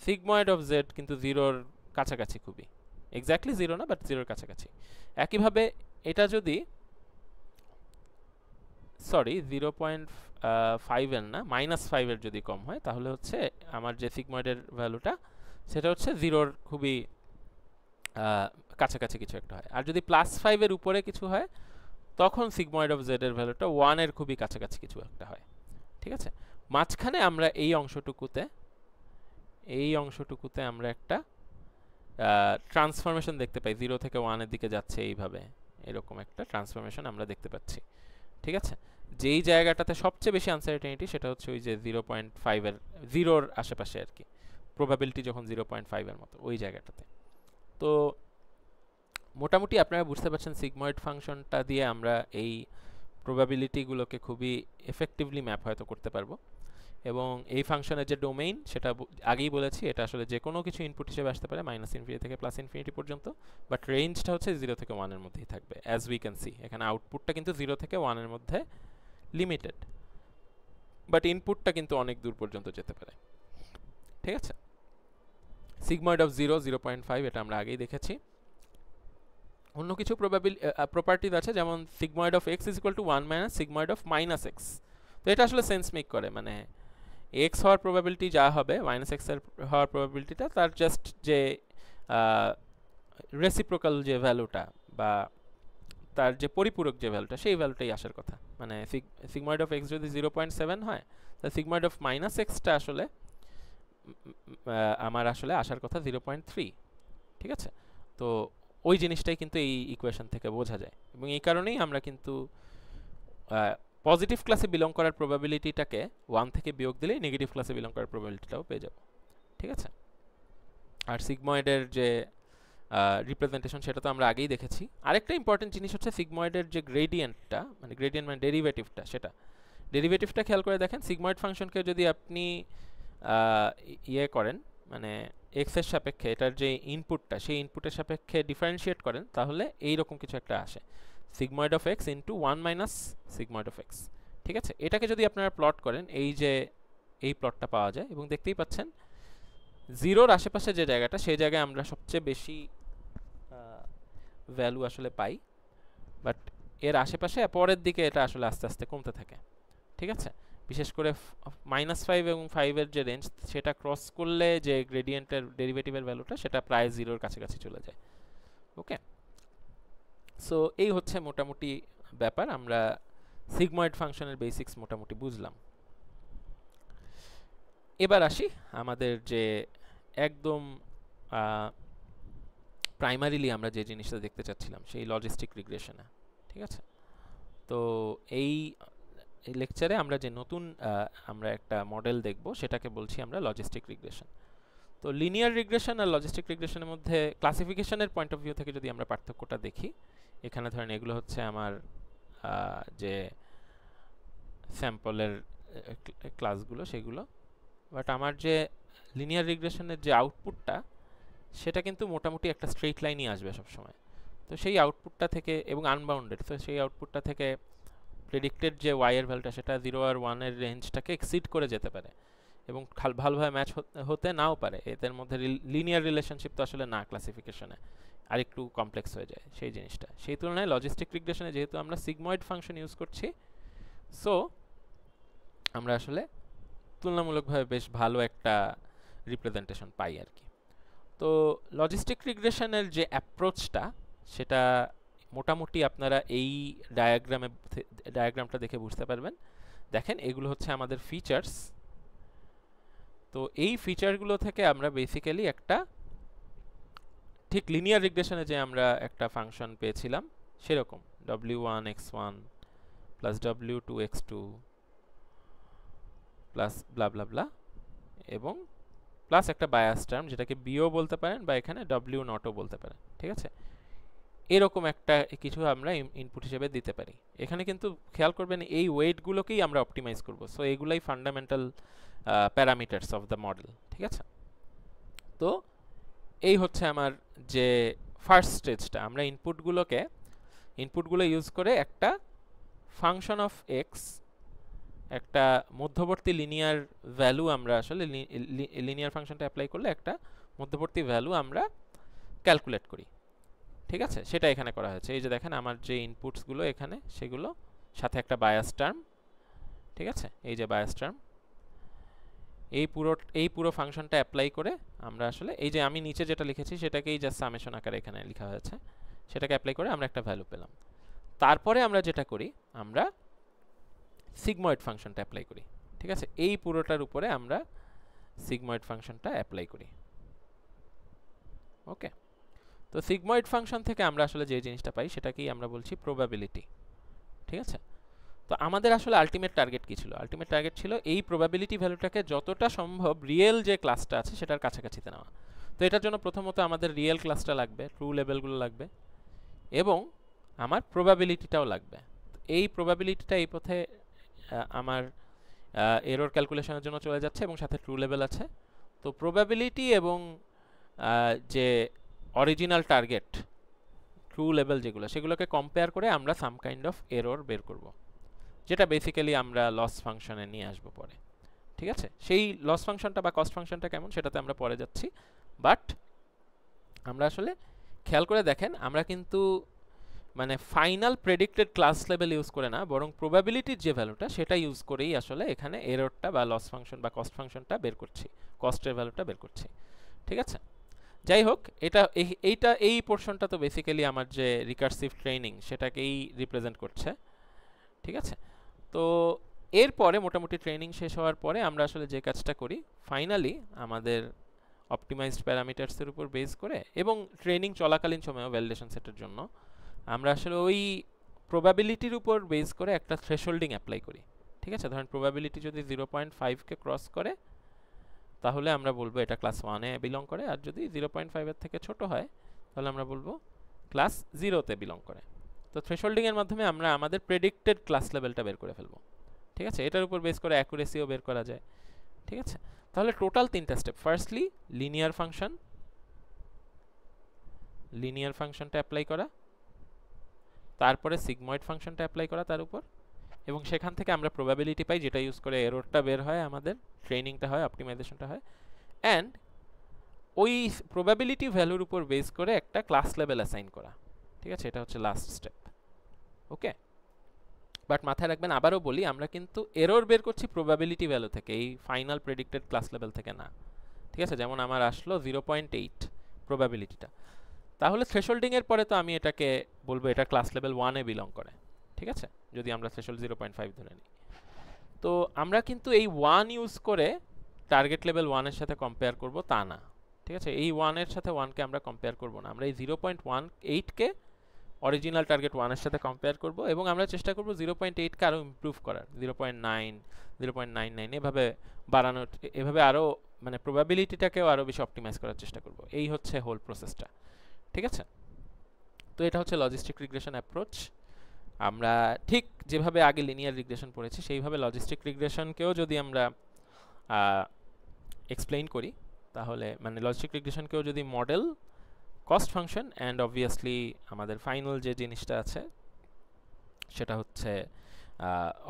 সিগময়েড অফ জেড কিন্তু জিরোর কাছাকাছি, খুবই এক্স্যাক্টলি জিরো না, বাট জিরোর কাছাকাছি। একইভাবে এটা যদি, সরি 0.5 এর না, -5 এর যদি কম হয় তাহলে হচ্ছে আমার যে সিগময়েডের ভ্যালুটা সেটা হচ্ছে জিরোর খুবই কাছাকাছি কিছু একটা হয়। আর যদি +5 এর উপরে কিছু হয় তখন সিগময়েড অফ জেড এর ভ্যালুটা 1 এর খুবই কাছাকাছি কিছু একটা হয়। ঠিক আছে, মাঝখানে আমরা এই অংশটুকুতে আমরা একটা ট্রান্সফরমেশন দেখতে পাই, 0 থেকে 1 এর দিকে যাচ্ছে এইভাবে, এরকম একটা ট্রান্সফরমেশন আমরা দেখতে পাচ্ছি। ঠিক আছে, যেই জায়গাটাতে সবচেয়ে বেশি আনসার্টেনিটি সেটা হচ্ছে ওই যে 0.5 এর, জিরোর আশেপাশে আর কি, প্রবাবিলিটি যখন 0.5 এর মতো ওই জায়গাটাতে। তো মোটামুটি আপনারা বুঝতে পারছেন সিগময়েড ফাংশনটা দিয়ে আমরা এই প্রবাবিলিটিগুলোকে খুবই এফেক্টিভলি ম্যাপ হয়তো করতে পারবো। এবং এই ফাংশনের যে ডোমেইন সেটা আগেই বলেছি, এটা আসলে যে কোনো কিছু ইনপুট হিসেবে আসতে পারে -ইনফিনিটি থেকে +ইনফিনিটি পর্যন্ত, বাট রেঞ্জটা হচ্ছে 0 থেকে 1 এর মধ্যেই থাকবে। অ্যাজ উই ক্যান সি এখানে আউটপুটটা কিন্তু 0 থেকে 1 এর মধ্যে লিমিটেড, বাট ইনপুটটা কিন্তু অনেক দূর পর্যন্ত যেতে পারে। ঠিক আছে, সিগময়েড অফ 0 0.5 এটা আমরা আগেই দেখেছি। অন্য কিছু প্রপার্টিজ আছে, যেমন sigmoid of x = 1 - sigmoid of -x। তো এটা আসলে সেন্স মেক করে, মানে x হওয়ার প্রবাবিলিটি যা হবে -x এর হওয়ার প্রবাবিলিটিটা তার জাস্ট যে রেসিপ্রোকাল যে ভ্যালুটা বা তার যে পরিপূরক যে ভ্যালুটা সেই ভ্যালুটাই আসার কথা। মানে সিগময়েড অফ x যদি 0.7 হয় তাহলে সিগময়েড অফ -x টা আসলে আমার আসলে আসার কথা 0.3। ঠিক আছে, তো ওই জিনিসটাই কিন্তু এই ইকুয়েশন থেকে বোঝা যায়, এবং এই কারণেই আমরা কিন্তু পজিটিভ ক্লাসে বিলং করার প্রবাবিলিটিটাকে 1 থেকে বিয়োগ দিলেই নেগেটিভ ক্লাসে বিলং করার প্রবাবিলিটিটাও পেয়ে যাব। ঠিক আছে, আর সিগময়েডের যে রিপ্রেজেন্টেশন সেটা তো আমরা আগেই দেখেছি। আরেকটা ইম্পর্টেন্ট জিনিস হচ্ছে সিগময়েডের যে গ্রেডিয়েন্টটা, মানে গ্রেডিয়েন্ট মানে ডেরিভেটিভটা, সেটা ডেরিভেটিভটা খেয়াল করে দেখেন। সিগময়েড ফাংশনকে যদি আপনি ইয়ে করেন, মানে x এর সাপেক্ষে এটার যে ইনপুটটা সেই ইনপুটের সাপেক্ষে ডিফারেন্সিয়েট করেন তাহলে এইরকম কিছু একটা আসে, sigmoid of x * 1 - sigmoid of x। ঠিক আছে, এটাকে যদি আপনারা প্লট করেন এই যে এই প্লটটা পাওয়া যায়, এবং দেখতেই পাচ্ছেন জিরোর আশেপাশে যে জায়গাটা সেই জায়গায় আমরা সবচেয়ে বেশি ভ্যালু আসলে পাই, বাট এর আশেপাশে পরের দিকে এটা আসলে আস্তে আস্তে কমতে থাকে। ঠিক আছে, বিশেষ করে -5 এবং 5 এর যে রেঞ্জ সেটা ক্রস করলে যে গ্রেডিয়েন্টের ডেরিভেটিভের ভ্যালুটা সেটা প্রায় জিরোর কাছাকাছি চলে যায়। ওকে, সো এই হচ্ছে মোটামুটি ব্যাপার, আমরা সিগময়েড ফাংশনের বেসিক্স মোটামুটি বুঝলাম। এবার আসি আমাদের যে একদম প্রাইমারিলি আমরা যে জিনিসটা দেখতে চাচ্ছিলাম সেই লজিস্টিক রিগ্রেশনে। ঠিক আছে, তো এই লেকচারে আমরা যে নতুন আমরা একটা মডেল দেখব সেটাকে বলছি আমরা লজিস্টিক রিগ্রেশন। তো লিনিয়ার রিগ্রেশন আর লজিস্টিক রিগ্রেশনের মধ্যে ক্লাসিফিকেশনের পয়েন্ট অফ ভিউ থেকে যদি আমরা পার্থক্যটা দেখি, এখানে ধরেন এগুলো হচ্ছে আমার যে স্যাম্পলের ক্লাসগুলো সেগুলো, বাট আমার যে লিনিয়ার রিগ্রেশনের যে আউটপুটটা সেটা কিন্তু মোটামুটি একটা স্ট্রেইট লাইনই আসবে সবসময়। তো সেই আউটপুটটা থেকে, এবং আনবাউন্ডেড, তো সেই আউটপুটটা থেকে প্রেডিক্টেড যে y এর ভ্যালুটা সেটা 0 আর 1 এর রেঞ্জটাকে এক্সিড করে যেতে পারে, এবং ভালোভাবে ম্যাচ হতে নাও পারে। এদের মধ্যে লিনিয়ার রিলেশনশিপ তো আসলে না ক্লাসিফিকেশনে, আর একটু কমপ্লেক্স হয়ে যায় সেই জিনিসটা। সেই তুলনায় লজিস্টিক রিগ্রেশনে যেহেতু আমরা সিগময়েড ফাংশন ইউজ করছি, সো আমরা আসলে তুলনামূলকভাবে বেশ ভালো একটা রিপ্রেজেন্টেশন পাই আর কি। তো লজিস্টিক রিগ্রেশনের যে অ্যাপ্রোচটা সেটা মোটামুটি আপনারা এই ডায়াগ্রামটা দেখে বুঝতে পারবেন। দেখেন এগুলো হচ্ছে আমাদের ফিচার্স। তো এই ফিচারগুলো থেকে আমরা বেসিক্যালি একটা, ঠিক লিনিয়ার রিগ্রেশনে যে আমরা একটা ফাংশন পেয়েছিলাম সেরকম w1 x1 plus w2 x2 plus ব্লা ব্লা ব্লা, এবং প্লাস একটা বায়াস টার্ম যেটাকে বিও বলতে পারেন বা এখানে w নটও বলতে পারেন। ঠিক আছে, এরকম একটা কিছু আমরা ইনপুট হিসেবে দিতে পারি। এখানে কিন্তু খেয়াল করবেন এই ওয়েটগুলোকেই আমরা অপটিমাইজ করব। সো এগুলাই fundamental parameters of the model, ঠিক আছে? তো এই হচ্ছে আমার যে ফার্স্ট স্টেজটা, আমরা ইনপুটগুলো ইউজ করে একটা ফাংশন অফ এক্স, একটা মধ্যবর্তী লিনিয়ার ভ্যালু আমরা আসলে লিনিয়ার ফাংশনটা অ্যাপ্লাই করলে একটা মধ্যবর্তী ভ্যালু আমরা ক্যালকুলেট করি, ঠিক আছে? সেটা এখানে করা হয়েছে। এই যে দেখেন আমার যে ইনপুটসগুলো এখানে, সেগুলো সাথে একটা বায়াস টার্ম, ঠিক আছে? এই যে বায়াস টার্ম, এই পুরো ফাংশনটা অ্যাপ্লাই করে আমরা আসলে এই যে আমি নিচে যেটা লিখেছি সেটাকেই জাস্ট সামেশন আকারে এখানে লেখা হয়েছে, সেটাকে অ্যাপ্লাই করে আমরা একটা ভ্যালু পেলাম। তারপরে আমরা যেটা করি, আমরা সিগময়েড ফাংশনটা অ্যাপ্লাই করি, ঠিক আছে? এই পুরোটার উপরে আমরা সিগময়েড ফাংশনটা অ্যাপ্লাই করি। ওকে, তো সিগময়েড ফাংশন থেকে আমরা আসলে যে জিনিসটা পাই সেটাকেই আমরা বলছি প্রবাবিলিটি, ঠিক আছে? তো আমাদের আসলে আলটিমেট টার্গেট কি ছিল? আলটিমেট টার্গেট ছিল এই প্রবাবিলিটি ভ্যালুটাকে যতটা সম্ভব রিয়েল যে ক্লাসটা আছে সেটার কাছাকাছিতে নেওয়া। তো এটার জন্য প্রথমত আমাদের রিয়েল ক্লাসটা লাগবে, ট্রু লেভেলগুলো লাগবে, এবং আমার প্রবাবিলিটিটাও লাগবে। এই প্রবাবিলিটিটা এই পথে আমার এরর ক্যালকুলেশনের জন্য চলে যাচ্ছে এবং সাথে ট্রু লেভেল আছে। তো প্রবাবিলিটি এবং যে অরিজিনাল টার্গেট ট্রু লেভেল যেগুলো, সেগুলোকে কম্পেয়ার করে আমরা সাম কাইন্ড অফ এরর বের করব, যেটা বেসিক্যালি আমরা লস ফাংশনে নিয়ে আসবো পরে, ঠিক আছে? সেই লস ফাংশনটা বা কস্ট ফাংশনটা কেমন সেটাতে আমরা পরে যাচ্ছি। বাট আমরা আসলে খেয়াল করে দেখেন, আমরা কিন্তু মানে final predicted class level use করে না, বরং প্রবাবিলিটির যে ভ্যালুটা সেটা ইউজ করেই আসলে এখানে এররটা বা লস ফাংশন বা কস্ট ফাংশনটা বের করছি, কস্টের ভ্যালুটা বের করছি, ঠিক আছে? যাই হোক, এই পোর্শনটা তো বেসিক্যালি আমার যে রিকার্সিভ ট্রেনিং সেটাকেই রিপ্রেজেন্ট করছে, ঠিক আছে? তো এরপরে মোটামুটি ট্রেনিং শেষ হওয়ার পরে আমরা আসলে যে কাজটা করি, ফাইনালি আমাদের অপটিমাইজড প্যারামিটারসের উপর বেস করে এবং ট্রেনিং চলাকালীন সময়েও ভ্যালিডেশন সেটের জন্য আমরা আসলে ওই প্রবাবিলিটির উপর বেস করে একটা থ্রেশহোল্ডিং অ্যাপ্লাই করি, ঠিক আছে? ধরেন প্রবাবিলিটি যদি 0.5কে ক্রস করে তাহলে আমরা বলবো এটা ক্লাস 1-এ বিলং করে, আর যদি 0.5-এর থেকে ছোট হয় তাহলে আমরা বলবো ক্লাস 0-তে বিলং করে। তো থ্রেশহোল্ডিং এর মাধ্যমে আমরা আমাদের প্রেডিক্টেড ক্লাস লেভেলটা বের করে ফেলবো, ঠিক আছে? এটার উপর বেস করে অ্যাকুরেসিও বের করা যায়, ঠিক আছে? তাহলে টোটাল 3টা স্টেপ। ফার্স্টলি লিনিয়ার ফাংশনটা অ্যাপ্লাই করা, তারপরে সিগময়েড ফাংশনটা অ্যাপ্লাই করা তার উপর, এবং সেখান থেকে আমরা প্রবাবিলিটি পাই যেটা ইউজ করে এররটা বের হয়, আমাদের ট্রেনিংটা হয়, অপটিমাইজেশনটা হয়, অ্যান্ড ওই প্রবাবিলিটি ভ্যালুর উপর বেস করে একটা ক্লাস লেভেল অ্যাসাইন করা, ঠিক আছে? এটা হচ্ছে লাস্ট স্টেপ। ওকে, বাট মাথায় রাখবেন, আবারও বলি, আমরা কিন্তু এরর বের করছি প্রবাবিলিটি ভ্যালু থেকে, এই ফাইনাল প্রেডিক্টেড ক্লাস লেভেল থেকে না, ঠিক আছে? যেমন আমার আসলো 0.8 প্রবাবিলিটিটা, তাহলে থ্রেশহোল্ডিং এর পরে তো আমি এটাকে বলবো এটা ক্লাস লেভেল 1-এ বিলং করে, ঠিক আছে? যদি আমরা থ্রেশহোল্ড 0.5 ধরে নিই, তো আমরা কিন্তু এই 1 ইউজ করে টার্গেট লেভেল 1-এর সাথে কম্পেয়ার করব তা না, ঠিক আছে? এই 1-এর সাথে 1-কে আমরা কম্পেয়ার করব না, আমরা এই 0.18কে অরিজিনাল টার্গেট 1-এর সাথে কম্পেয়ার করব, এবং আমরা চেষ্টা করব 0.8কে আরও ইমপ্রুভ করার, 0.9, 0.99 এভাবে বাড়ানোর, এভাবে আরও মানে প্রবাবিলিটিটাকেও আরও বেশি অপটিমাইজ করার চেষ্টা করব। এই হচ্ছে হোল প্রসেসটা, ঠিক আছে? তো এটা হচ্ছে লজিস্টিক রিগ্রেশন অ্যাপ্রোচ। আমরা ঠিক যেভাবে আগে লিনিয়ার রিগ্রেশন পড়েছি সেইভাবে লজিস্টিক রিগ্রেশনকেও যদি আমরা এক্সপ্লেইন করি, তাহলে মানে লজিস্টিক রিগ্রেশনকেও যদি model, cost function and obviously আমাদের ফাইনাল যে জিনিসটা আছে সেটা হচ্ছে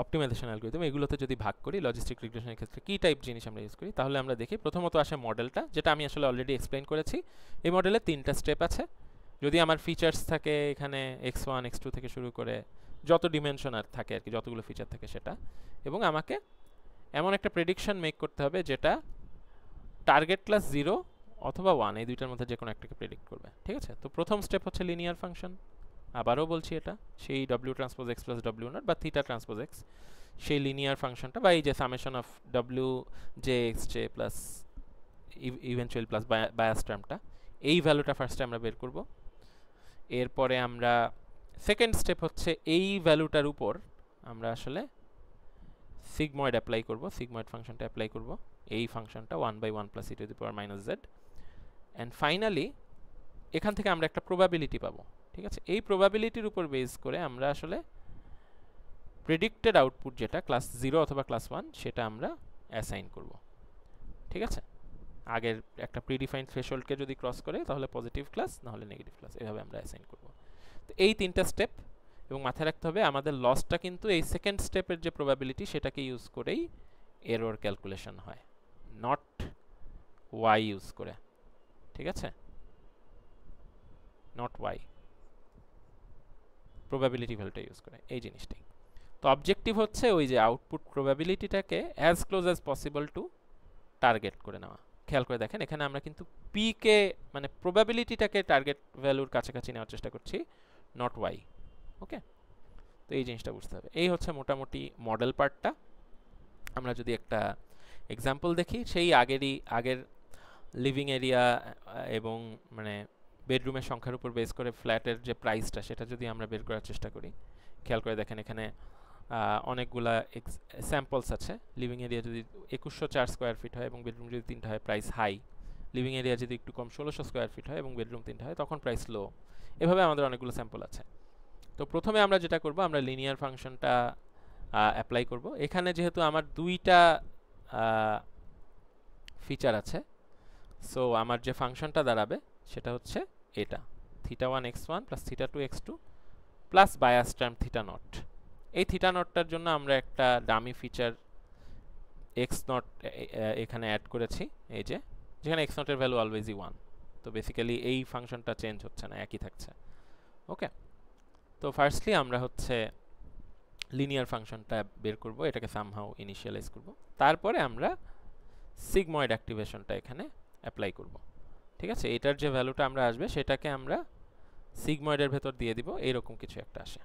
অপটিমাইজেশন অ্যালগরিদম, এগুলোতে যদি ভাগ করি লজিস্টিক রিগ্রেশনের ক্ষেত্রে কী টাইপ জিনিস আমরা ইউজ করি, তাহলে আমরা দেখি প্রথমত আসে মডেলটা, যেটা আমি আসলে অলরেডি এক্সপ্লেইন করেছি। এই মডেলে 3টা স্টেপ আছে। যদি আমার ফিচার্স থাকে এখানে x1 x2 থেকে শুরু করে যত ডিমেনশন আর থাকে আর কি, যতগুলো ফিচার থাকে সেটা, এবং আমাকে এমন একটা প্রেডিকশন মেক করতে হবে যেটা টার্গেট ক্লাস 0 অথবা 1 এই দুইটার মধ্যে যে কোনো একটাকে প্রেডিক্ট করবে, ঠিক আছে? তো প্রথম স্টেপ হচ্ছে লিনিয়ার ফাংশন, আবারও বলছি এটা সেই w transpose x plus w nought বা থিটা ট্রান্সপোজ x, সেই লিনিয়ার ফাংশনটা বা এই যে summation of w j x j plus eventual plus bias টার্মটা, এই ভ্যালুটা ফার্স্টে আমরা বের করব। এরপরে আমরা সেকেন্ড স্টেপ হচ্ছে এই ভ্যালুটার উপর আমরা আসলে সিগময়েড অ্যাপ্লাই করব, সিগময়েড ফাংশনটা অ্যাপ্লাই করব, এই ফাংশনটা 1/1 plus e to the power minus z, and finally এখান থেকে আমরা একটা প্রবাবিলিটি পাবো, ঠিক ঠিক আছে, এই প্রবাবিলিটির উপর বেস করে আমরা আসলে প্রেডিক্টেড আউটপুট যেটা ক্লাস 0 অথবা ক্লাস 1 সেটা আমরা অ্যাসাইন করব। ঠিক আছে, আগের একটা প্রিডিফাইন্ড থ্রেশহোল্ডকে যদি ক্রস করে তাহলে পজিটিভ ক্লাস, না হলে নেগেটিভ ক্লাস, এভাবে আমরা অ্যাসাইন করব। তো এই তিনটা স্টেপ, এবং মাথায় রাখতে হবে আমাদের লসটা কিন্তু এই সেকেন্ড স্টেপের যে প্রবাবিলিটি সেটাকে ইউজ করেই এরর ক্যালকুলেশন হয়, নট ওয়াই ইউজ করে। ঠিক আছে, নট ওয়াই, প্রবাবিলিটি ভ্যালুটা ইউজ করে, এই জিনিসটাই। তো অবজেক্টিভ হচ্ছে ওই যে আউটপুট প্রবাবিলিটিটাকে as close as possible to target করে নেওয়া। খেয়াল করে দেখেন এখানে আমরা কিন্তু পি কে মানে প্রবাবিলিটিটাকে টার্গেট ভ্যালুর কাছাকাছি নেওয়ার চেষ্টা করছি, নট ওয়াই। ওকে, তো এই জিনিসটা বুঝতে হবে। এই হচ্ছে মোটামুটি মডেল পার্টটা। আমরা যদি একটা এক্সাম্পল দেখি, সেই আগের লিভিং এরিয়া এবং মানে বেডরুমের সংখ্যার উপর বেস করে ফ্ল্যাটের যে প্রাইসটা সেটা যদি আমরা বের করার চেষ্টা করি, খেয়াল করে দেখেন এখানে অনেকগুলা স্যাম্পলস আছে। লিভিং এরিয়া যদি 2104 স্কোয়ার ফিট হয় এবং বেডরুম যদি 3টা হয় প্রাইস হাই, লিভিং এরিয়া যদি একটু কম 1600 স্কোয়ার ফিট হয় এবং বেডরুম 3টা হয় তখন প্রাইস লো। এভাবে আমাদের অনেকগুলো স্যাম্পল আছে। তো প্রথমে আমরা যেটা করব, আমরা লিনিয়ার ফাংশনটা অ্যাপ্লাই করব। এখানে যেহেতু আমার দুইটা ফিচার আছে, সো আমার যে ফাংশনটা দাঁড়াবে সেটা হচ্ছে এটা, θ1 x1 plus θ2 x2 plus bias term θ0। এই θ0টার জন্য আমরা একটা ডামি ফিচার x0 এখানে অ্যাড করেছি, এই যে যেখানে x0 এর ভ্যালু অলওয়েজই 1। তো বেসিক্যালি এই ফাংশনটা চেঞ্জ হচ্ছে না, একই থাকছে। ওকে, তো ফার্স্টলি আমরা হচ্ছে লিনিয়ার ফাংশনটা বের করব, এটাকে সামহাউ ইনিশিয়ালাইজ করব, তারপরে আমরা সিগময়েড অ্যাক্টিভেশনটা এখানে অ্যাপ্লাই করব। ঠিক আছে, এটার যে ভ্যালুটা আমরা আসবে সেটাকে আমরা সিগময়েডের ভেতর দিয়ে দিব, এইরকম কিছু একটা আসে।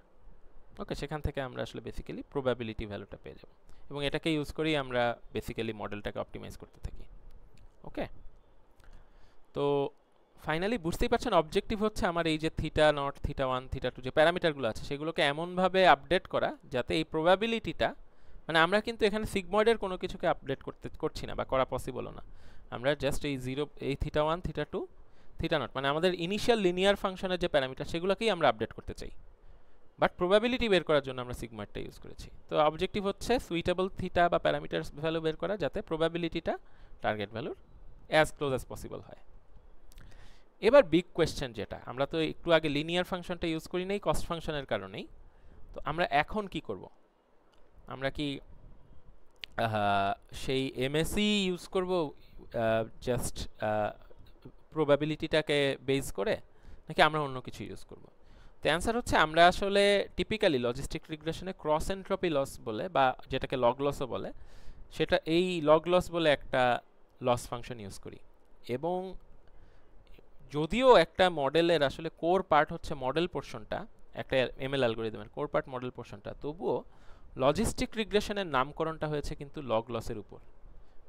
ওকে, সেখান থেকে আমরা আসলে বেসিক্যালি প্রবাবিলিটি ভ্যালুটা পেয়ে যাব, এবং এটাকে ইউজ করেই আমরা বেসিক্যালি মডেলটাকে অপটিমাইজ করতে থাকি। ওকে, তো ফাইনালি বুঝতেই পারছেন অবজেক্টিভ হচ্ছে আমার এই যে θ0, θ1, θ2 যে প্যারামিটারগুলো আছে সেগুলোকে এমনভাবে আপডেট করা যাতে এই প্রবাবিলিটিটা, মানে আমরা কিন্তু এখানে সিগময়েডের কোনো কিছুকে আপডেট করছি না বা করা পসিবলও না। আমরা জাস্ট এই এই θ1, θ2, θ0 মানে আমাদের ইনিশিয়াল লিনিয়ার ফাংশনের যে প্যারামিটার সেগুলোকেই আমরা আপডেট করতে চাই, বাট প্রবাবিলিটি বের করার জন্য আমরা সিগময়েডটা ইউজ করেছি। তো অবজেক্টিভ হচ্ছে সুইটেবল থিটা বা প্যারামিটার ভ্যালু বের করা যাতে প্রবাবিলিটিটা টার্গেট ভ্যালুর অ্যাজ ক্লোজ অ্যাজ পসিবল হয়। এবার বিগ কোয়েশ্চেন, যেটা আমরা তো একটু আগে লিনিয়ার ফাংশনটা ইউজ করি নাই কস্ট ফাংশনের কারণেই, তো আমরা এখন কি করব? আমরা কি সেই এমএসই ইউজ করব জাস্ট প্রবাবিলিটিটাকে বেস করে, নাকি আমরা অন্য কিছু ইউজ করব? তো অ্যান্সার হচ্ছে আমরা আসলে টিপিক্যালি লজিস্টিক রিগ্রেশনে ক্রস এন্ট্রপি লস বলে, বা যেটাকে লগ লসও বলে, সেটা এই লগ লস বলে একটা লস ফাংশন ইউজ করি। এবং যদিও একটা মডেলের আসলে কোর পার্ট হচ্ছে মডেল পোর্শনটা, একটা এমএল অ্যালগরিদমের কোর পার্ট মডেল পোর্শনটা, তবুও লজিস্টিক রিগ্রেশনের নামকরণটা হয়েছে কিন্তু লগ লসের উপর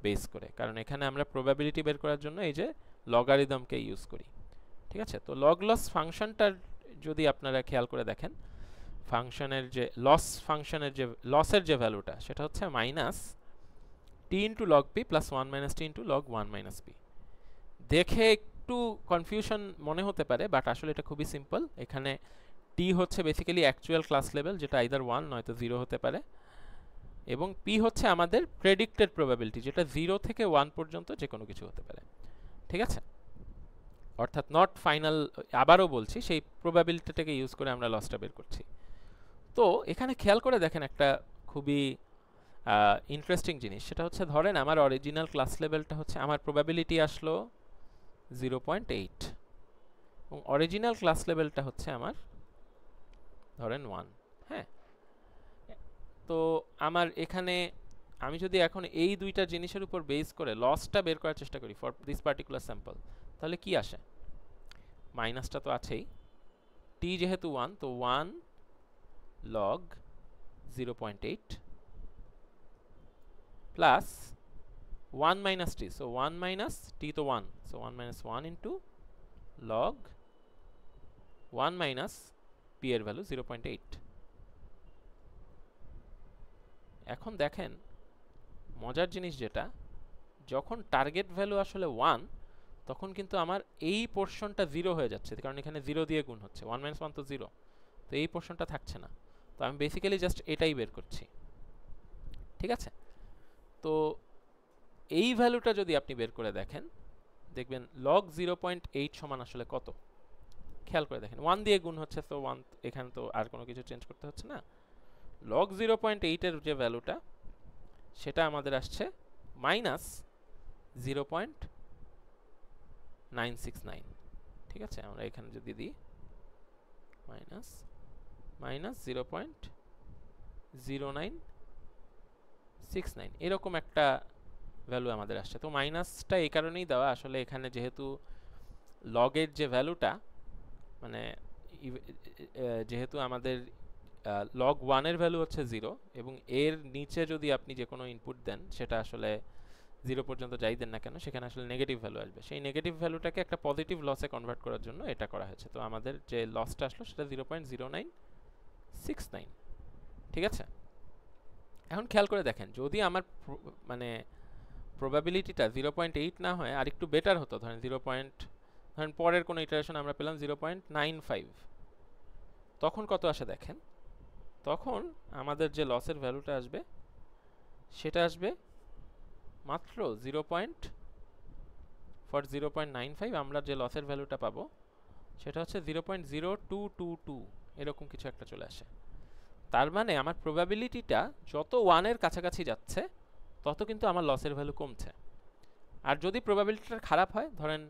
বেস করে, কারণ এখানে আমরা প্রবাবিলিটি বের করার জন্য এই যে লগারিদমকে ইউজ করি। ঠিক আছে, তো লগ লস ফাংশনটার যদি আপনারা খেয়াল করে দেখেন, ফাংশনের যে লস ফাংশনের যে লসের যে ভ্যালুটা সেটা হচ্ছে minus T into log P plus 1 minus T into log 1 minus P. দেখে একটু কনফিউশন মনে হতে পারে, বাট আসলে এটা খুবই সিম্পল। এখানে টি হচ্ছে বেসিক্যালি অ্যাকচুয়াল ক্লাস লেভেল, যেটা আইদার 1 নয়তো 0 হতে পারে, এবং পি হচ্ছে আমাদের প্রেডিক্টেড প্রবাবিলিটি, যেটা 0 থেকে 1 পর্যন্ত যে কোনো কিছু হতে পারে। ঠিক আছে, অর্থাৎ নট ফাইনাল। আবারও বলছি, সেই প্রবাবিলিটিটাকে ইউজ করে আমরা লসটা বের করছি। তো এখানে খেয়াল করে দেখেন একটা খুবই ইন্টারেস্টিং জিনিস, সেটা হচ্ছে ধরেন আমার অরিজিনাল ক্লাস লেভেলটা হচ্ছে, আমার প্রবাবিলিটি আসলো 0.8 এবং অরিজিনাল ক্লাস লেভেলটা হচ্ছে আমার ধরেন 1। হ্যাঁ, তো আমার এখানে আমি যদি এখন এই দুইটা জিনিসের উপর বেস করে লসটা বের করার চেষ্টা করি ফর দিস পার্টিকুলার স্যাম্পল, তাহলে কি আসে? মাইনাসটা তো আছেই, টি যেহেতু 1, তো 1 লগ 0.8 প্লাস 1 মাইনাস টি, সো 1 মাইনাস টি তো 1, so 1 minus 1 into log 1 minus P এর ভ্যালু 0.8। এখন দেখেন মজার জিনিস যেটা, যখন টার্গেট ভ্যালু আসলে 1, তখন কিন্তু আমার এই পোর্শনটা 0 হয়ে যাচ্ছে, কারণ এখানে 0 দিয়ে গুণ হচ্ছে, 1 - 1 তো 0, তো এই পোর্শনটা থাকছে না। তো আমি বেসিক্যালি জাস্ট এটাই বের করছি। ঠিক আছে, তো এই ভ্যালুটা যদি আপনি বের করে দেখেন, দেখবেন log 0.8 সমান আসলে কত। খেয়াল করে দেখেন 1 দিয়ে গুণ হচ্ছে, তো 1 এখানে তো আর কোনো কিছু চেঞ্জ করতে হচ্ছে না। log 0.8 এর যে ভ্যালুটা সেটা আমাদের আসছে -0.969। ঠিক আছে, আমরা এখানে যদি দিই -0.0969 এরকম একটা ভ্যালু আমাদের আসছে। তো মাইনাসটা এই কারণেই দেওয়া, আসলে এখানে যেহেতু লগের যে ভ্যালুটা, মানে যেহেতু আমাদের log 1 এর ভ্যালু হচ্ছে 0, এবং এর নিচে যদি আপনি যে কোনো ইনপুট দেন, সেটা আসলে 0 পর্যন্ত যাই দেন না কেন, সেখানে আসলে নেগেটিভ ভ্যালু আসবে। সেই নেগেটিভ ভ্যালুটাকে একটা পজিটিভ লসে কনভার্ট করার জন্য এটা করা হয়েছে। তো আমাদের যে লসটা আসলো সেটা 0.0969। ঠিক আছে, এখন খেয়াল করে দেখেন, যদি আমার মানে প্রবাবিলিটিটা 0.8 না হয় আর একটু বেটার হতো, ধরেন ধরেন পরের কোনো ইটারেশন আমরা পেলাম 0.95, তখন কত আসে দেখেন, তখন আমাদের যে লসের ভ্যালুটা আসবে সেটা আসবে মাত্র 0.95। আমরা যে লসের ভ্যালুটা পাবো সেটা হচ্ছে 0.0222, এরকম কিছু একটা চলে আসে। তার মানে আমার প্রবাবিলিটিটা যত 1 এর কাছাকাছি যাচ্ছে তত কিন্তু আমার লসের ভ্যালু কমছে। আর যদি প্রবাবিলিটিটা খারাপ হয়, ধরেন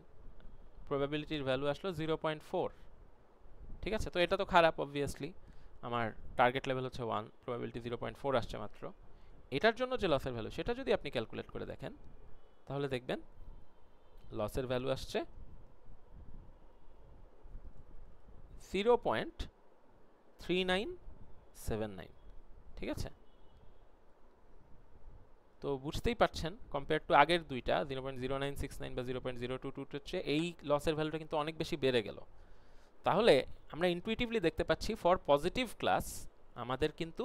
প্রবাবিলিটির ভ্যালু আসলো 0.4, ঠিক আছে, তো এটা তো খারাপ অবভিয়াসলি, আমার টার্গেট লেভেল হচ্ছে 1, প্রবাবিলিটি 0.4 আসছে মাত্র। এটার জন্য যে লসের ভ্যালু সেটা যদি আপনি ক্যালকুলেট করে দেখেন, তাহলে দেখবেন লসের ভ্যালু আসছে 0.3979। ঠিক আছে, তো বুঝতেই পারছেন কম্পেয়ার টু আগের দুইটা 0.0969 বা 0.022 হচ্ছে, এই লসের ভ্যালুটা কিন্তু অনেক বেশি বেড়ে গেল। তাহলে আমরা ইনটুইটিভলি দেখতে পাচ্ছি ফর পজিটিভ ক্লাস আমাদের কিন্তু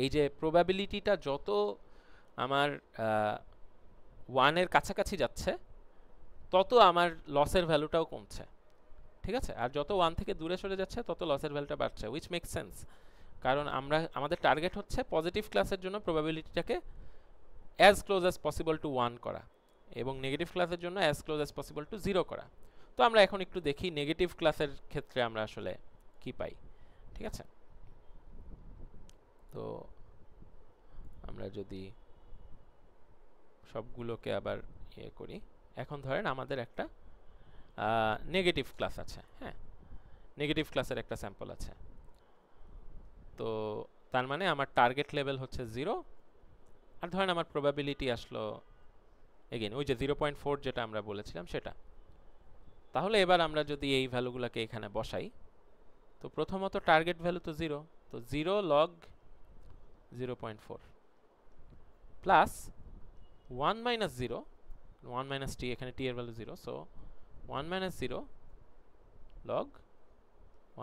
এই যে প্রবাবিলিটিটা যত আমার 1 এর কাছাকাছি যাচ্ছে তত আমার লসের ভ্যালুটাও কমছে। ঠিক আছে, আর যত 1 থেকে দূরে সরে যাচ্ছে তত লসের ভ্যালুটা বাড়ছে, উইচ মেক সেন্স, কারণ আমাদের টার্গেট হচ্ছে পজিটিভ ক্লাসের জন্য প্রবাবিলিটিটাকে as close as possible to 1 করা, এবং নেগেটিভ ক্লাসের জন্য as close as possible to 0 করা। তো আমরা এখন একটু দেখি নেগেটিভ ক্লাসের ক্ষেত্রে আমরা আসলে কি পাই। ঠিক আছে, তো আমরা যদি সবগুলোকে আবার ইয়ে করি, এখন ধরেন আমাদের একটা নেগেটিভ ক্লাস আছে, হ্যাঁ, নেগেটিভ ক্লাসের একটা স্যাম্পল আছে। তো তার মানে আমার টার্গেট লেভেল হচ্ছে 0, আর ধরেন আমার প্রবাবিলিটি আসলো এগেইন ওই যে 0.4 যেটা আমরা বলেছিলাম সেটা। তাহলে এবার আমরা যদি এই ভ্যালুগুলোকে এখানে বসাই, তো প্রথমত টার্গেট ভ্যালু তো 0, তো 0 log 0.4 plus 1 minus 0, 1 minus t, এখানে t এর value 0, so 1 minus 0 log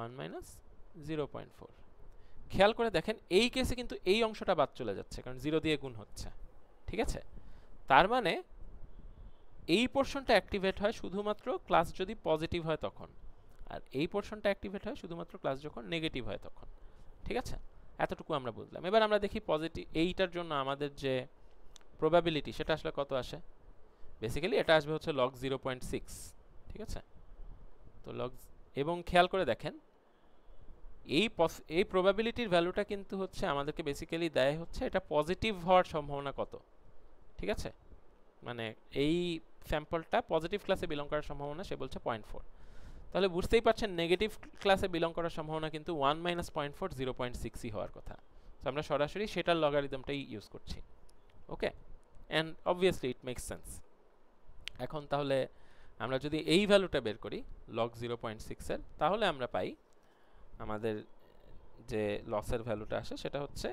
1 minus 0.4। খেয়াল করে দেখেন এই কেসে কিন্তু এই অংশটা বাদ চলে যাচ্ছে, কারণ 0 দিয়ে গুণ হচ্ছে। ঠিক আছে, তার মানে এই পোর্শনটা অ্যাক্টিভেট হয় শুধুমাত্র ক্লাস যদি পজিটিভ হয় তখন, আর এই পোর্শনটা অ্যাক্টিভেট হয় শুধুমাত্র ক্লাস যখন নেগেটিভ হয় তখন। ঠিক আছে, এতটুকু আমরা বুঝলাম। এবার আমরা দেখি পজিটিভ এইটার জন্য আমাদের যে প্রবাবিলিটি সেটা আসলে কত আসে। বেসিক্যালি এটা আসবে হচ্ছে log 0.6। ঠিক আছে, তো log, এবং খেয়াল করে দেখেন এই প্রবাবিলিটির ভ্যালুটা কিন্তু হচ্ছে আমাদেরকে বেসিক্যালি দেয় হচ্ছে এটা পজিটিভ হওয়ার সম্ভাবনা কত। ঠিক আছে, মানে এই স্যাম্পলটা পজিটিভ ক্লাসে বিলং করার সম্ভাবনা সে বলছে 0.4। তাহলে বুঝতেই পারছেন নেগেটিভ ক্লাসে বিলং করার সম্ভাবনা কিন্তু 1 minus 0.4 0.6ই হওয়ার কথা। তো আমরা সরাসরি সেটার লগারিদমটাই ইউজ করছি। Okay, and obviously it makes sense. এখন তাহলে আমরা যদি এই ভ্যালুটা বের করি log 0.6 এর, তাহলে আমরা পাই আমাদের যে লসের ভ্যালুটা আসে সেটা হচ্ছে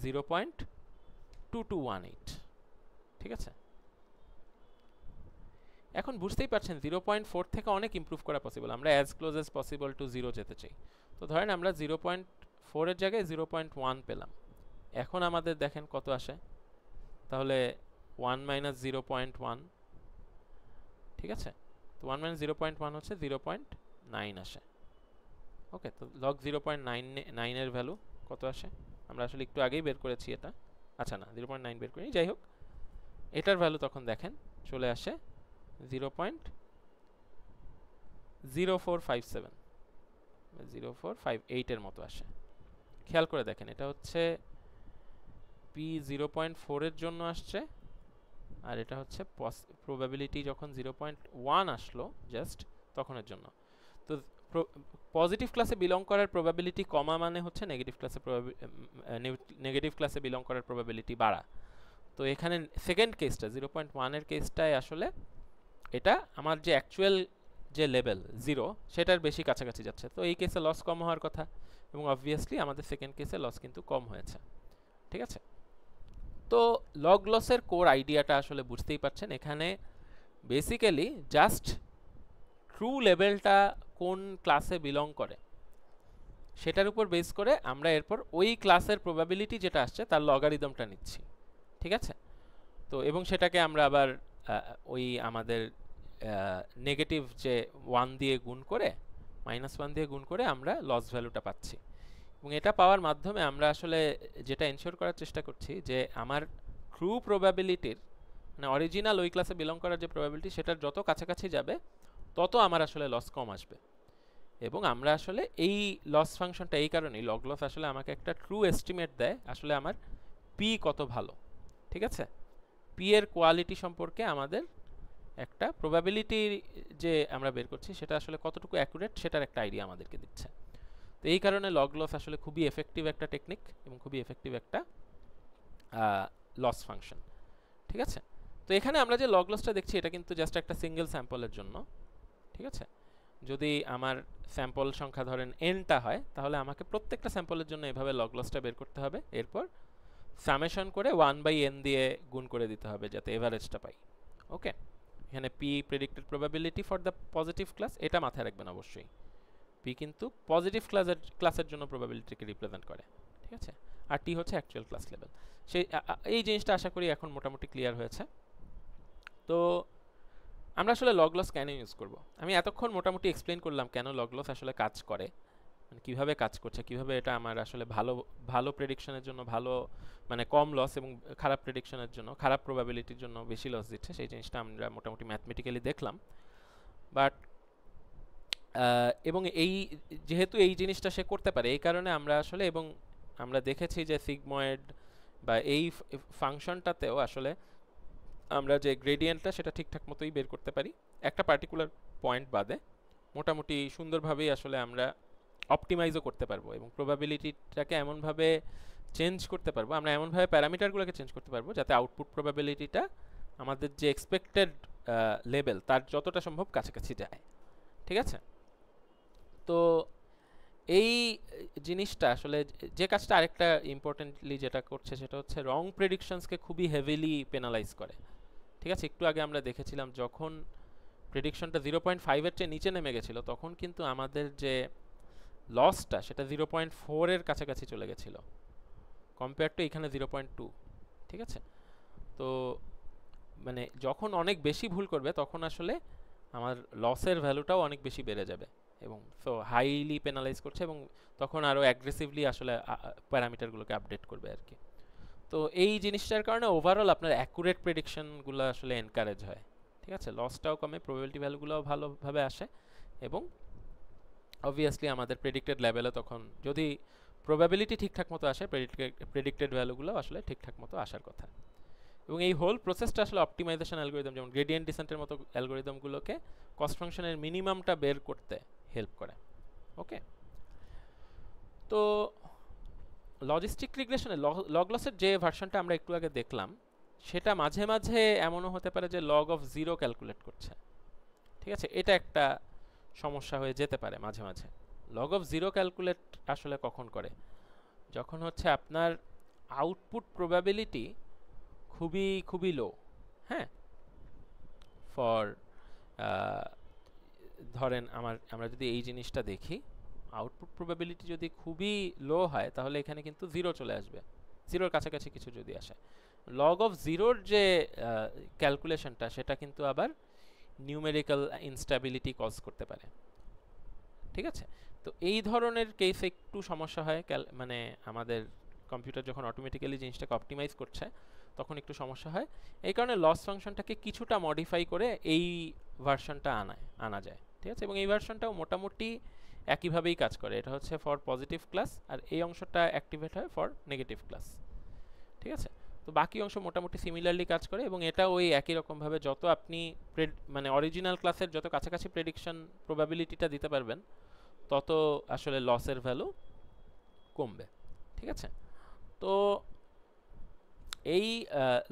0.2218। ঠিক আছে, এখন বুঝতেই পারছেন 0.4 থেকে অনেক ইমপ্রুভ করা পসিবল, আমরা as close as possible to 0 যেতে চাই। তো ধরেন আমরা 0.4 এর জায়গায় 0.1 পেলাম, এখন আমাদের দেখেন কত আসে, তাহলে 1 minus 0.1 ঠিক আছে। তো 1 - 0.1 হচ্ছে 0.9 আসে। ওকে, তো লগ 0.9 এর ভ্যালু কত আসে? আমরা আসলে একটু আগেই বের করেছি এটা। আচ্ছা না, 0.9 বের করিনি, যাই হোক এটার ভ্যালু তখন দেখেন চলে আসে 0.0457, 0458 এর মতো আসে। খেয়াল করে দেখেন, এটা হচ্ছে পি 0.4 এর জন্য আসছে, আর এটা হচ্ছে প্রবাবিলিটি যখন 0.1 আসলো জাস্ট তখনের জন্য। তো পজিটিভ ক্লাসে বিলং করার প্রবাবিলিটি কমা মানে হচ্ছে নেগেটিভ ক্লাসে বিলং করার প্রবাবিলিটি বাড়া। তো এখানে সেকেন্ড কেসটা 0.1 এর কেসটায় আসলে এটা আমার যে অ্যাকচুয়াল যে লেভেল 0 সেটার বেশি কাছাকাছি যাচ্ছে, তো এই কেসে লস কম হওয়ার কথা, এবং অবভিয়াসলি আমাদের সেকেন্ড কেসে লস কিন্তু কম হয়েছে। ঠিক আছে, তো লগ লসের কোর আইডিয়াটা আসলে বুঝতেই পারছেন। এখানে বেসিক্যালি জাস্ট ট্রু লেভেলটা কোন ক্লাসে বিলং করে সেটার উপর বেস করে আমরা এরপর ওই ক্লাসের প্রবাবিলিটি যেটা আসছে তার লগারিদমটা নিচ্ছি। ঠিক আছে, তো এবং সেটাকে আমরা আবার ওই আমাদের নেগেটিভ যে 1 দিয়ে গুণ করে -1 দিয়ে গুণ করে আমরা লস ভ্যালুটা পাচ্ছি, এবং এটা পাওয়ার মাধ্যমে আমরা আসলে যেটা এনশিওর করার চেষ্টা করছি যে আমার ট্রু প্রবাবিলিটির মানে অরিজিনাল ওই ক্লাসে বিলং করার যে প্রবাবিলিটি সেটার যত কাছাকাছি যাবে তত আমার আসলে লস কম আসবে। এবং আমরা আসলে এই লস ফাংশনটা এই কারণেই লগ লস আসলে আমাকে একটা ট্রু এস্টিমেট দেয় আসলে আমার পি কত ভালো। ঠিক আছে, পি এর কোয়ালিটি সম্পর্কে আমাদের একটা প্রবাবিলিটি যে আমরা বের করছি সেটা আসলে কতটুকু অ্যাকুরেট সেটার একটা আইডিয়া আমাদেরকে দিচ্ছে। তো এই কারণে লগ লস আসলে খুবই এফেক্টিভ একটা টেকনিক এবং খুবই এফেক্টিভ একটা লস ফাংশন। ঠিক আছে, তো এখানে আমরা যে লগ লসটা দেখছি এটা কিন্তু জাস্ট একটা সিঙ্গেল স্যাম্পলের জন্য। ঠিক আছে, যদি আমার স্যাম্পল সংখ্যা ধরেন এনটা হয় তাহলে আমাকে প্রত্যেকটা স্যাম্পলের জন্য এভাবে লগ লসটা বের করতে হবে, এরপর সামেশন করে 1/n দিয়ে গুণ করে দিতে হবে যাতে এভারেজটা পাই। ওকে, এখানে P predicted probability for the positive class, এটা মাথায় রাখবেন অবশ্যই। পি কিন্তু পজিটিভ ক্লাসের জন্য প্রবাবিলিটিকে রিপ্রেজেন্ট করে। ঠিক আছে, আর টি হচ্ছে অ্যাকচুয়াল ক্লাস লেভেল। সেই এই জিনিসটা আশা করি এখন মোটামুটি ক্লিয়ার হয়েছে। তো আমরা আসলে লগ লস কেন ইউজ করব, আমি এতক্ষণ মোটামুটি এক্সপ্লেন করলাম কেন লগ লস আসলে কাজ করে, মানে কীভাবে কাজ করছে, কীভাবে এটা আমার আসলে ভালো ভালো প্রেডিকশনের জন্য ভালো মানে কম লস এবং খারাপ প্রেডিকশনের জন্য খারাপ প্রবাবিলিটির জন্য বেশি লস দিচ্ছে, সেই জিনিসটা আমরা মোটামুটি ম্যাথমেটিক্যালি দেখলাম। বাট এবং এই যেহেতু এই জিনিসটা সে করতে পারে এই কারণে আমরা আসলে এবং আমরা দেখেছি যে সিগময়েড বা এই ফাংশনটাতেও আসলে আমরা যে গ্রেডিয়েন্টটা সেটা ঠিকঠাক মতোই বের করতে পারি, একটা পার্টিকুলার পয়েন্ট বাদে মোটামুটি সুন্দরভাবেই আসলে আমরা অপটিমাইজও করতে পারবো এবং প্রবাবিলিটিটাকে এমনভাবে চেঞ্জ করতে পারবো, আমরা এমনভাবে প্যারামিটারগুলোকে চেঞ্জ করতে পারবো যাতে আউটপুট প্রবাবিলিটিটা আমাদের যে এক্সপেক্টেড লেভেল তার যতটা সম্ভব কাছাকাছি যায়। ঠিক আছে, তো এই জিনিসটা আসলে যে কাজটা আরেকটা ইম্পর্টেন্টলি যেটা করছে সেটা হচ্ছে রং প্রেডিকশনসকে খুবই হেভিলি পেনালাইজ করে। ঠিক আছে, একটু আগে আমরা দেখেছিলাম যখন প্রেডিকশনটা 0.5 এর চেয়ে নিচে নেমে গেছিলো তখন কিন্তু আমাদের যে লসটা সেটা 0.4 এর কাছাকাছি চলে গেছিলো কম্পেয়ার টু এখানে 0.2। ঠিক আছে, তো মানে যখন অনেক বেশি ভুল করবে তখন আসলে আমার লসের ভ্যালুটাও অনেক বেশি বেড়ে যাবে এবং সো হাইলি পেনালাইজ করছে এবং তখন আরও অ্যাগ্রেসিভলি আসলে প্যারামিটারগুলোকে আপডেট করবে আর কি। তো এই জিনিসটার কারণে ওভারঅল আপনার অ্যাকুরেট প্রেডিকশনগুলো আসলে এনকারেজ হয়। ঠিক আছে, লসটাও কমে, প্রবাবিলিটি ভ্যালুগুলোও ভালোভাবে আসে এবং অবভিয়াসলি আমাদের প্রেডিক্টেড লেভেলে তখন যদি প্রবাবিলিটি ঠিকঠাক মতো আসে প্রেডিক্টেড ভ্যালুগুলো আসলে ঠিকঠাক মতো আসার কথা। এবং এই হোল প্রসেসটা আসলে অপটিমাইজেশন অ্যালগোরিদম যেমন গ্রেডিয়েন্ট ডিসেন্টের মতো অ্যালগোরিদমগুলোকে কস্ট ফাংশনের মিনিমামটা বের করতে হেল্প করে। ওকে, তো লজিস্টিক রিগ্রেশনে লগ লসের যে ভার্সনটা আমরা একটু আগে দেখলাম সেটা মাঝে মাঝে এমনও হতে পারে যে লগ অফ 0 ক্যালকুলেট করছে। ঠিক আছে, এটা একটা সমস্যা হয়ে যেতে পারে মাঝে মাঝে। লগ অফ 0 ক্যালকুলেট আসলে কখন করে, যখন হচ্ছে আপনার আউটপুট প্রবাবিলিটি খুবই খুবই লো। হ্যাঁ, ফর ধরেন আমরা যদি এই জিনিসটা দেখি আউটপুট প্রবাবিলিটি যদি খুবই লো হয় তাহলে এখানে কিন্তু 0 চলে আসবে, 0-র কাছাকাছি কিছু যদি আসে। লগ অফ 0-র যে ক্যালকুলেশনটা সেটা কিন্তু আবার নিউমেরিক্যাল ইনস্ট্যাবিলিটি কজ করতে পারে। ঠিক আছে, তো এই ধরনের কেসে একটু সমস্যা হয়, মানে আমাদের কম্পিউটার যখন অটোমেটিক্যালি জিনিসটাকে অপটিমাইজ করছে তখন একটু সমস্যা হয়। এই কারণে লস ফাংশনটাকে কিছুটা মডিফাই করে এই ভার্সনটা আনা যায়। ঠিক আছে, এবং এই ভার্সনটাও মোটামুটি একইভাবেই কাজ করে। এটা হচ্ছে ফর পজিটিভ ক্লাস, আর এই অংশটা অ্যাক্টিভেট হয় ফর নেগেটিভ ক্লাস। ঠিক আছে, তো বাকি অংশ মোটামুটি সিমিলারলি কাজ করে, এবং এটা ওই একই রকমভাবে যত আপনি মানে অরিজিনাল ক্লাসের যত কাছাকাছি প্রেডিকশন প্রবাবিলিটিটা দিতে পারবেন তত আসলে লসের ভ্যালু কমবে। ঠিক আছে, তো এই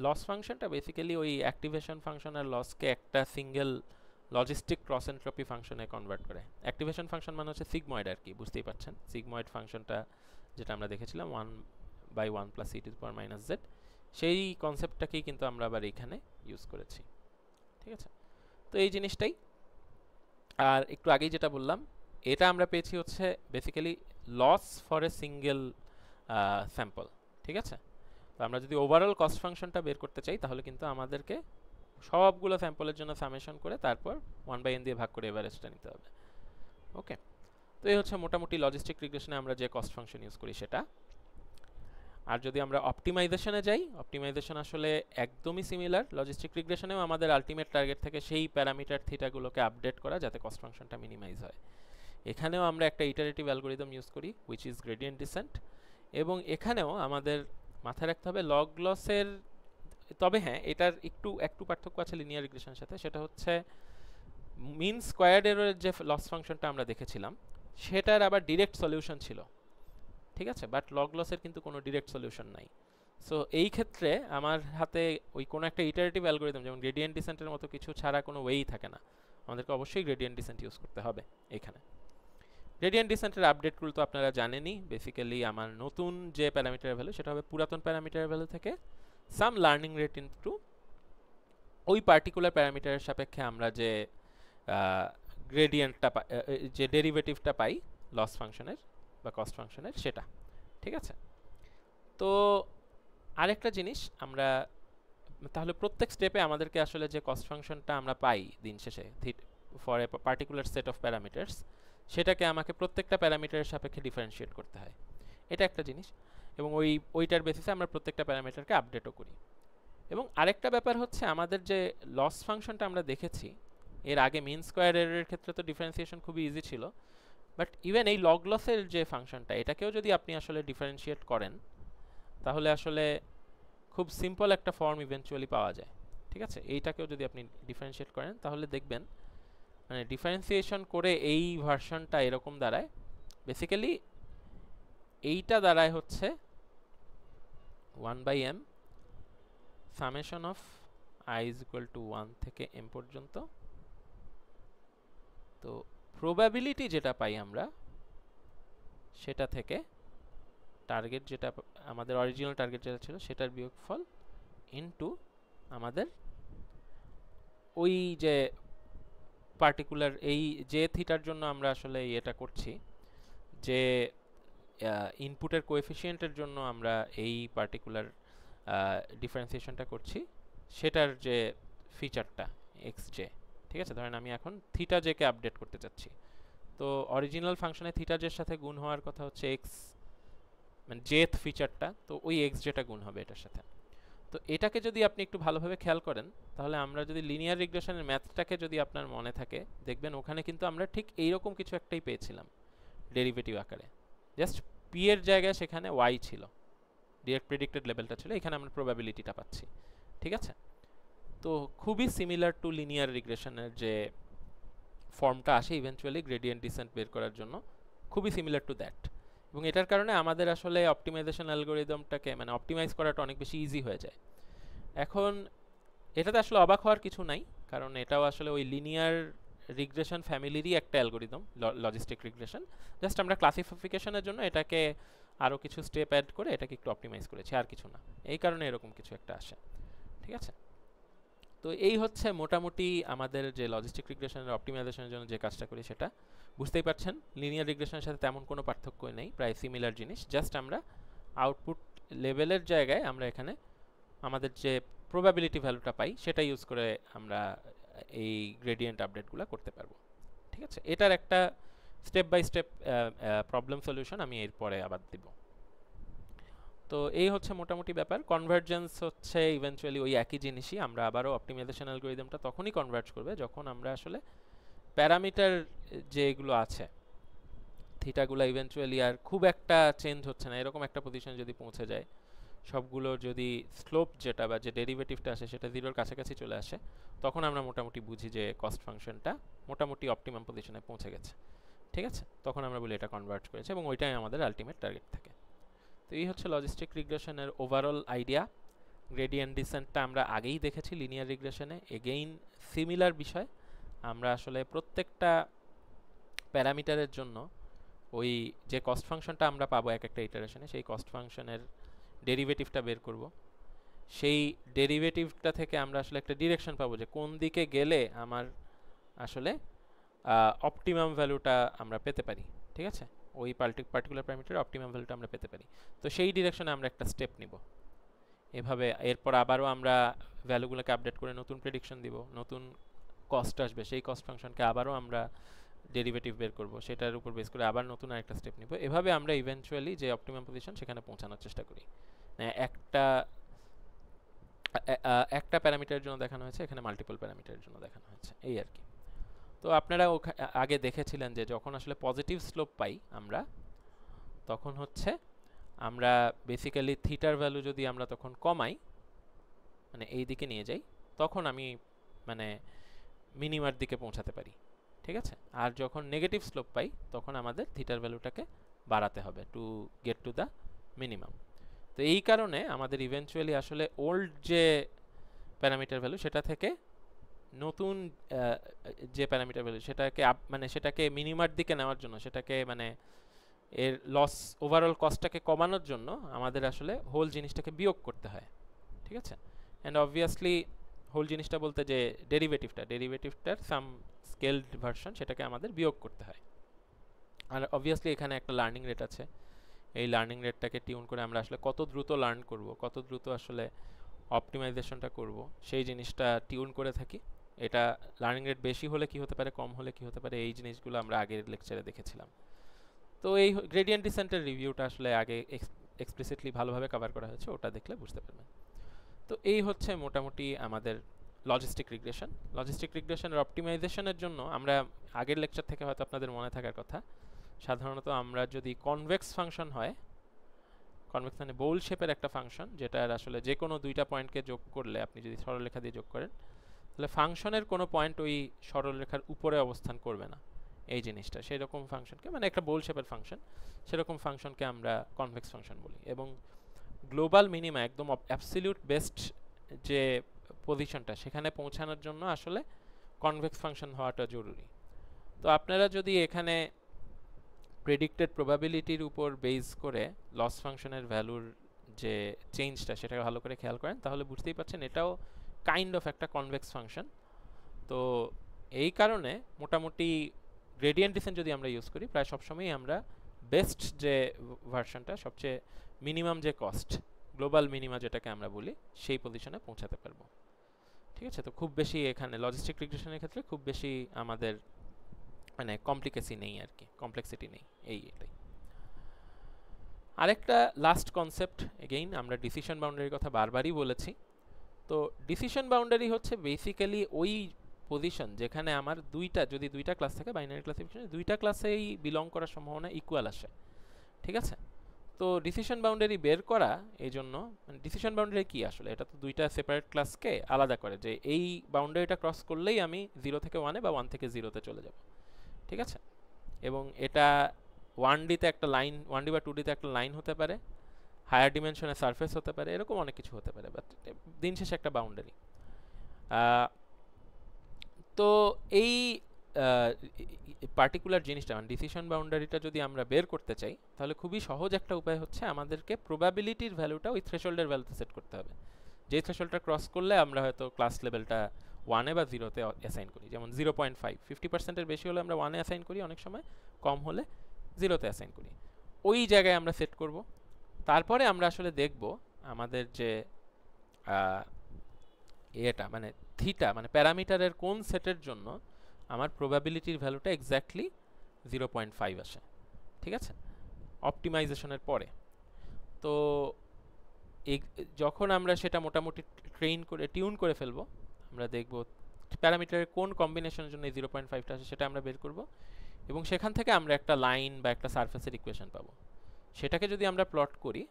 লস ফাংশনটা বেসিক্যালি ওই অ্যাক্টিভেশন ফাংশন আর লসকে একটা সিঙ্গেল লজিস্টিক ক্রস এনট্রপি ফাংশনে কনভার্ট করে। অ্যাক্টিভেশন ফাংশন মানে হচ্ছে সিগময়েড আর কি, বুঝতেই পারছেন। সিগময়েড ফাংশনটা যেটা আমরা দেখেছিলাম 1/1 + e⁻⁻z, সেই কনসেপ্টটাকেই কিন্তু আমরা আবার এখানে ইউজ করেছি। ঠিক আছে, তো এই জিনিসটাই। আর একটু আগেই যেটা বললাম, এটা আমরা পেয়েছি হচ্ছে basically loss for a single sample. ঠিক আছে, তো আমরা যদি ওভারঅল কস্ট ফাংশনটা বের করতে চাই তাহলে কিন্তু আমাদেরকে সবগুলো স্যাম্পলের জন্য সামেশন করে তারপর 1/n দিয়ে ভাগ করে এভারেজটা নিতে হবে। ওকে, তো এই হচ্ছে মোটামুটি লজিস্টিক রিগ্রেশনে আমরা যে কস্ট ফাংশন ইউজ করি সেটা। আর যদি আমরা অপটিমাইজেশনে যাই, অপটিমাইজেশন আসলে একদমই সিমিলার। লজিস্টিক রিগ্রেশনেও আমাদের আলটিমেট টার্গেট থেকে সেই প্যারামিটার থিটাগুলোকে আপডেট করা যাতে কস্ট ফাংশনটা মিনিমাইজ হয়। এখানেও আমরা একটা ইটারেটিভ অ্যালগরিদম ইউজ করি হুইচ ইজ গ্রেডিয়েন্ট ডিসেন্ট, এবং এখানেও আমাদের মাথায় রাখতে হবে লগ লসের, তবে হ্যাঁ এটার একটু পার্থক্য আছে লিনিয়ার রিগ্রেশনের সাথে। সেটা হচ্ছে মিন স্কোয়ার্ড এররের যে লস ফাংশনটা আমরা দেখেছিলাম সেটার আবার ডিরেক্ট সলিউশন ছিল। ঠিক আছে, বাট লগ লসের কিন্তু কোনো ডিরেক্ট সলিউশন নাই। সো এই ক্ষেত্রে আমার হাতে ওই কোনো একটা ইটারেটিভ অ্যালগরিদম যেমন গ্রেডিয়েন্ট ডিসেন্টের মতো কিছু ছাড়া কোনো ওয়েই থাকে না, আমাদেরকে অবশ্যই গ্রেডিয়েন্ট ডিসেন্ট ইউজ করতে হবে এখানে। গ্রেডিয়েন্ট ডিসেন্টের আপডেট রুল তো আপনারা জানেনই। বেসিক্যালি আমার নতুন যে প্যারামিটার ভ্যালু সেটা হবে পুরাতন প্যারামিটার ভ্যালু থেকে সাম লার্নিং রেট ইনটু ওই পার্টিকুলার প্যারামিটারের সাপেক্ষে আমরা যে গ্রেডিয়েন্টটা যে ডেরিভেটিভটা পাই লস ফাংশনের বা কস্ট ফাংশনের সেটা। ঠিক আছে, তো আরেকটা জিনিস আমরা তাহলে প্রত্যেক স্টেপে আমাদেরকে আসলে যে কস্ট ফাংশনটা আমরা পাই দিন শেষে for a particular set of parameters সেটাকে আমাকে প্রত্যেকটা প্যারামিটারের সাপেক্ষে ডিফারেন্সিয়েট করতে হয়, এটা একটা জিনিস। এবং ওইটার বেসিসে আমরা প্রত্যেকটা প্যারামিটারকে আপডেটও করি। এবং আরেকটা ব্যাপার হচ্ছে আমাদের যে লস ফাংশনটা আমরা দেখেছি এর আগে মিন স্কোয়ার এররের ক্ষেত্রে তো ডিফারেন্সিয়েশন খুবই ইজি ছিল, বাট ইভেন এই লগ লসের যে ফাংশনটা এটাকেও যদি আপনি আসলে ডিফারেন্সিয়েট করেন তাহলে আসলে খুব সিম্পল একটা ফর্ম ইভেন্চুয়ালি পাওয়া যায়। ঠিক আছে, এইটাকেও যদি আপনি ডিফারেন্সিয়েট করেন তাহলে দেখবেন মানে ডিফারেন্সিয়েশন করে এই ভার্সনটা এরকম দাঁড়ায়। বেসিক্যালি এইটা দাঁড়ায় হচ্ছে 1/m summation of i is equal to 1 থেকে m পর্যন্ত। তো প্রবাবিলিটি যেটা পাই আমরা সেটা থেকে টার্গেট যেটা আমাদের অরিজিনাল টার্গেট যেটা ছিল সেটার বিয়োগফল ইনটু আমাদের ওই যে পার্টিকুলার এই যে থিটার জন্য আমরা আসলে এটা করছি, যে ইনপুটের কোএফিসিয়েন্টের জন্য আমরা এই পার্টিকুলার ডিফারেন্সিয়েশনটা করছি সেটার যে ফিচারটা এক্স জে। ঠিক আছে, ধরেন আমি এখন থিটা জেকে আপডেট করতে চাচ্ছি, তো অরিজিনাল ফাংশনে থিটা জের সাথে গুণ হওয়ার কথা হচ্ছে এক্স মানে জেথ ফিচারটা, তো ওই এক্স জেটা গুণ হবে এটার সাথে। তো এটাকে যদি আপনি একটু ভালোভাবে খেয়াল করেন তাহলে আমরা যদি লিনিয়ার রিগ্রেশনের ম্যাথটাকে যদি আপনার মনে থাকে দেখবেন ওখানে কিন্তু আমরা ঠিক এইরকম কিছু একটাই পেয়েছিলাম ডেরিভেটিভ আকারে, জাস্ট পি এর জায়গায় সেখানে ওয়াই ছিল, ডিরেক্ট প্রেডিক্টেড লেভেলটা ছিল, এখানে আমরা প্রবাবিলিটিটা পাচ্ছি। ঠিক আছে, তো খুবই সিমিলার টু লিনিয়ার রিগ্রেশনের যে ফর্মটা আসে ইভেন্চুয়ালি গ্রেডিয়েন্ট ডিসেন্ট বের করার জন্য, খুবই সিমিলার টু দ্যাট। এবং এটার কারণে আমাদের আসলে অপটিমাইজেশন অ্যালগরিদমটাকে মানে অপটিমাইজ করাটা অনেক বেশি ইজি হয়ে যায়। এখন এটাতে আসলে অবাক হওয়ার কিছু নাই, কারণ এটাও আসলে ওই লিনিয়ার রিগ্রেশন ফ্যামিলিরই একটা অ্যালগরিদম লজিস্টিক রিগ্রেশন, জাস্ট আমরা ক্লাসিফিকেশনের জন্য এটাকে আরও কিছু স্টেপ অ্যাড করে এটাকে একটু অপটিমাইজ করেছি, আর কিছু না, এই কারণে এরকম কিছু একটা আসে। ঠিক আছে, তো এই হচ্ছে মোটামুটি আমাদের যে লজিস্টিক রিগ্রেশনের অপটিমাইজেশনের জন্য যে কাজটা করি সেটা। বুঝতেই পারছেন লিনিয়ার রিগ্রেশনের সাথে তেমন কোনো পার্থক্য নেই, প্রায় সিমিলার জিনিস, জাস্ট আমরা আউটপুট লেভেলের জায়গায় আমরা এখানে আমাদের যে প্রবাবিলিটি ভ্যালুটা পাই সেটা ইউজ করে আমরা এই গ্রেডিয়েন্ট আপডেটগুলো করতে পারবো। ঠিক আছে, এটার একটা step by step problem solution আমি এরপরে আবার দিব। তো এই হচ্ছে মোটামুটি ব্যাপার। কনভার্জেন্স হচ্ছে ইভেন্চুয়ালি ওই একই জিনিসই, আমরা আবারও অপটিমাইজেশন অ্যালগরিদমটা তখনই কনভার্জ করবে যখন আমরা আসলে প্যারামিটার যেগুলো আছে থিটাগুলো ইভেন্চুয়ালি আর খুব একটা চেঞ্জ হচ্ছে না, এরকম একটা পজিশন যদি পৌঁছে যায়, সবগুলো যদি স্লোপ যেটা বা যে ডেরিভেটিভটা আসে সেটা জিরোর কাছাকাছি চলে আসে, তখন আমরা মোটামুটি বুঝি যে কস্ট ফাংশনটা মোটামুটি অপটিমাম পজিশনে পৌঁছে গেছে। ঠিক আছে, তখন আমরা বলি এটা কনভার্জ করেছে এবং ওইটাই আমাদের আলটিমেট টার্গেট থাকে। তো এই হচ্ছে লজিস্টিক রিগ্রেশনের ওভারঅল আইডিয়া। গ্রেডিয়েন্ট ডিসেন্টটা আমরা আগেই দেখেছি লিনিয়ার রিগ্রেশনে, এগেইন সিমিলার বিষয়। আমরা আসলে প্রত্যেকটা প্যারামিটারের জন্য ওই যে কস্ট ফাংশনটা আমরা পাবো এক একটা ইটারেশনে, সেই কস্ট ফাংশনের ডেরিভেটিভটা বের করব। সেই ডেরিভেটিভটা থেকে আমরা আসলে একটা ডিরেকশন পাবো যে কোন দিকে গেলে আমার আসলে অপটিমাম ভ্যালুটা আমরা পেতে পারি। ঠিক আছে, ওই পার্টিকুলার প্যারামিটারের অপটিমাম ভ্যালুটা আমরা পেতে পারি। তো সেই ডিরেকশনে আমরা একটা স্টেপ নিব। এভাবে এরপর আবারও আমরা ভ্যালুগুলোকে আপডেট করে নতুন প্রেডিকশন দিব, নতুন কস্ট আসবে, সেই কস্ট ফাংশনকে আবারও আমরা ডেরিভেটিভ বের করব, সেটার উপর বেস করে আবার নতুন আরেকটা স্টেপ নিব। এভাবে আমরা ইভেন্চুয়ালি যে অপটিমাম পজিশন সেখানে পৌঁছানোর চেষ্টা করি। একটা প্যারামিটারের জন্য দেখানো হয়েছে, এখানে মাল্টিপল প্যারামিটারের জন্য দেখানো হয়েছে, এই আর কি। তো আপনারা আগে দেখেছিলেন যে যখন আসলে পজিটিভ স্লোপ পাই আমরা, তখন হচ্ছে আমরা বেসিক্যালি থিটার ভ্যালু যদি আমরা তখন কমাই, মানে এই দিকে নিয়ে যাই, তখন আমি মানে মিনিমার দিকে পৌঁছাতে পারি। ঠিক আছে, আর যখন নেগেটিভ স্লোপ পাই তখন আমাদের থিটার ভ্যালুটাকে বাড়াতে হবে to get to the minimum. তো এই কারণে আমাদের ইভেন্চুয়ালি আসলে ওল্ড যে প্যারামিটার ভ্যালু সেটা থেকে নতুন যে প্যারামিটার ভ্যালু সেটাকে মানে সেটাকে মিনিমার দিকে নেওয়ার জন্য, সেটাকে মানে এর লস ওভারঅল কস্টটাকে কমানোর জন্য আমাদের আসলে হোল জিনিসটাকে বিয়োগ করতে হয়। ঠিক আছে, অ্যান্ড অবভিয়াসলি হোল জিনিসটা বলতে যে ডেরিভেটিভটার সাম স্কেলড ভার্সন, সেটাকে আমাদের বিয়োগ করতে হয়। আর অবভিয়াসলি এখানে একটা লার্নিং রেট আছে, এই লার্নিং রেটটাকে টিউন করে আমরা আসলে কত দ্রুত লার্ন করব, কত দ্রুত আসলে অপটিমাইজেশনটা করব, সেই জিনিসটা টিউন করে থাকি। এটা লার্নিং রেট বেশি হলে কি হতে পারে, কম হলে কি হতে পারে, এই জিনিসগুলো আমরা আগের লেকচারে দেখেছিলাম। তো এই গ্রেডিয়েন্ট ডিসেন্টের রিভিউটা আসলে আগে এক্সপ্লিসিটলি ভালোভাবে কভার করা হয়েছে, ওটা দেখলে বুঝতে পারবেন। তো এই হচ্ছে মোটামুটি আমাদের লজিস্টিক রিগ্রেশনের অপটিমাইজেশনের জন্য আমরা আগের লেকচার থেকে হয়তো আপনাদের মনে থাকার কথা, সাধারণত আমরা যদি কনভেক্স ফাংশন হয়, কনভেক্স মানে বোল শেপের একটা ফাংশন, যেটার আসলে যে কোনো দুইটা পয়েন্টকে যোগ করলে, আপনি যদি সরলরেখা দিয়ে যোগ করেন, তাহলে ফাংশনের কোনো পয়েন্ট ওই সরলরেখার উপরে অবস্থান করবে না, এই জিনিসটা, সেই রকম ফাংশনকে, মানে একটা বোল শেপের ফাংশন, সেরকম ফাংশনকে আমরা কনভেক্স ফাংশন বলি। এবং গ্লোবাল মিনিমা, একদম অ্যাবসলিউট বেস্ট যে পজিশনটা, সেখানে পৌঁছানোর জন্য আসলে কনভেক্স ফাংশন হওয়াটা জরুরি। তো আপনারা যদি এখানে প্রেডিক্টেড প্রবাবিলিটির উপর বেস করে লস ফাংশনের ভ্যালুর যে চেঞ্জটা সেটাকে ভালো করে খেয়াল করেন, তাহলে বুঝতেই পারছেন এটাও কাইন্ড অফ একটা কনভেক্স ফাংশন। তো এই কারণে মোটামুটি গ্রেডিয়েন্ট ডিসেন্ট যদি আমরা ইউজ করি, প্রায় সবসময়ই আমরা বেস্ট যে ভার্সনটা, সবচেয়ে মিনিমাম যে কস্ট, গ্লোবাল মিনিমা যেটাকে আমরা বলি, সেই পজিশনে পৌঁছাতে পারবো। ঠিক আছে, তো খুব বেশি এখানে লজিস্টিক রিগ্রেশনের ক্ষেত্রে খুব বেশি আমাদের মানে কমপ্লিকেসি নেই আর কি, কমপ্লেক্সিটি নেই, এটাই। আরেকটা লাস্ট কনসেপ্ট, এগেইন আমরা ডিসিশন বাউন্ডারির কথা বারবারই বলেছি। তো ডিসিশন বাউন্ডারি হচ্ছে বেসিক্যালি ওই পজিশন যেখানে আমার যদি দুইটা ক্লাস থাকে বাইনারি ক্লাসিফিকেশনে, দুইটা ক্লাসেই বিলং করার সম্ভাবনা ইকুয়াল আসে। ঠিক আছে, তো ডিসিশন বাউন্ডারি বের করা, এই জন্য ডিসিশন বাউন্ডারি কি আসলে, এটা তো দুইটা সেপারেট ক্লাসকে আলাদা করে, যে এই বাউন্ডারিটা ক্রস করলেই আমি 0 থেকে 1-এ বা 1 থেকে 0-তে চলে যাব। ঠিক আছে, এবং এটা 1D-তে একটা লাইন, 1D বা 2D-তে একটা লাইন হতে পারে, হায়ার ডিমেনশনে সারফেস হতে পারে, এরকম অনেক কিছু হতে পারে, বাট দিন শেষে একটা বাউন্ডারি। তো এই পার্টিকুলার জিনিসটা মানে ডিসিশন বাউন্ডারিটা যদি আমরা বের করতে চাই, তাহলে খুবই সহজ একটা উপায় হচ্ছে আমাদেরকে প্রবাবিলিটির ভ্যালুটা ওই থ্রেশহোল্ডের ভ্যালুতে সেট করতে হবে। যেই থ্রেশহোল্ডটা ক্রস করলে আমরা হয়তো ক্লাস লেভেলটা 1-এ বা 0-তে অ্যাসাইন করি, যেমন 0.5, 50%-এর বেশি হলে আমরা 1-এ অ্যাসাইন করি, অনেক সময় কম হলে 0-তে অ্যাসাইন করি, ওই জায়গায় আমরা সেট করব। তারপরে আমরা আসলে দেখব আমাদের যে এটা মানে থিটা মানে প্যারামিটারের কোন সেটের জন্য আমার প্রবাবিলিটির ভ্যালুটা এক্স্যাক্টলি 0.5 আসে, ঠিক আছে, অপটিমাইজেশনের পরে। তো যখন আমরা সেটা মোটামুটি টিউন করে ফেলবো, আমরা দেখব প্যারামিটারের কোন কম্বিনেশনের জন্য এই 0.5টা আসে সেটা আমরা বের করব, এবং সেখান থেকে আমরা একটা লাইন বা একটা সারফেসের ইকুয়েশন পাবো। সেটাকে যদি আমরা প্লট করি,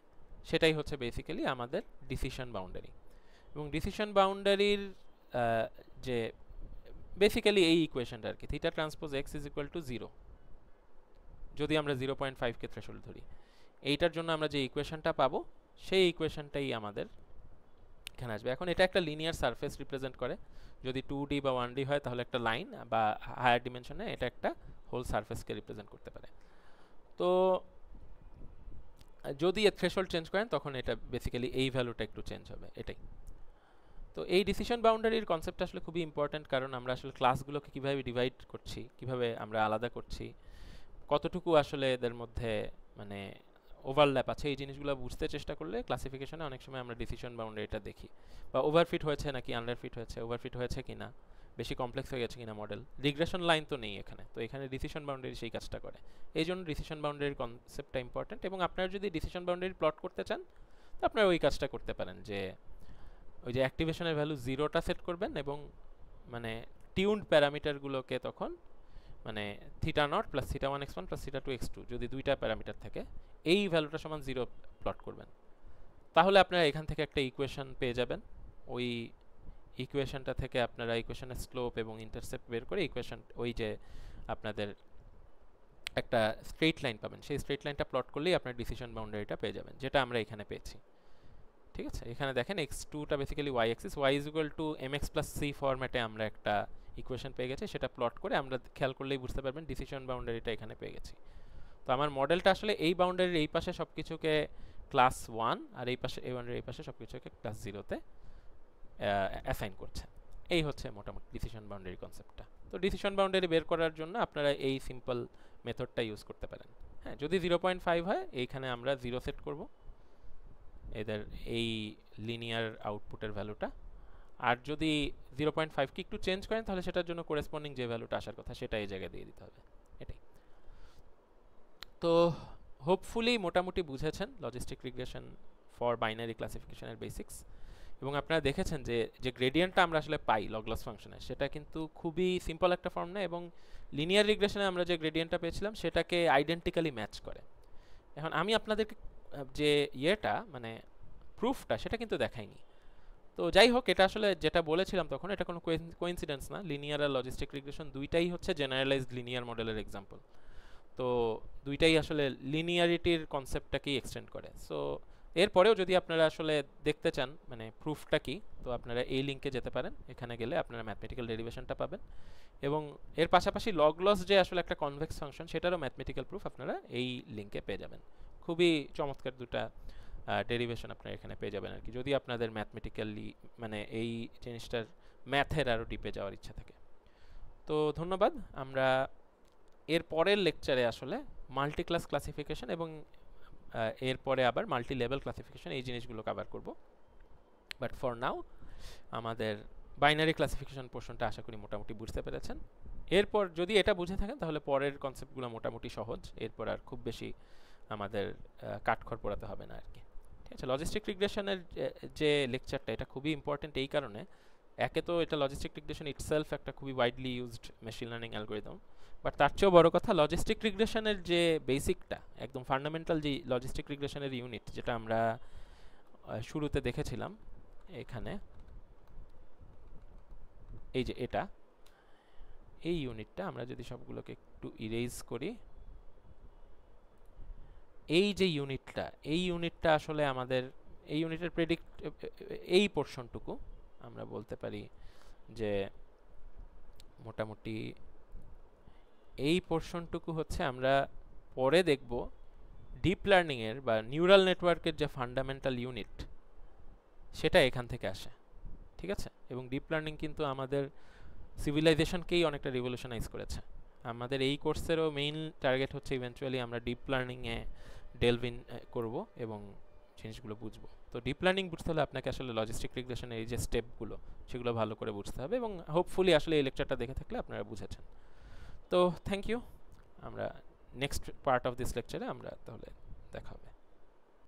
সেটাই হচ্ছে বেসিক্যালি আমাদের ডিসিশন বাউন্ডারি। এবং ডিসিশন বাউন্ডারির যে বেসিক্যালি এই ইকুয়েশনটা আর কি, theta transpose x is equal two 0, যদি আমরা 0.5কে থ্রেশহোল্ড ধরি, এইটার জন্য আমরা যে ইকুয়েশনটা পাবো সেই ইকুয়েশনটাই আমাদের এখানে আসবে। এখন এটা একটা লিনিয়ার সারফেস রিপ্রেজেন্ট করে, যদি 2D বা 1D হয় তাহলে একটা লাইন, বা হায়ার ডিমেনশনে এটা একটা হোল সারফেসকে রিপ্রেজেন্ট করতে পারে। তো যদি এর থ্রেশহোল্ড চেঞ্জ করেন তখন এটা বেসিক্যালি এই ভ্যালুটা একটু চেঞ্জ হবে, এটাই। তো এই ডিসিশন বাউন্ডারির কনসেপ্টটা আসলে খুবই ইম্পর্ট্যান্ট, কারণ আমরা আসলে ক্লাসগুলোকে কীভাবে ডিভাইড করছি, কিভাবে আমরা আলাদা করছি, কতটুকু আসলে এদের মধ্যে মানে ওভারল্যাপ আছে, এই জিনিসগুলো বুঝতে চেষ্টা করলে ক্লাসিফিকেশনে অনেক সময় আমরা ডিসিশন বাউন্ডারিটা দেখি, বা ওভারফিট হয়েছে নাকি আন্ডারফিট হয়েছে, ওভারফিট হয়েছে কিনা, বেশি কমপ্লেক্স হয়ে গেছে কিনা মডেল, রিগ্রেশন লাইন তো নেই এখানে, তো এখানে ডিসিশন বাউন্ডারি সেই কাজটা করে। এই জন্য ডিসিশন বাউন্ডারির কনসেপ্টটা ইম্পর্ট্যান্ট, এবং আপনারা যদি ডিসিশন বাউন্ডারি প্লট করতে চান তো আপনারা ওই কাজটা করতে পারেন, যে ওই যে অ্যাক্টিভেশনের ভ্যালু 0টা সেট করবেন, এবং মানে টিউনড প্যারামিটারগুলোকে তখন মানে θ0 প্লাস θ1 x1 প্লাস θ2 x2 যদি দুইটা প্যারামিটার থাকে, এই ভ্যালুটা সমান 0 প্লট করবেন, তাহলে আপনারা এখান থেকে একটা ইকুয়েশন পেয়ে যাবেন। ওই ইকুয়েশনটা থেকে আপনারা ইকুয়েশনের স্লোপ এবং ইন্টারসেপ্ট বের করে ইকুয়েশন ওই যে আপনাদের একটা স্ট্রেট লাইন পাবেন, সেই স্ট্রেট লাইনটা প্লট করলেই আপনার ডিসিশন বাউন্ডারিটা পেয়ে যাবেন, যেটা আমরা এখানে পেয়েছি। ঠিক আছে, এখানে দেখেন x2টা basically y axis, y is equal to mx plus c ফরম্যাটে আমরা একটা ইকুয়েশন পেয়ে গেছি, সেটা প্লট করে আমরা খেয়াল করলেই বুঝতে পারবেন ডিসিশন বাউন্ডারিটা এখানে পেয়ে গেছি। তো আমার মডেলটা আসলে এই বাউন্ডারির এই পাশে সবকিছুকে ক্লাস 1 আর এই পাশে এই বাউন্ডারির এই পাশে সবকিছুকে ক্লাস 0তে অ্যাসাইন করছে। এই হচ্ছে মোটামুটি ডিসিশন বাউন্ডারি কনসেপ্টটা। তো ডিসিশন বাউন্ডারি বের করার জন্য আপনারা এই সিম্পল মেথডটা ইউজ করতে পারেন। হ্যাঁ, যদি 0.5 হয় এইখানে আমরা 0 সেট করব এদের এই লিনিয়ার আউটপুটের ভ্যালুটা, আর যদি 0.5 কে একটু চেঞ্জ করেন তাহলে সেটার জন্য করেসপন্ডিং যে ভ্যালুটা আসার কথা সেটা এই জায়গায় দিয়ে দিতে হবে, এটাই। তো হোপফুলি মোটামুটি বুঝেছেন লজিস্টিক রিগ্রেশন ফর বাইনারি ক্লাসিফিকেশনের বেসিক্স, এবং আপনারা দেখেছেন যে যে গ্রেডিয়েন্টটা আমরা আসলে পাই লগ লস ফাংশনে সেটা কিন্তু খুবই সিম্পল একটা ফর্ম না, এবং লিনিয়ার রিগ্রেশনে আমরা যে গ্রেডিয়েন্টটা পেয়েছিলাম সেটাকে আইডেন্টিক্যালি ম্যাচ করে। এখন আমি আপনাদেরকে যে ইয়েটা মানে প্রুফটা সেটা কিন্তু দেখাইনি। তো যাই হোক, এটা আসলে যেটা বলেছিলাম তখন এটা কোনো কোইন্সিডেন্স না, লিনিয়ার আর লজিস্টিক রিগ্রেশন দুইটাই হচ্ছে জেনারেলাইজড লিনিয়ার মডেলের এক্সাম্পল। তো দুইটাই আসলে লিনিয়ারিটির কনসেপ্টটাকেই এক্সটেন্ড করে। সো এরপরেও যদি আপনারা আসলে দেখতে চান মানে প্রুফটা কি, তো আপনারা এই লিঙ্কে যেতে পারেন, এখানে গেলে আপনারা ম্যাথমেটিক্যাল ডেরিভেশনটা পাবেন, এবং এর পাশাপাশি লগ লস যে আসলে একটা কনভেক্স ফাংশন সেটারও ম্যাথমেটিক্যাল প্রুফ আপনারা এই লিঙ্কে পেয়ে যাবেন। খুবই চমৎকার দুটা ডেরিভেশন আপনারা এখানে পেয়ে যাবেন আর কি, যদি আপনাদের ম্যাথমেটিক্যালি মানে এই জিনিসটার ম্যাথের আরও ডিপে যাওয়ার ইচ্ছা থাকে। তো ধন্যবাদ। আমরা এর পরের লেকচারে আসলে মাল্টি ক্লাস ক্লাসিফিকেশন এবং এরপরে আবার মাল্টি লেভেল ক্লাসিফিকেশন এই জিনিসগুলো কভার করব। বাট ফর নাও আমাদের বাইনারি ক্লাসিফিকেশন পোর্শনটা আশা করি মোটামুটি বুঝতে পেরেছেন। এরপর যদি এটা বুঝে থাকেন তাহলে পরের কনসেপ্টগুলো মোটামুটি সহজ, এরপর আর খুব বেশি আমাদের কাঠখড় পোড়াতে হবে না আর কি। ঠিক আছে, লজিস্টিক রিগ্রেশনের যে লেকচারটা এটা খুবই ইম্পর্টেন্ট এই কারণে, একে তো এটা লজিস্টিক রিগ্রেশন ইটসেলফ একটা খুবই widely used machine learning algorithm, but তার চেয়েও বড় কথা লজিস্টিক রিগ্রেশনের যে বেসিকটা একদম ফান্ডামেন্টাল যে লজিস্টিক রিগ্রেশনের ইউনিট যেটা আমরা শুরুতে দেখেছিলাম এখানে, এই যে এটা এই ইউনিটটা আমরা যদি সবগুলোকে একটু ইরেজ করি, এই যে ইউনিটটা আসলে আমাদের এই ইউনিটের এই পোর্শনটুকু আমরা বলতে পারি যে মোটামুটি এই পোর্শনটুকু হচ্ছে আমরা পরে দেখব ডিপ লার্নিং এর বা নিউরাল নেটওয়ার্কের যে ফান্ডামেন্টাল ইউনিট সেটা এখান থেকে আসে। ঠিক আছে, এবং ডিপ লার্নিং কিন্তু আমাদের সিভিলাইজেশনকেই অনেকটা রিভলিউশনাইজ করেছে। আমাদের এই কোর্সেরও মেইন টার্গেট হচ্ছে ইভেন্চুয়ালি আমরা ডিপ লার্নিংয়ে ডেলভ ইন করব এবং জিনিসগুলো বুঝবো। তো ডিপ লার্নিং বুঝতে হলে আপনাকে আসলে লজিস্টিক রিগ্রেশনের এই যে স্টেপগুলো সেগুলো ভালো করে বুঝতে হবে, এবং হোপফুলি আসলে এই লেকচারটা দেখে থাকলে আপনারা বুঝেছেন। তো থ্যাংক ইউ। আমরা নেক্সট পার্ট অফ দিস লেকচারে আমরা তাহলে দেখা হবে।